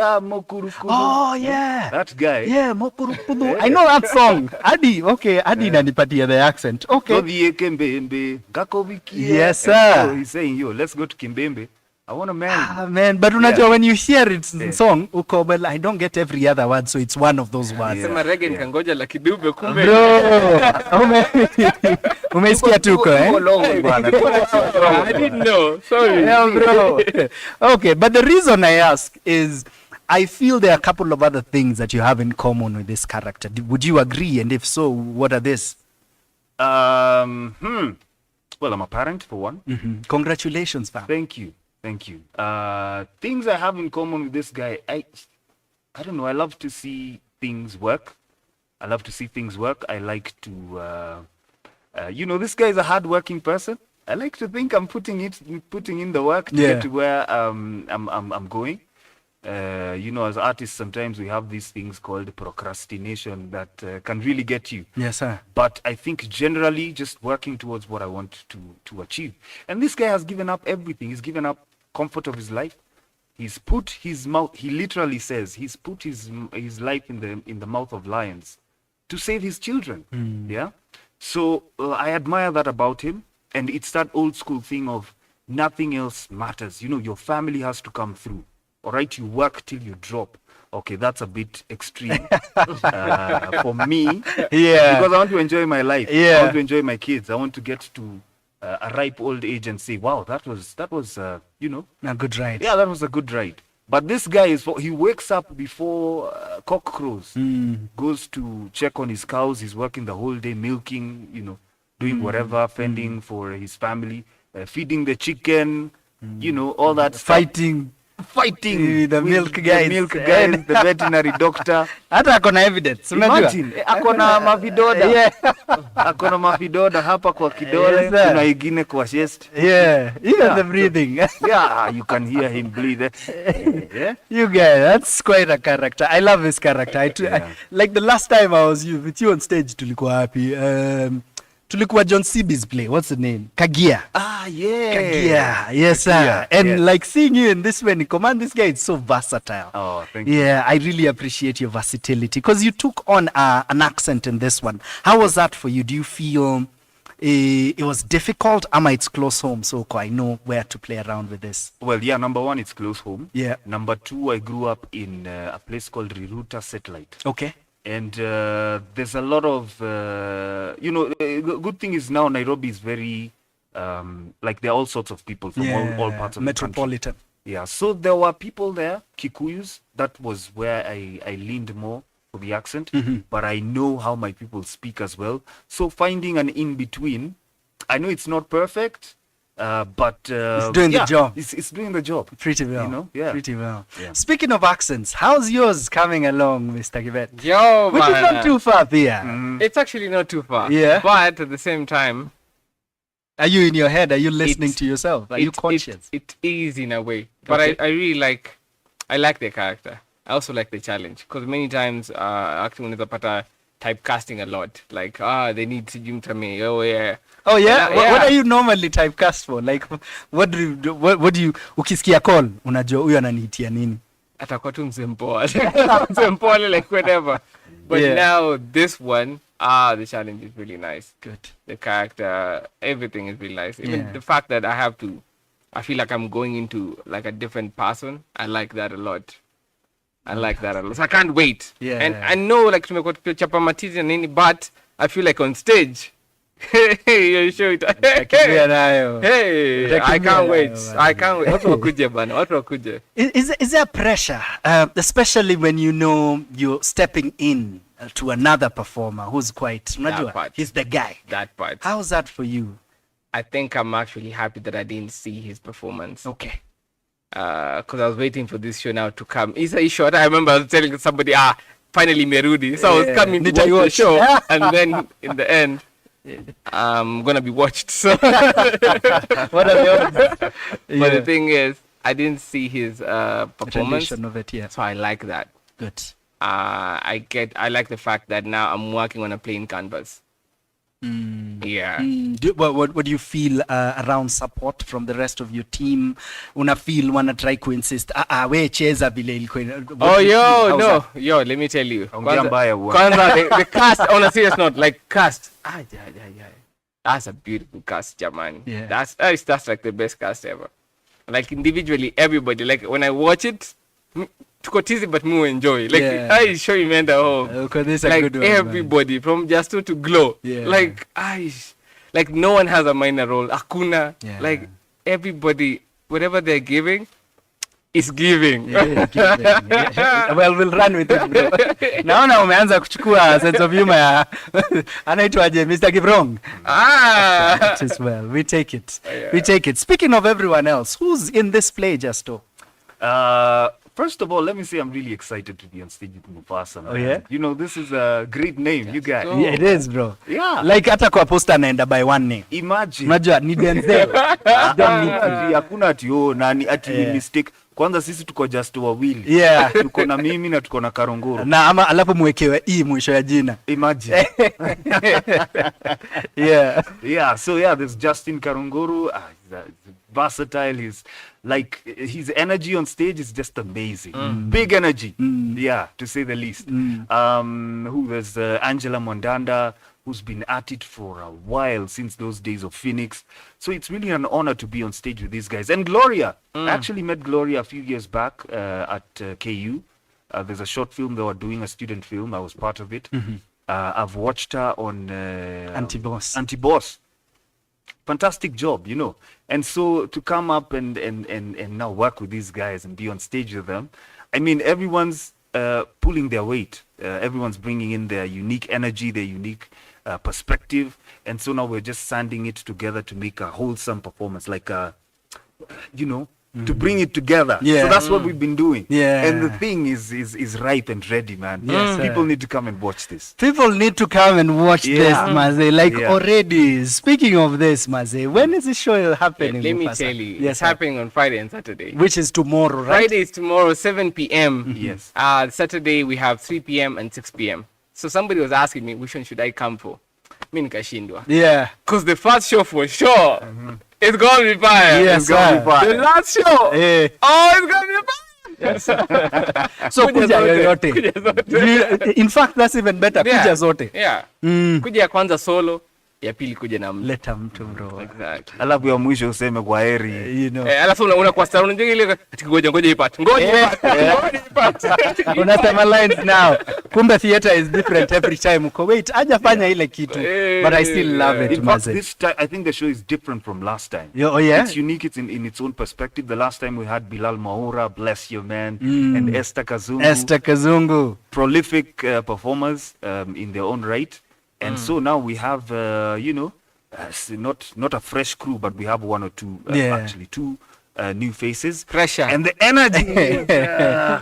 Oh, yeah. That guy. Yeah, Mokurukudu. I know that song. Adi, okay. Adi nanipatia the accent. Okay. Yes, sir. So he's saying, yo, let's go to Kimbembe. I want to marry. Ah, man, but unajua when you hear it in song, uko, well, I don't get every other word, so it's one of those words. Sema reggae nikangoja la kidube kumbe. Umeisikia tuko, eh? I didn't know. Sorry. Yeah, bro. Okay, but the reason I ask is I feel there are a couple of other things that you have in common with this character. Would you agree? And if so, what are these? Well, I'm a parent for one. Congratulations, fam. Thank you. Things I have in common with this guy, I don't know. I love to see things work. I like to, this guy is a hardworking person. I like to think I'm putting in the work to get to where I'm going. As artists, sometimes we have these things called procrastination that can really get you. Yes, sir. But I think generally just working towards what I want to achieve. And this guy has given up everything. He's given up comfort of his life. He's put his mouth, he literally says, he's put his life in the mouth of lions to save his children. Yeah. So I admire that about him. And it's that old school thing of nothing else matters. Your family has to come through. All right, you work till you drop. Okay, that's a bit extreme for me. Yeah. Because I want to enjoy my life. Yeah. I want to enjoy my kids. I want to get to a ripe old age and say, wow, that was a good ride. Yeah, that was a good ride. But this guy he wakes up before cock crows, goes to check on his cows. He's working the whole day, milking, doing whatever, fending for his family, feeding the chicken, all that stuff. Fighting the milk guys, the veterinary doctor. Hata akona evidence. Imagine, akona mavidoda. Yeah. Akona mavidoda hapa kwa kidole, kuna ingine kwa chest. Yeah, even the breathing. Yeah, you can hear him breathe. Yeah. You guys, that's quite a character. I love his character. I like the last time I was with you on stage, tulikuwa happy. Tulikuwa John Cb's play. What's the name? Kagia. Ah, yeah. Kagia. Yes, sir. And like seeing you in this when you command this guy, it's so versatile. Oh, thank you. Yeah, I really appreciate your versatility because you took on an accent in this one. How was that for you? Do you feel it was difficult? Ama it's close home, so I know where to play around with this. Well, yeah, number one, it's close home. Yeah. Number two, I grew up in a place called Riruta Satellite. Okay. And there's a lot of, good thing is now Nairobi is very, like there are all sorts of people from all parts of metropolitan. The country. Yeah, so there were people there, Kikuyus, that was where I leaned more for the accent, but I know how my people speak as well. So finding an in-between, I know it's not perfect, but it's doing the job. It's doing the job pretty well. Pretty well. Yeah. Speaking of accents, how's yours coming along, Mr. Gibet? Yo, which is not too far here. It's actually not too far. Yeah. But at the same time, are you in your head? Are you listening to yourself? Are you conscious? It is in a way, but I really like the character. I also like the challenge because many times acting unaweza pata typecasting a lot. Like they need to me. Oh yeah. Oh yeah? What are you normally typecast for? Like what do you ukisikia call unajua huyu ananiitia nini? Atakuwa tu mzempoa like whatever. But now this one, the challenge is really nice. Good. The character, everything is really nice. Even the fact that I feel like I'm going into like a different person. I like that a lot. I like that a lot. So I can't wait. Yeah. And I know like tumekuwa tukichapa matiti and nini, but I feel like on stage. Hey, you show it. Hey, I can't wait. I can't wait. Watu wakuje bana. Watu wakuje. Is there pressure, especially when you know you're stepping in to another performer who's quite, he's the guy. That part. How's that for you? I think I'm actually happy that I didn't see his performance. Okay. Because I was waiting for this show now to come. It's a short. I remember I was telling somebody, finally Merudi. So I was coming to watch the show, and then in the end, I'm gonna be watched. So, What are the odds? But the thing is, I didn't see his performance, Of it, yeah. so I like that. Good. I like the fact that now I'm working on a plain canvas. Yeah. What do you feel around support from the rest of your team? Una feel wanna try to insist we cheza vile ilikuwa. Yo, let me tell you. Kwanza the cast, on a serious note, like cast. That's a beautiful cast, Jamani. Yeah. That's like the best cast ever. Like individually, everybody. Like when I watch it, tuko tizi but mu enjoy. Like I show you man the whole. Like good one, everybody from Justo to Glow. Yeah. Like no one has a minor role. Akuna. Yeah. Like everybody, whatever they're giving, is giving. Well, we'll run with it, bro. Naona umeanza kuchukua sense of humor. Anaitwaje Mr. Gibrong. It is well. We take it. Yeah. We take it. Speaking of everyone else, who's in this play, Justo? First of all, let me say I'm really excited to be on stage with Mufasa. Man. Oh, yeah? You know, this is a great name, you guys. Yeah, it is, bro. Yeah. Like hata kwa poster anaenda by one name. Imagine. Unajua ni Denzel. Hakuna ati nani ati mistake. Kwanza sisi tuko just wawili. Yeah. Tuko na mimi na tuko na Karongoro. Na ama alafu mwekewe mwisho ya jina. Imagine. Yeah. Yeah, so yeah, there's Justin Karongoro. He's versatile. He's like, his energy on stage is just amazing. Big energy. Yeah, to say the least. Who there's Angela Mondanda, who's been at it for a while, since those days of Phoenix. So it's really an honor to be on stage with these guys. And Gloria. I actually met Gloria a few years back at KU. There's a short film they were doing, a student film. I was part of it. I've watched her on Anti-Boss. Fantastic job, you know. And so to come up and now work with these guys and be on stage with them, I mean, everyone's pulling their weight. Everyone's bringing in their unique energy, their unique perspective. And so now we're just sanding it together to make a wholesome performance, like, you know, to bring it together. Yeah. So that's what we've been doing. Yeah. And the thing is ripe and ready, man. Yes, People need to come and watch this. People need to come and watch this, Maze. Like already. Speaking of this, Maze, when is this show happening? Let me Mufasa? tell you, Yes, it's happening on Friday and Saturday. Which is tomorrow, right? Friday is tomorrow, 7 p.m. Yes. Saturday we have 3 p.m. and 6 p.m. So somebody was asking me, which one should I come for? Mimi nikashindwa. Yeah. Because the first show for sure, it's gonna be fire. Yes, it's gonna be fire. The last show, it's gonna be fire. Yes. So kuja yoyote. In fact, that's even better. Kuja zote. Yeah. Kuja ya kwanza solo, ya pili kuja na mtu. Leta mtu, bro. Exactly. Alafu ya mwisho useme kwa heri. You know. Alafu unakuwa star unajua ile ngoja ipate. Ngoja ipate. Unasema lines now. Kumbe theater is different every time. Wait, hajafanya ile kitu. But I still love it, In fact, Maze. this time, I think the show is different from last time. Oh, yeah? It's unique. It's in its own perspective. The last time we had Bilal Maura, bless you, man, and Esther Kazungu. Esther Kazungu. Prolific performers in their own right. And so now we have, you know, not a fresh crew, but we have one or two, actually two new faces. Pressure. And the energy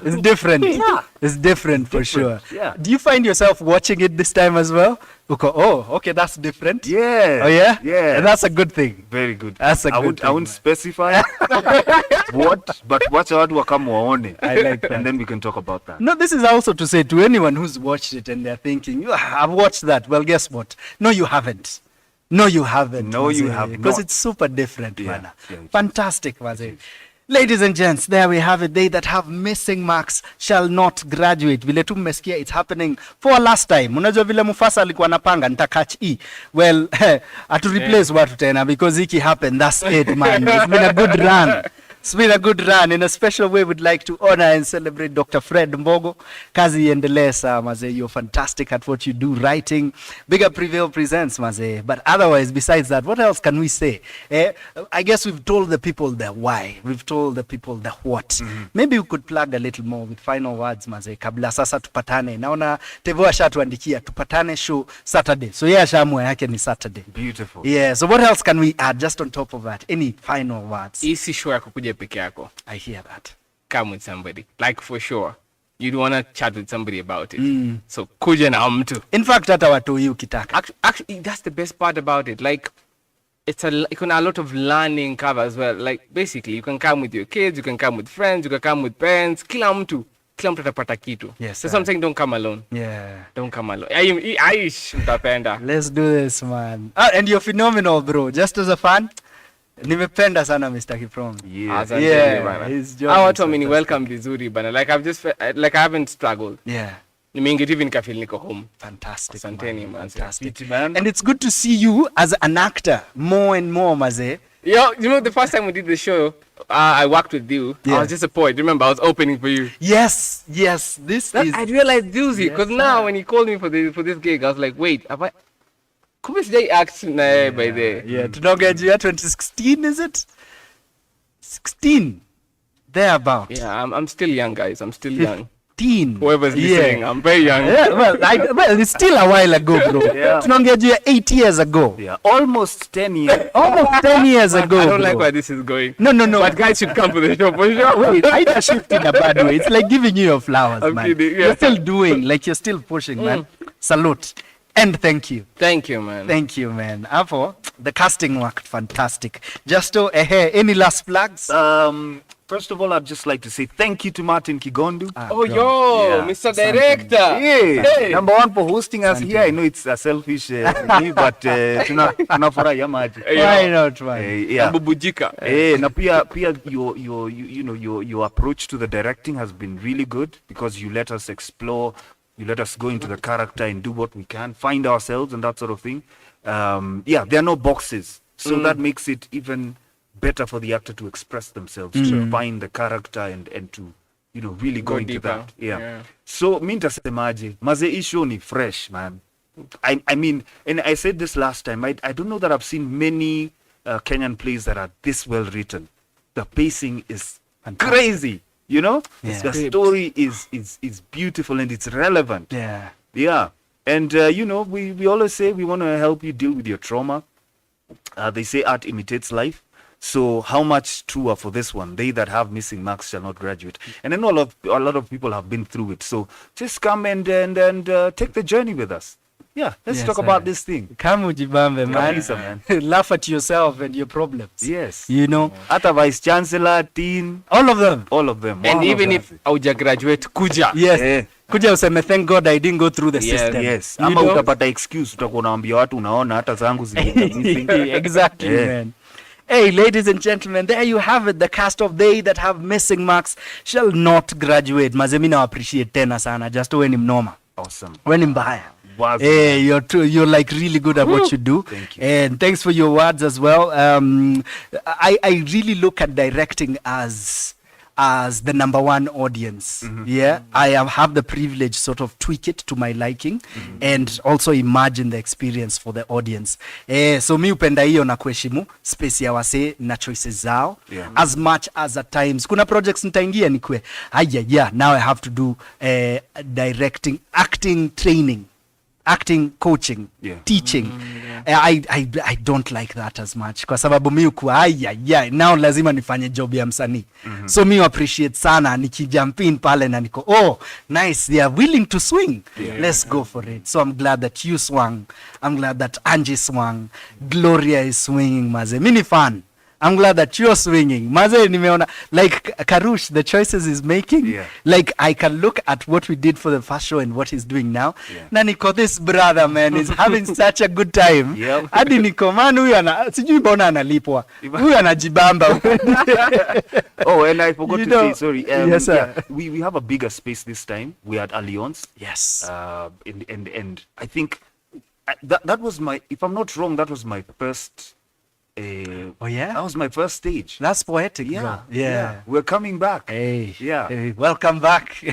is different. Yeah. It's different for sure. Yeah. Do you find yourself watching it this time as well? Oh, okay, that's different. Yeah. Oh, yeah? Yeah. And that's a good thing. Very good. That's a good thing. I won't specify what, but watch out wakam waone. I like that. And then we can talk about that. No, this is also to say to anyone who's watched it and they're thinking, I've watched that. Well, guess what? No, you haven't. No, you haven't. No, you have not. Because it's super different, man. Yeah. Fantastic, Maze. Ladies and gents, there we have it. They that have missing marks shall not graduate. Vile tu mmesikia, it's happening for last time. Unajua vile Mufasa alikuwa anapanga nitakatch E. Well, atu replace watu tena because hiki happened. That's it, man. It's been a good run. It's been a good run. In a special way, we'd like to honor and celebrate Dr. Fred Mbogo. Kazi iendelea maze. You're fantastic at what you do, writing. Bigger Prevail presents, maze. But otherwise, besides that, what else can we say? I guess we've told the people the why. We've told the people the what. Maybe we could plug a little more with final words, maze. Kabla sasa tupatane. Naona Tevo ashatuandikia tupatane show Saturday. So yeah, shamwe yake ni Saturday. Beautiful. Yeah, so what else can we add just on top of that? Any final words? Isi show ya kukuja peke yako. I hear that. Come with somebody. Like for sure. You'd want to chat with somebody about it. So kuja na mtu. In fact, hata watu hii ukitaka. Actually, that's the best part about it. Like, you can a lot of learning cover as well. Like, basically, you can come with your kids, you can come with friends, you can come with parents. Kila mtu atapata kitu. Yes, so I'm saying don't come alone. Yeah. Don't come alone. Aish, utapenda. Let's do this, man. And you're phenomenal, bro. Just as a fan, nimependa sana Mr. Kiprom. Yeah. His job. Watu wameni welcome vizuri bana. Like I've just like I haven't struggled. Yeah. Nimeingia hivi nikafeel niko home. Fantastic. Asanteni, man. Fantastic. And it's good to see you as an actor more and more, maze. Yo, you know the first time we did the show, I worked with you. I was just a poet. Remember, I was opening for you. Yes. I realized Doozy because now when he called me for this gig, I was like, wait, have I? Kumbe sijai act na yeye by there. Yeah, tunaongea juu ya 2016, is it? 16. Thereabout. Yeah, I'm still young, guys. I'm still young. 15. Whoever's listening, I'm very young. Yeah, well, it's still a while ago, bro. Tunaongea juu ya 8 years ago. Yeah, almost 10 years. Almost 10 years ago. I don't bro. like where this is going. No. But guys should come for the show for sure. Wait, I just shift in a bad way. It's like giving you your flowers, I'm man. kidding, yeah. You're still doing, like you're still pushing, man. Salute. And thank you. Thank you, man. Thank you, man. Apo, the casting worked fantastic. Justo, any last plugs? First of all, I'd just like to say thank you to Martin Kigondu. Mr. Director. Hey. Number one for hosting us here. I know it's a selfish thing, but tunafurahia maji. Why not, man? Bubujika. Na pia your approach to the directing has been really good because you let us explore. You let us go into the character and do what we can, find ourselves and that sort of thing. There are no boxes. So that makes it even better for the actor to express themselves, to find the character and to, really go into deeper. that. Yeah. So, mi nitasemaje, maze hii show ni fresh, man. I mean, and I said this last time, I don't know that I've seen many Kenyan plays that are this well written. The pacing is crazy. The story is beautiful and it's relevant. Yeah. And we always say we want to help you deal with your trauma. They say art imitates life. So how much truer for this one? They that have missing marks shall not graduate. And I know a lot of people have been through it. So just come and take the journey with us. Yeah, let's talk about this thing. Come ujibambe, man. Kabisa, man. Laugh at yourself and your problems. Yes. Hata vice chancellor, teen. All of them. And even if auja graduate, kuja. Yes. Kuja useme thank God I didn't go through the system. Yes. Ama utapata excuse utakuwa unaambia watu unaona hata zangu zilikuwa Exactly, man. Hey, ladies and gentlemen, there you have it. The cast of They That Have Missing Marks Shall Not Graduate. Mazemina appreciate tena sana. Just when him normal. Awesome. When him mbaya. Hey, you're like really good at what you do. Thank you. And thanks for your words as well. I really look at directing as the number one audience. I have the privilege sort of tweak it to my liking and also imagine the experience for the audience. So mi upenda hiyo na kuheshimu space ya wase na choices zao as much as at times kuna projects nitaingia nikwe now I have to do directing, acting training, acting coaching, teaching. I don't like that as much kwa sababu mi ukuwa now lazima nifanye job ya msanii. So mi appreciate sana nikijump in pale na niko nice, they are willing to swing. Let's go for it. So I'm glad that you swung. I'm glad that Angie swung. Gloria is swinging, maze. Mini fan. I'm glad that you're swinging. Maze nimeona like Karush, the choices he's making. Like I can look at what we did for the first show and what he's doing now. Na niko, this brother, man, is having such a good time. Hadi niko, man, huyu sijui mbona analipwa. Huyu anajibamba. And I forgot to say, sorry. Yes, sir. We have a bigger space this time. We had Alliance. Yes. And I think that was if I'm not wrong, that was my first Oh yeah, That was my first stage. that's poetic. Yeah, bro. Yeah. We're coming back. Hey, Yeah. hey, welcome back.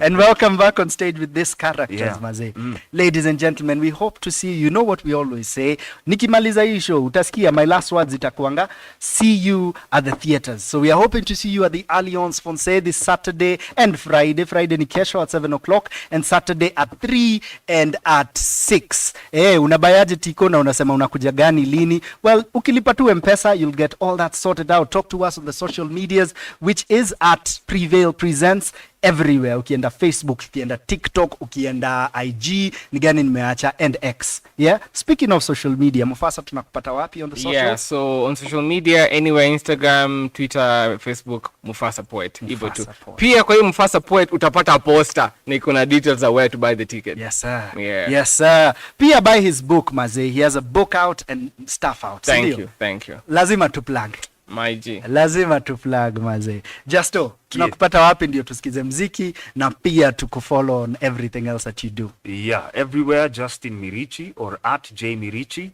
And welcome back on stage with these characters, Yeah. Maze. Ladies and gentlemen, we hope to see you. You know what we always say. Nikimaliza hii show, utasikia my last words itakuanga, see you at the theaters. So we are hoping to see you at the Alliance Francaise this Saturday and Friday. Friday ni kesho at 7 o'clock and Saturday at 3 and at 6. Unabayaje tiko na unasema unakuja gani lini? Well, ukilipa tu M-Pesa, you'll get all that sorted out. Talk to us on the social medias, which is at Prevail Presents everywhere. Ukienda Facebook, ukienda TikTok, ukienda IG, ni gani nimeacha, and X. Yeah? Speaking of social media, Mufasa tunakupata wapi on the social? Yeah, so on social media, anywhere, Instagram, Twitter, Facebook, Mufasa Poet. Hivyo tu. Poet. Pia kwa hiyo Mufasa Poet utapata poster na iko na details of where to buy the ticket. Yes, sir. Yeah. Yes, sir. Pia buy his book, Maze. He has a book out and stuff out. Thank Sindio? you, thank you. Lazima tu plug. My G. Lazima tu plug, Maze. Justo, tunakupata wapi ndio tusikize mziki na pia tukufollow on everything else that you do? Yeah, everywhere, Justin Mirichii or at J Mirichii.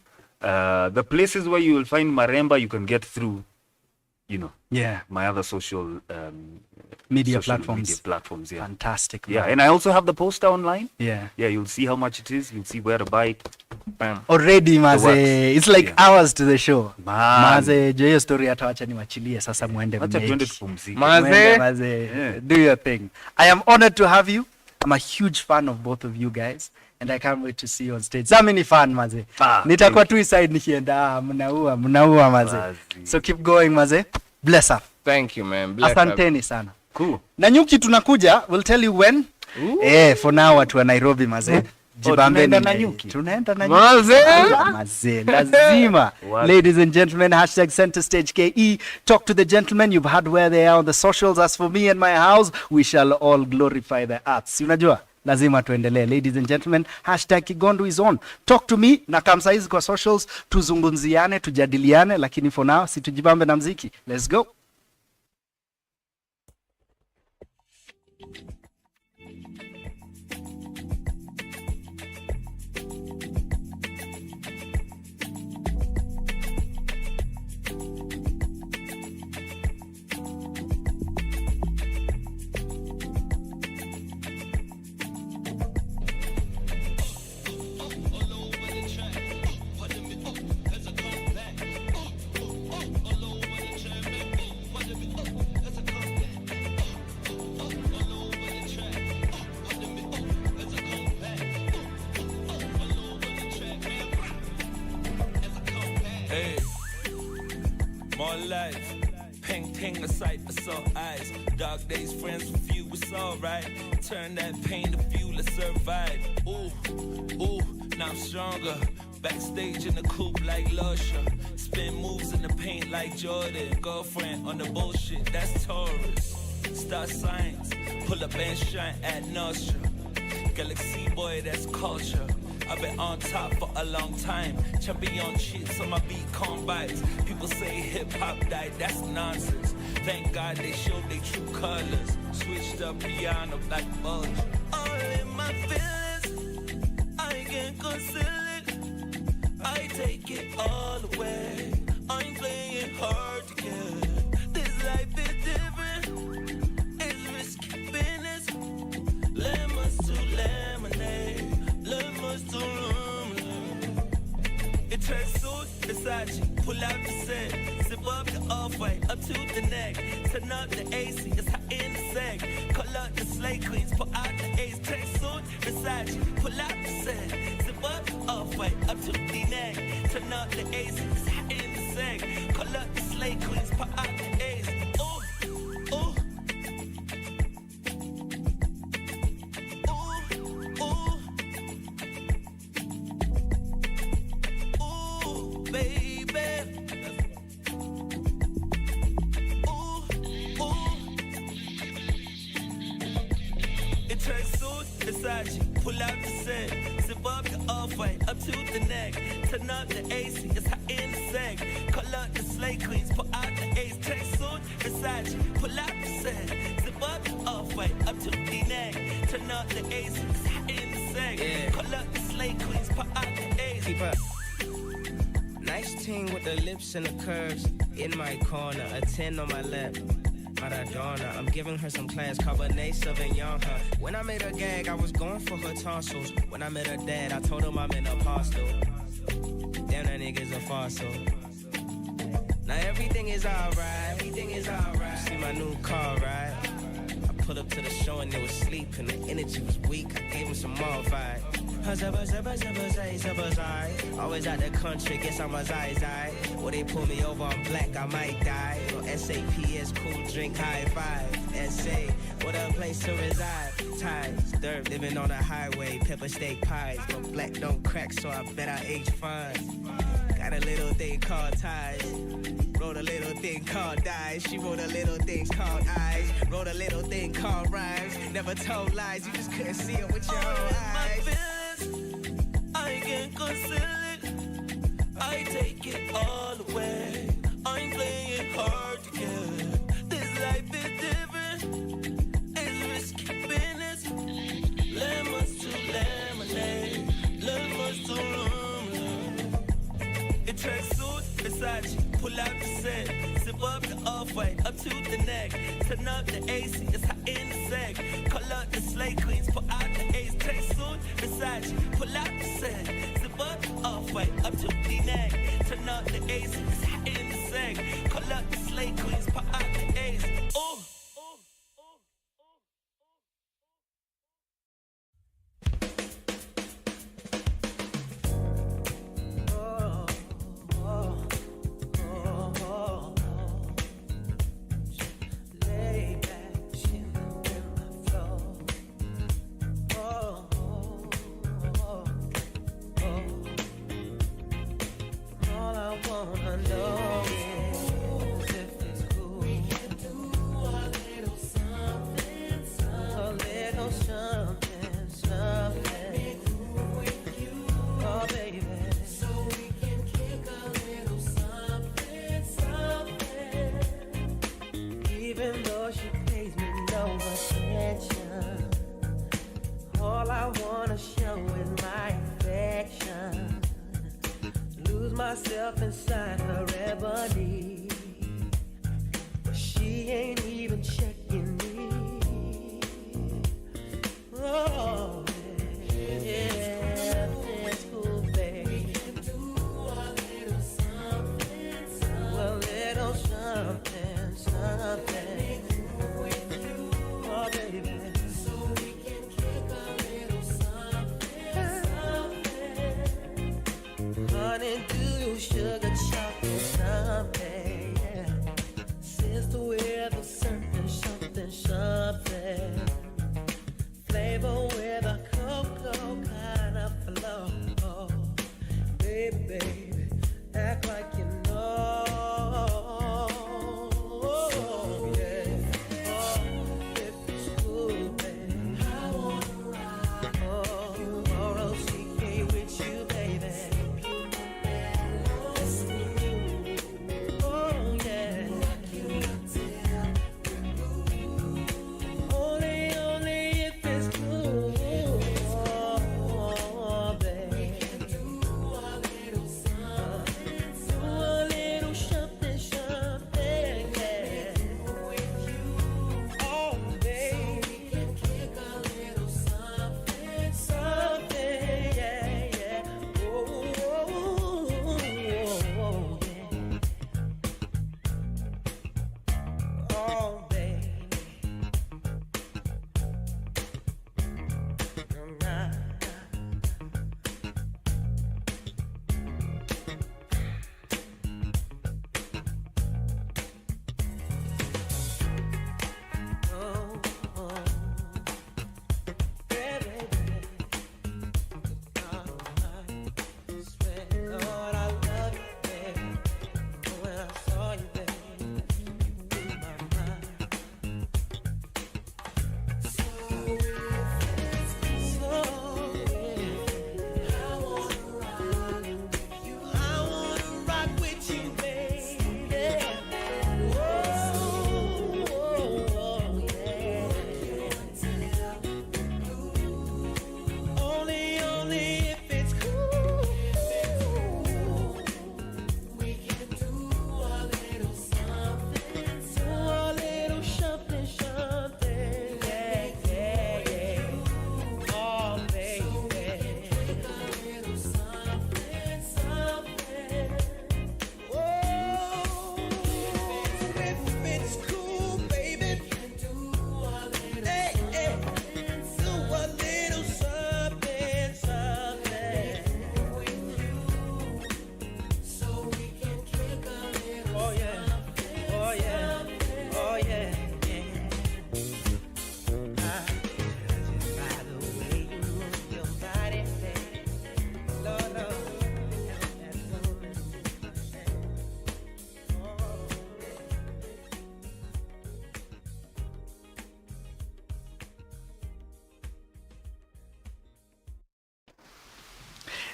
The places where you will find Maremba, you can get through, Yeah. my other social Media social platforms. media platforms, yeah. Fantastic. Yeah, man. and I also have the poster online. Yeah. Yeah, you'll see how much it is. You'll see where to buy it. Bam. Already, Maze. works. It's like Yeah. hours to the show. Man. Maze, jo hiyo story hata wacha niwachilie sasa muende Acha tuende mmeki. tupumzike. Mwende, Maze. Do your thing. I am honored to have you. I'm a huge fan of both of you guys. And I can't wait to see you on stage. Sami ni fan, Maze. Nitakuwa tu side nikienda, mnaua Maze. So keep going, Maze. Bless up. Thank you, man. Bless up. Asanteni sana. Cool. Na Nyuki tunakuja, we'll tell you when. For now watu wa Nairobi, Maze. Jibambeni. tunaenda na Nyuki? Tunaenda na Maze. Maze, lazima. What? Ladies and gentlemen, hashtag Center Stage KE. Talk to the gentlemen. You've heard where they are on the socials. As for me and my house, we shall all glorify the arts. Unajua? Lazima tuendelee. Ladies and gentlemen, hashtag Kigondu is on. Talk to me na kamsaizi kwa socials. Tuzungumziane, tujadiliane. Lakini for now, situjibambe na mziki. Let's go. Hey, more life. Ping, ping, a sight for sore eyes. Dark days, friends with you, it's alright. Turn that pain to fuel to survive. Ooh, ooh, now I'm stronger. Backstage in the coupe like Lusher. Spin moves in the paint like Jordan. Girlfriend on the bullshit, that's Taurus. Star signs, pull up and shine at Nostra. Galaxy boy, that's culture. I've been on top for a long time. Champion shit, so my beat combines. People say hip hop died, that's nonsense. Thank God they showed their true colors. Switched up piano like bulge. All in my feelings, I can't conceal it. I take it all away. I'm playing hard to get. This life is different. It's risky business. Lemons to lemonade. Lemons to lemonade. It turns suit, Versace, pull out the set. Zip up the off-white, up to the neck. Turn up the AC, it's hot in the sack. Call up the slay queens, pull out the ace. Turn suit, Versace, pull out the set. Zip up the off-white, up to the neck. Turn up the AC, it's hot in the sack. Call up the slay queens, pull out the ace. Ooh, ooh. Versace, pull out the set. Zip up the off-white, up to the neck. Turn up the AC, it's hot in the sack. Call up the slay queens, pull out the ace. Track suit, Versace, pull out the set. Zip up the off-white, up to the neck. Turn up the AC, it's hot in the sack. Call up the slay queens, pull out the ace. Keep up. Nice 16 with the lips and the curves. In my corner, a 10 on my left. Maradona, I'm giving her some class, Cabernet Sauvignon her. When I made her gag, I was going for her tonsils. When I met her dad, I told him I'm an apostle. Damn, that nigga's a fossil. Now everything is alright, everything is alright. See my new car, right? I pulled up to the show and they was sleeping. The energy was weak, I gave him some more vibe. Always out the country, guess I'm a zai. Or they pull me over, I'm black, I might die. SAPS, cool, drink, high five. SA, what a place to reside. Ties, dirt, living on the highway. Pepper steak pies, but black don't crack, so I bet I age fine. Got a little thing called ties. Wrote a little thing called dies. She wrote a little thing called eyes. Wrote a little thing called rhymes. Never told lies, you just couldn't see it with your own eyes. I can't conceal it. I take it all away. I'm playing hard to get. This life is different. It's risky business. Lemons to lemonade. Lemons to lemonade. It tracks suit, Versace. Pull out the set. Zip up the off-white, up to the neck. Turn up the AC, it's hot in the sack. Call up the slay queens, pull out the ace. Track suit, Versace. Pull out the set. Zip up the off-white, up to the neck. Turn up the AC, it's hot in the sack. Call up the slay queens, pull out the ace. Ooh. Myself inside her ebony, but she ain't even checking me. Oh, yeah, that's cool, baby. We can do a little something, something. Well, little something, something. Oh, baby. So we can kick a little something, something. Honey, sugar, chocolate, something, yeah. Since the weather, certain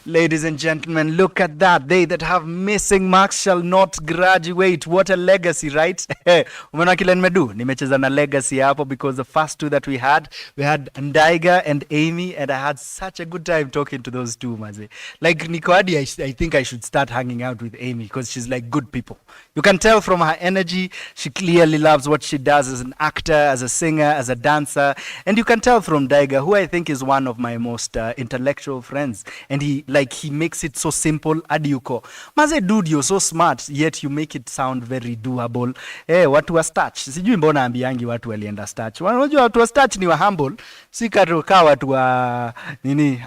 Ladies and gentlemen, look at that. They that have missing marks shall not graduate. What a legacy, right? Umeona kile nimedu? Nimecheza na legacy hapo because the first two that we had Ndaiga and Amy, and I had such a good time talking to those two, maze. Like Nikodi, I think I should start hanging out with Amy because she's like good people. You can tell from her energy, she clearly loves what she does as an actor, as a singer, as a dancer. And you can tell from Ndaiga, who I think is one of my most intellectual friends. And he makes it so simple. Adiuko. Maze dude, you're so smart, yet you make it sound very doable. Watu wa starch. Sijui mbona ambiangi watu walienda starch. Unajua watu wa starch ni wa humble. Si karuka watu wa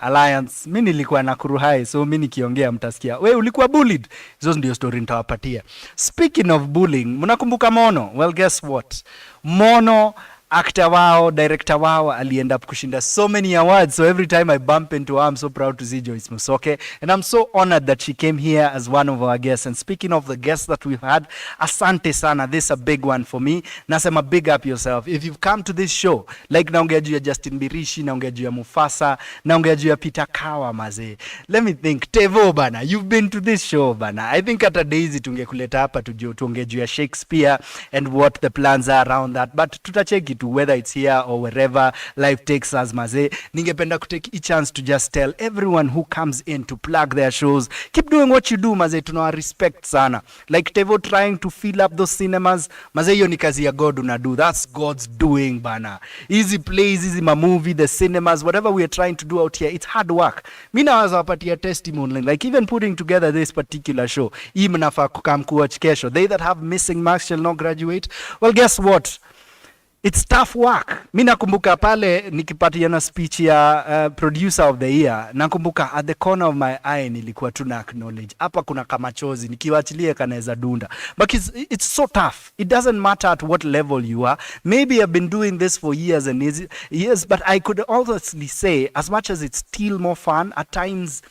alliance. Mimi nilikuwa Nakuru High, so mimi nikiongea mtasikia. We ulikuwa bullied. Hizo ndio story nitawapatia. Speaking of bullying, mnakumbuka Mono? Well, guess what? Mono, actor wao, director wao, end up kushinda so many awards. So every time I bump into her, I'm so proud to see Joyce Musoke. And I'm so honored that she came here as one of our guests. And speaking of the guests that we've had, asante sana. This is a big one for me. Nasema big up yourself. If you've come to this show, like naongea juu ya Justin Mirichii, naongea juu ya Mufasa, naongea juu ya Peter Kawa, maze. Let me think. Tevo bana, you've been to this show bana. I think hata Daisy tungekuleta hapa tuongea juu ya Shakespeare and what the plans are around that. But tutacheki to whether it's here or wherever life takes us, maze. Ningependa kutake each chance to just tell everyone who comes in to plug their shows, keep doing what you do, maze. Tunawa respect sana. Like Tevo trying to fill up those cinemas, maze, hiyo ni kazi ya God unadu. That's God's doing bana. Easy plays, easy movie, the cinemas, whatever we are trying to do out here, it's hard work. Mina waza wapatia testimony, like even putting together this particular show. Hii mnafaa kukam kuwatch kesho. They that have missing marks shall not graduate. Well, guess what? It's tough work. Mi nakumbuka pale nikipatiana speech ya producer of the year, nakumbuka at the corner of my eye nilikuwa tu na acknowledge. Hapa kuna kamachozi, nikiwachilie kanaweza dunda. But it's so tough. It doesn't matter at what level you are. Maybe I've been doing this for years and years, but I could honestly say, as much as it's still more fun, at times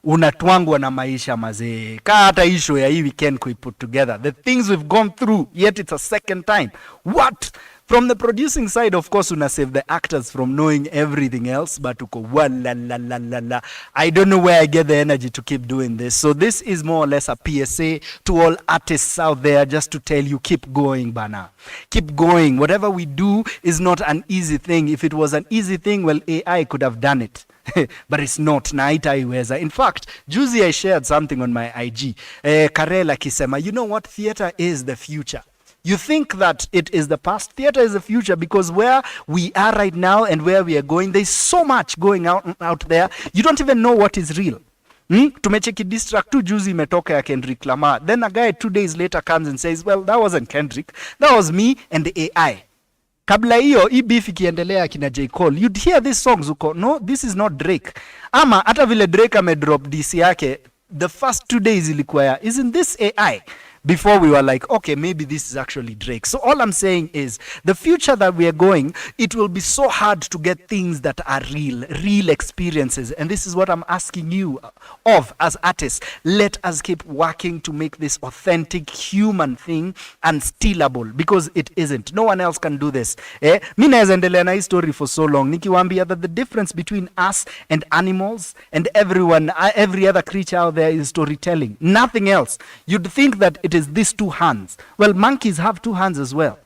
unatwangwa na maisha mazee. Ka hata issue ya hii weekend put together. The things we've gone through, yet it's a second time. What? From the producing side, of course, una save the actors from knowing everything else, but uko la. I don't know where I get the energy to keep doing this. So this is more or less a PSA to all artists out there, just to tell you, keep going, bana. Keep going. Whatever we do is not an easy thing. If it was an easy thing, well, AI could have done it. But it's not. Na haitaiweza. In fact, juzi I shared something on my IG. Karela kisema, you know what? Theater is the future. You think that it is the past. Theater is the future, because where we are right now and where we are going, there's so much going out there. You don't even know what is real. Tumecheki distract tu juzi imetoka ya Kendrick Lamar. Then a guy 2 days later comes and says, well, that wasn't Kendrick. That was me and the AI. Kabla hiyo, hii beef ikiendelea kina J. Cole, you'd hear these songs uko, no, this is not Drake. Ama hata vile Drake amedrop DC yake, the first 2 days ilikuwa ya, isn't this AI? Before we were like, okay, maybe this is actually Drake. So all I'm saying is, the future that we are going, it will be so hard to get things that are real experiences. And this is what I'm asking you of as artists. Let us keep working to make this authentic human thing unstealable, because it isn't. No one else can do this. Mi naeza endelea na hii story for so long. Nikiwaambia that the difference between us and animals and everyone, every other creature out there is storytelling. Nothing else. You'd think that it is these two hands. Well, monkeys have two hands as well.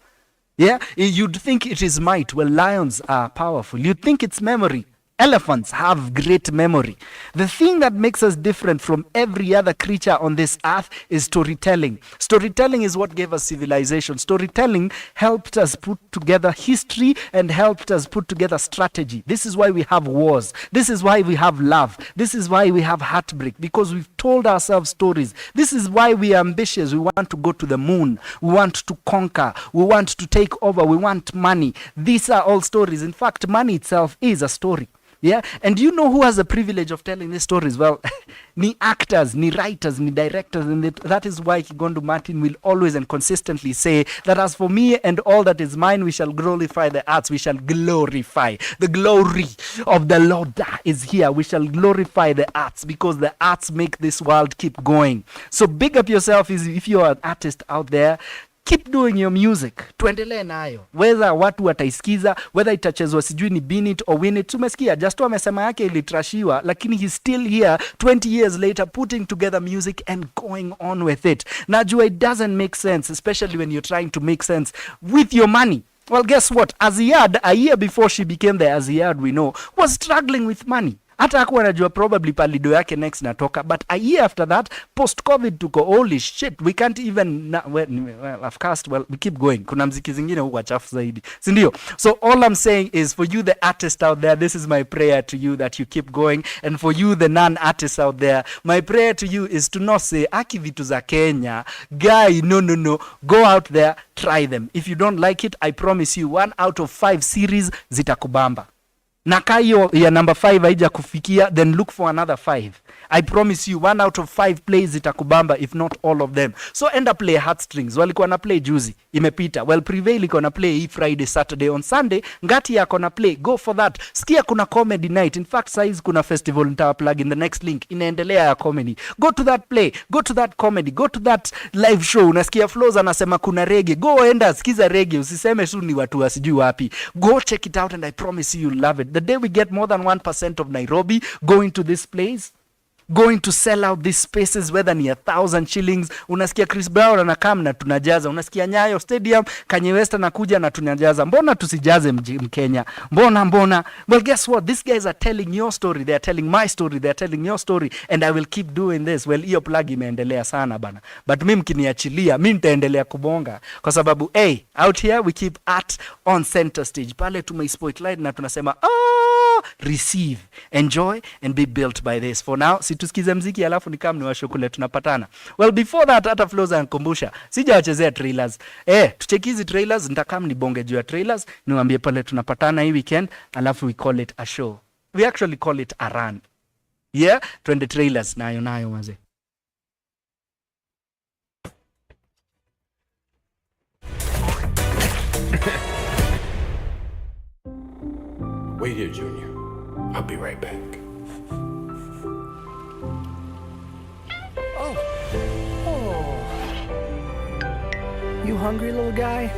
Yeah, you'd think it is might. Well, lions are powerful. You'd think it's memory. Elephants have great memory. The thing that makes us different from every other creature on this earth is storytelling. Storytelling is what gave us civilization. Storytelling helped us put together history and helped us put together strategy. This is why we have wars. This is why we have love. This is why we have heartbreak, because we've told ourselves stories. This is why we are ambitious. We want to go to the moon. We want to conquer. We want to take over. We want money. These are all stories. In fact, money itself is a story. Yeah, and you know who has the privilege of telling these stories? Well, ni actors, ni writers, ni directors, and that is why Kigondu Martin will always and consistently say that as for me and all that is mine, we shall glorify the arts, we shall glorify. The glory of the Lord is here. We shall glorify the arts, because the arts make this world keep going. So big up yourself if you are an artist out there. keep doing your music, tuendelee nayo, whether watu wataisikiza, whether itachezwa sijui ni Bin It or Win It. Tumesikia Justo amesema yake ilitrashiwa, lakini he's still here 20 years later putting together music and going on with it. Najua it doesn't make sense, especially when you're trying to make sense with your money. Well, guess what? Aziad, a year before she became the Aziad we know, was struggling with money. Hata hakuwa anajua probably palido yake next natoka, but a year after that, post-COVID tuko, holy shit, we can't even, well, of course, well, we keep going. Kuna mziki zingine huwa chafu zaidi, sindio? So all I'm saying is, for you the artist out there, this is my prayer to you, that you keep going, and for you the non-artists out there, my prayer to you is to not say, aki vitu za Kenya, guy, no, go out there, try them. If you don't like it, I promise you, 1 out of 5 series zitakubamba. Na kayo ya number 5 haija kufikia, then look for another 5. I promise you 1 out of 5 plays itakubamba, if not all of them. So end up play Heartstrings. Walikuwa na play juzi, imepita. Well, Prevail iko na play hii Friday, Saturday. On Sunday, Ngati yako na play. Go for that. Sikia kuna comedy night. In fact, size kuna festival nitawa plug in the next link. Inaendelea ya comedy. Go to that play. Go to that comedy. Go to that live show. Unasikia Flozz anasema kuna reggae. Go enda sikiza reggae. Usiseme tu ni watu wasijui wapi. Go check it out and I promise you you'll love it. The day we get more than 1% of Nairobi going to this place, going to sell out these spaces, whether ni 1,000 shillings. Unasikia Chris Brown anakam na tunajaza. Unasikia Nyayo Stadium, Kanye West anakuja na tunajaza. Mbona tusijaze Mkenya? Mbona? Well, guess what? These guys are telling your story. They are telling my story. They are telling your story. And I will keep doing this. Well, hiyo plug imeendelea sana bana. But mimi mkiniachilia, mimi nitaendelea kubonga. Kwa sababu, out here we keep art on center stage. Pale tumeispotlight na tunasema, receive, enjoy and be built by this. For now, situsikize mziki alafu nikam ni washukule tunapatana. Well, before that, hata Flozz ankumbusha, sijawachezea trailers. Tucheki hizi trailers, nitakam ni bonge juu ya trailers, niwaambie pale tunapatana hii weekend, alafu we call it a show. We actually call it a run. Yeah, twende trailers nayo maze. Wait here, Junior. I'll be right back. Oh. You hungry, little guy?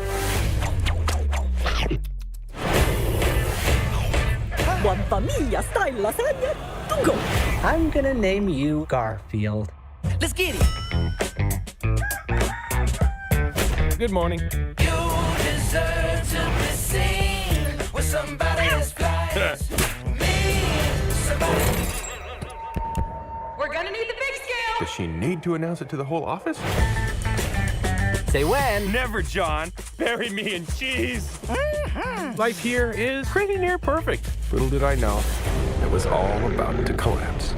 Guantanilla style lasagna to go. I'm gonna name you Garfield. Let's get it. Good morning. You deserve to be seen with somebody as fly as me. We're gonna need the big scale. Does she need to announce it to the whole office? Say when. Never, John. Bury me in cheese. Life here is pretty near perfect. Little did I know, it was all about to collapse.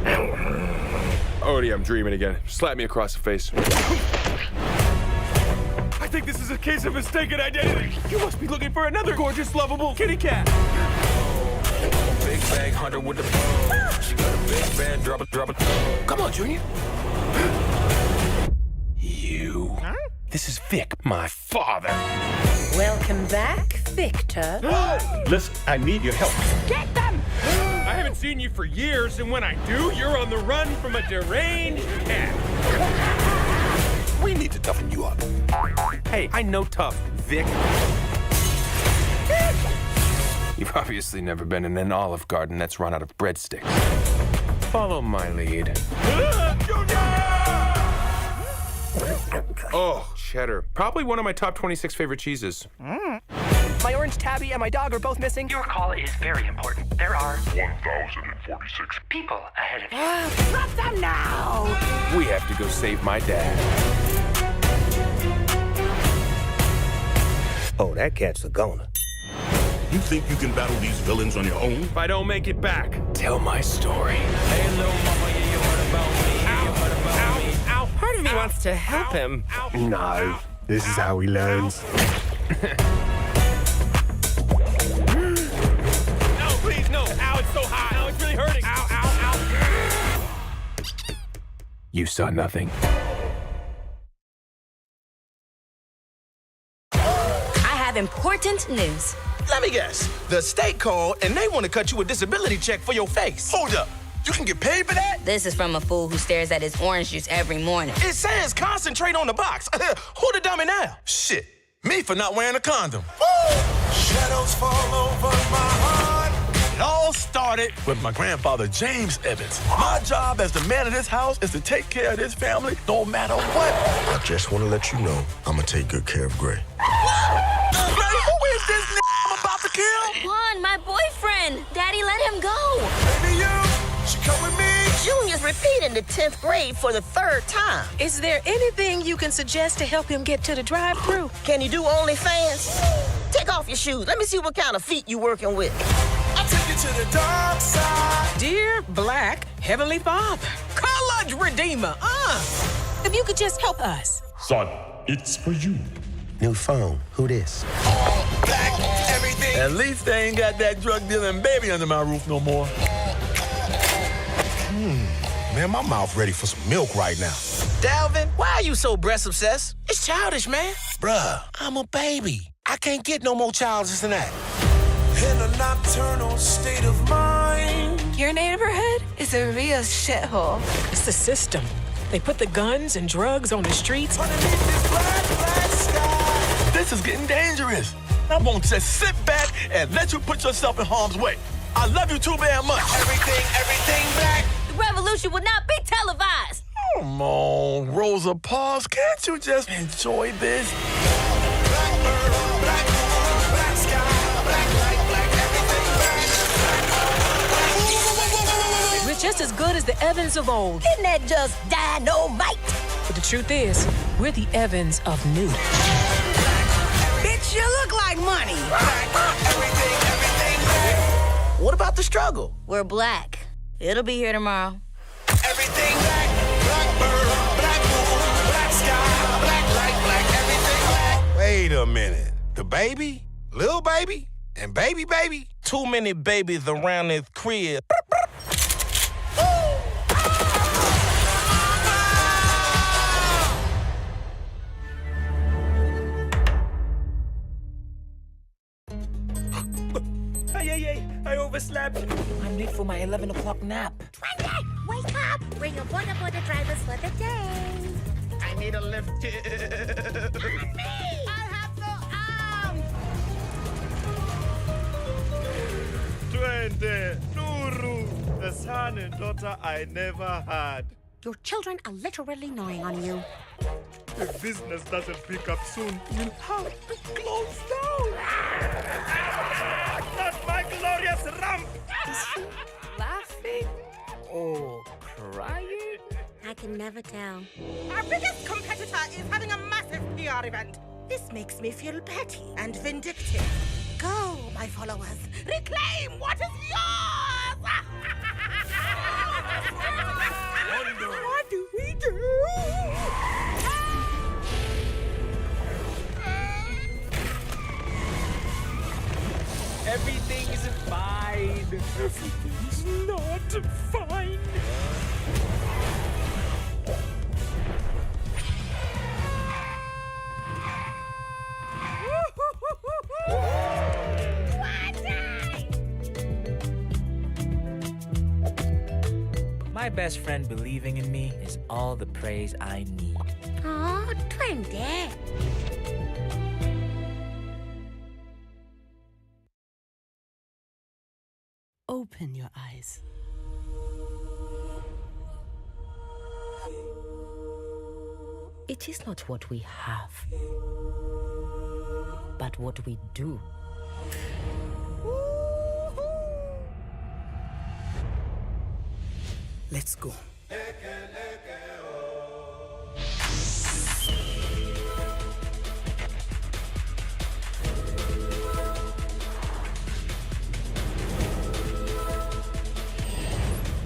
Odie, I'm dreaming again. Slap me across the face. I think this is a case of mistaken identity. You must be looking for another gorgeous, lovable kitty cat. Big bag hunter with the bow. She got a big bad drop it. Come on, Junior. You. Huh? This is Vic, my father. Welcome back, Victor. Listen, I need your help. Get them! I haven't seen you for years, and when I do, you're on the run from a deranged cat. We need to toughen you up. Hey, I know tough, Vic. You've obviously never been in an Olive Garden that's run out of breadsticks. Follow my lead. Oh, cheddar. Probably one of my top 26 favorite cheeses. My orange tabby and my dog are both missing. Your call is very important. There are 1,046 people ahead of you. Drop them now! We have to go save my dad. Oh, that cat's a goner. You think you can battle these villains on your own? If I don't make it back, tell my story. Hey, little mama, yeah, you heard about me. Ow, You heard about me. ow, Part of me wants to help him. No, this is how he learns. No, please, no. Ow, it's so hot. Ow, it's really hurting. Ow, ow, ow. You saw nothing. I have important news. Let me guess. The state called and they want to cut you a disability check for your face. Hold up. You can get paid for that? This is from a fool who stares at his orange juice every morning. It says concentrate on the box. Who the dummy now? Shit, me for not wearing a condom. Woo! Shadows fall over my heart. It all started with my grandfather, James Evans. My job as the man of this house is to take care of this family no matter what. I just want to let you know I'm going to take good care of Gray. Gray, who is this I'm about to kill? Juan, my boyfriend. Daddy, let him go. Baby, she come with me. Junior's repeating the 10th grade for the 3rd time. Is there anything you can suggest to help him get to the drive-thru? Can you do OnlyFans? Take off your shoes. Let me see what kind of feet you working with. I'll take you to the dark side. Dear Black Heavenly Father, College Redeemer, if you could just help us. Son, it's for you. New phone. Who this? All black, everything. At least they ain't got that drug dealing baby under my roof no more. Man, my mouth ready for some milk right now. Dalvin, why are you so breast obsessed? It's childish, man. Bruh, I'm a baby. I can't get no more childish than that. In a nocturnal state of mind. Your neighborhood is a real shithole. It's the system. They put the guns and drugs on the streets. Underneath this black, black sky. This is getting dangerous. I won't just sit back and let you put yourself in harm's way. I love you too very much. Everything black. The revolution will not be televised. Come on, Rosa Parks, can't you just enjoy this? Blackbird, black moon, black sky, black light, black everything black. We're just as good as the Evans of old. Isn't that just dynamite? But the truth is, we're the Evans of new. Bitch, you look like money. Everything black. What about the struggle? We're black. It'll be here tomorrow. Everything black. Blackbird, black moon, black sky, black light, black everything black. Wait a minute. The baby? Little baby? And baby baby? Too many babies around this crib. Hey, I overslept. I'm late for my 11 o'clock nap. Twenty, wake up! Bring your border drivers for the day. I need a lift. And me! I have no arms! 20, Nuru, the son and daughter I never had. Your children are literally gnawing on you. If business doesn't pick up soon, you'll have to close down. Not my glorious ramp. Is she laughing or crying? I can never tell. Our biggest competitor is having a massive PR event. This makes me feel petty and vindictive. Go, my followers. Reclaim what is yours! What do we do? Everything's fine. Everything's not fine. My best friend believing in me is all the praise I need. Oh, 20. Open your eyes. It is not what we have, but what we do. Let's go.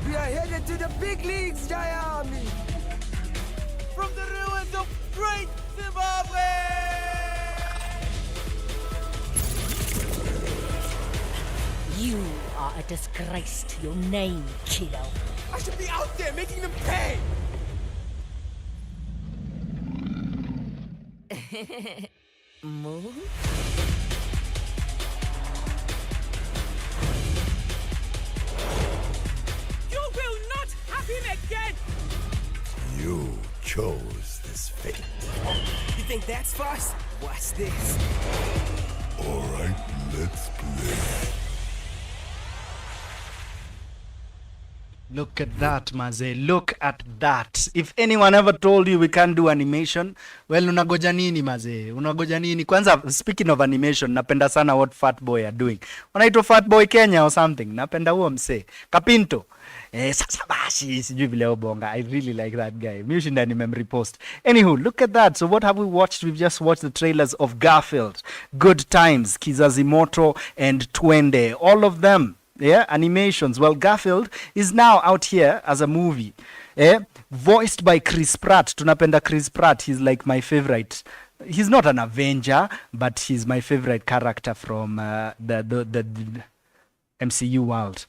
We are headed to the big leagues, Jaya Army. From the ruins of great Zimbabwe! You are a disgrace to your name, kiddo. I should be out there making them pay! Move? You will not have him again. You chose this fate. You think that's farce? Watch this. All right, let's play. Look at that, maze. Look at that. If anyone ever told you we can't do animation, well, unagoja nini, maze? Unagoja nini? Kwanza, speaking of animation, napenda sana what Fat Boy are doing. Wanaitwa Fat Boy Kenya or something. Napenda huo mse. Kapinto. Sasa bashi, sijui vile obonga. I really like that guy. Mushinda ni memory post. Anywho, look at that. So what have we watched? We've just watched the trailers of Garfield, Good Times, Kizazi Moto, and Twende. All of them. Yeah, animations. Well, Garfield is now out here as a movie, voiced by Chris Pratt. Tunapenda Chris Pratt. He's like my favorite. He's not an Avenger, but he's my favorite character from the MCU world.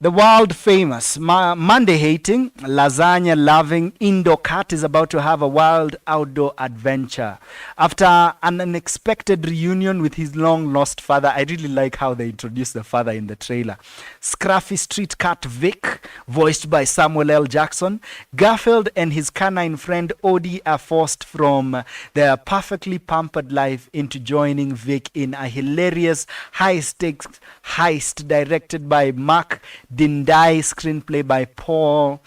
The world famous, Monday-hating, lasagna-loving Indo cat is about to have a wild outdoor adventure. After an unexpected reunion with his long-lost father, I really like how they introduced the father in the trailer. Scruffy street cat Vic, voiced by Samuel L. Jackson. Garfield and his canine friend Odie are forced from their perfectly pampered life into joining Vic in a hilarious high-stakes heist directed by Mark Dindai, screenplay by Paul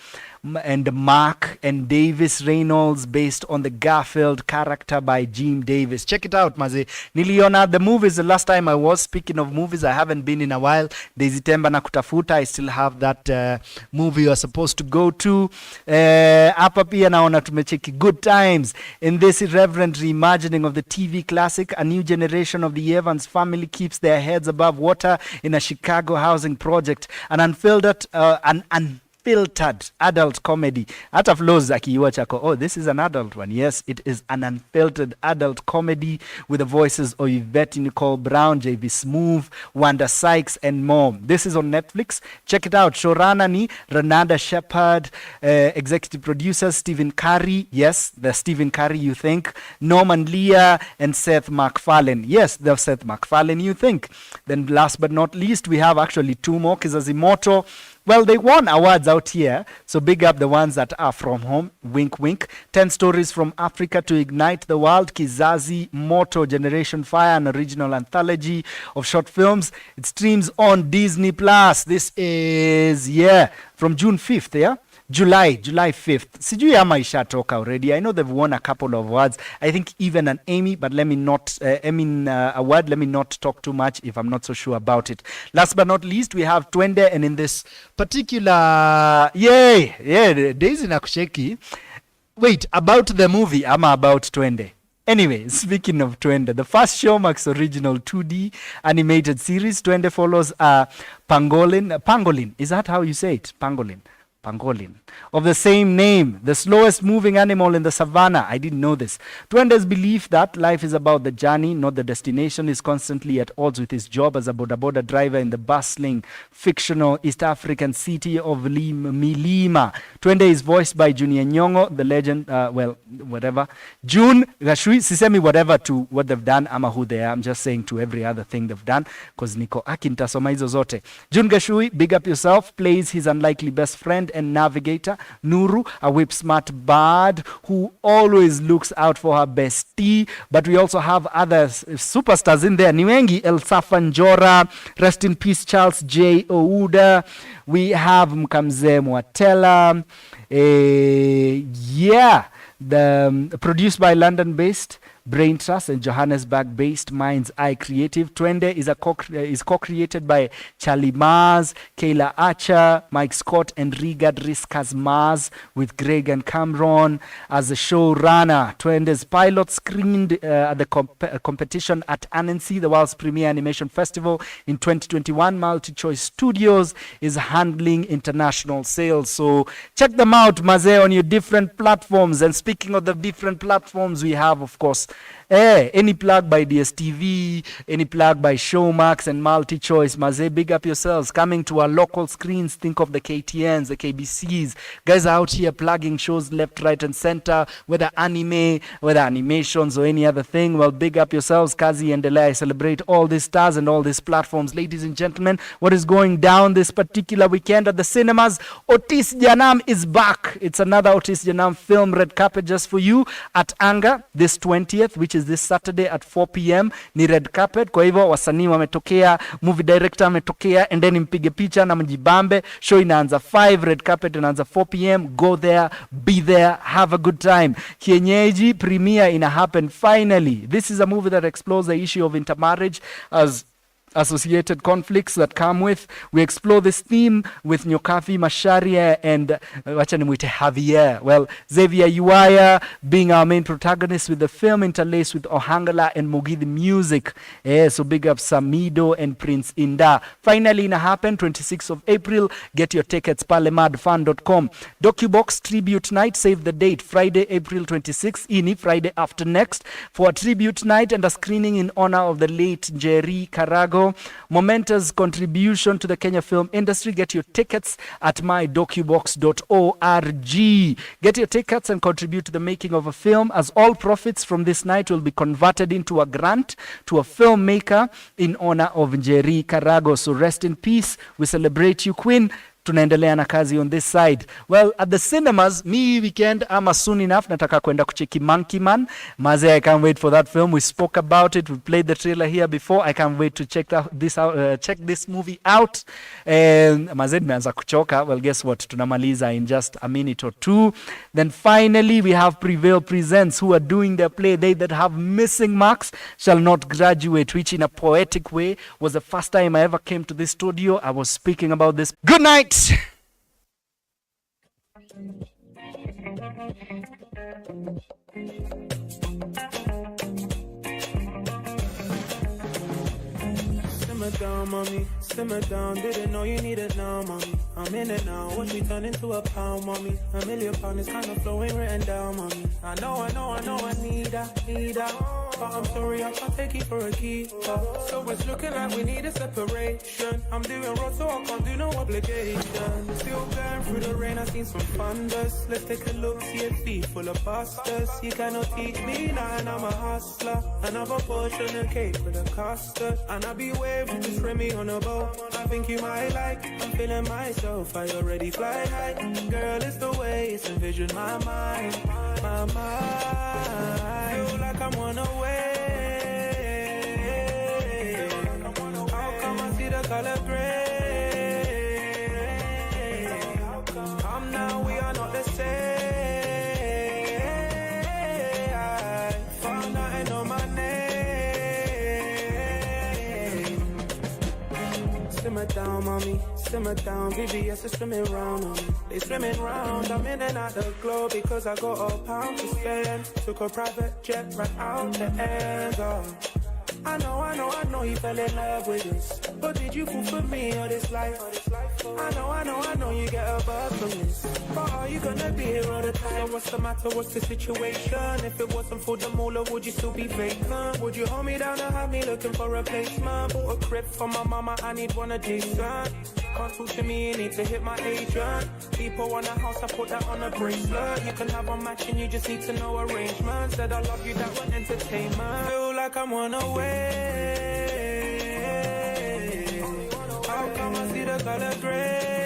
and Mark and Davis Reynolds, based on the Garfield character by Jim Davis. Check it out, maze. Niliona the movies the last time I was. Speaking of movies, I haven't been in a while. Daisy Temba na Kutafuta, I still have that movie you are supposed to go to. Hapa pia naona tumecheki Good Times. In this irreverent reimagining of the TV classic, a new generation of the Evans family keeps their heads above water in a Chicago housing project. An unfiltered adult comedy. Hata Flozz akiiwa chako, oh, this is an adult one. Yes, it is an unfiltered adult comedy with the voices of Yvette Nicole Brown, JB Smoove, Wanda Sykes, and more. This is on Netflix. Check it out. Showrunner ni Renada Shepard, executive producers Stephen Curry. Yes, the Stephen Curry you think. Norman Lear and Seth MacFarlane. Yes, the Seth MacFarlane you think. Then last but not least, we have actually two more. Kizazi Moto. Well, they won awards out here, so big up the ones that are from home. Wink, wink. 10 stories from Africa to ignite the world. Kizazi Moto, Generation Fire, an original anthology of short films. It streams on Disney+. This is, from June 5th, yeah? July 5th. Sijui ama ishatoka already. I know they've won a couple of awards. I think even an Emmy, but let me not, award, let me not talk too much if I'm not so sure about it. Last but not least, we have Twende, and in this particular, Daisy na kusheki. Wait, about the movie, ama about Twende? Anyway, speaking of Twende, the first Showmax original 2D animated series, Twende follows pangolin. Is that how you say it? Pangolin. Of the same name, the slowest moving animal in the savannah. I didn't know this. Twende's belief that life is about the journey, not the destination, is constantly at odds with his job as a boda driver in the bustling, fictional East African city of Milima. Twende is voiced by Junior Nyong'o, the legend, whatever. June Gashui, sisemi whatever to what they've done, ama who they are. I'm just saying to every other thing they've done, because niko akintasoma hizo zote. June Gashui, big up yourself, plays his unlikely best friend and navigator Nuru, a whip smart bird who always looks out for her bestie. But we also have other superstars in there. Ni wengi. Elsafa Njora, rest in peace Charles J. Ouda. We have Mkamze Mwatela. The produced by London-based Brain Trust and Johannesburg-based Mind's Eye Creative. Twende is co-created by Charlie Mars, Kayla Archer, Mike Scott, and Rigard Riskas Mars, with Greg and Cameron as the showrunner. Twende's pilot screened at the competition at Annecy, the world's premier animation festival in 2021. MultiChoice Studios is handling international sales. So check them out, Maze, on your different platforms. And speaking of the different platforms, we have, of course, Any plug by DSTV, any plug by Showmax and MultiChoice, Maze, big up yourselves. Coming to our local screens, think of the KTNs, the KBCs. Guys are out here plugging shows left, right, and center, whether anime, whether animations, or any other thing. Well, big up yourselves. Kazi and Delay, celebrate all these stars and all these platforms. Ladies and gentlemen, what is going down this particular weekend at the cinemas? Otis Janam is back. It's another Otis Janam film, red carpet just for you at Anga this 20th, which is this Saturday at 4 p.m. Ni red carpet. Kwa hivyo wasanii wametokea, movie director ametokea, and then mpige picha na mjibambe. Show inaanza 5, red carpet inaanza 4 p.m. Go there, be there, have a good time. Kienyeji premiere ina happen finally. This is a movie that explores the issue of intermarriage as associated conflicts that come with. We explore this theme with Nyokafi Masharia and Javier. Well, Xavier Uwaya being our main protagonist, with the film interlaced with Ohangala and Mugithi music. So big up Samido and Prince Inda. Finally in a happen 26th of April. Get your tickets palemadfan.com. Docubox tribute night, save the date, Friday April 26th, ini Friday after next, for a tribute night and a screening in honor of the late Njeri Karago. Momentous contribution to the Kenya film industry. Get your tickets at mydocubox.org. Get your tickets and contribute to the making of a film, as all profits from this night will be converted into a grant to a filmmaker in honor of Njeri Karago. So rest in peace. We celebrate you, Queen. Tunaendelea na kazi on this side. Well, at the cinemas, me weekend, soon enough, nataka kwenda kucheki Monkey Man. Maze, I can't wait for that film. We spoke about it. We played the trailer here before. I can't wait to check this movie out. And Maze, nimeanza kuchoka. Well, guess what? Tunamaliza in just a minute or two. Then finally, we have Prevail Presents, who are doing their play. They that have missing marks shall not graduate, which in a poetic way was the first time I ever came to this studio. I was speaking about this. Good night. Simmer down, mommy, simmer down. Didn't know you needed now, mommy. I'm in it now. Watch me turn into a pound, mommy. $1 million is kind of flowing written down, mommy. I know, I need that. But I'm sorry, I can't take it for a keeper. So it's looking like we need a separation. I'm doing road, so I can't do no obligation. Still going through the rain, I seen some thunders. Let's take a look, see a feet full of busters. You cannot teach me nothing, I'm a hustler. Another portion of cake with a custard. And I be waving, just Remy on a boat. I think you might like, I'm feeling myself. I already fly high. Girl, it's the way it's envisioned my mind. My mind. Feel like I'm on a way. How come I see the color gray? Come now, we are not the same. I found out I know my name. Simmer down, mommy. Simmer down, VVS is swimming round on me. They swimming round, I'm in and out the globe because I got a pound to spend. Took a private jet right out the end. I know you fell in love with this. But did you fall for me or this life? I know you get a buzz from this. But are you gonna be here all the time? So what's the matter, what's the situation? If it wasn't for the moolah, would you still be vacant? Would you hold me down and have me looking for a replacement? Bought a crib for my mama, I need one adjacent. Can't talk to me, you need to hit my agent. People want a house, I put that on a bracelet. You can have a match and you just need to know arrangements. Said I love you, that was entertainment. Feel like I'm on a way. How come I see the color gray?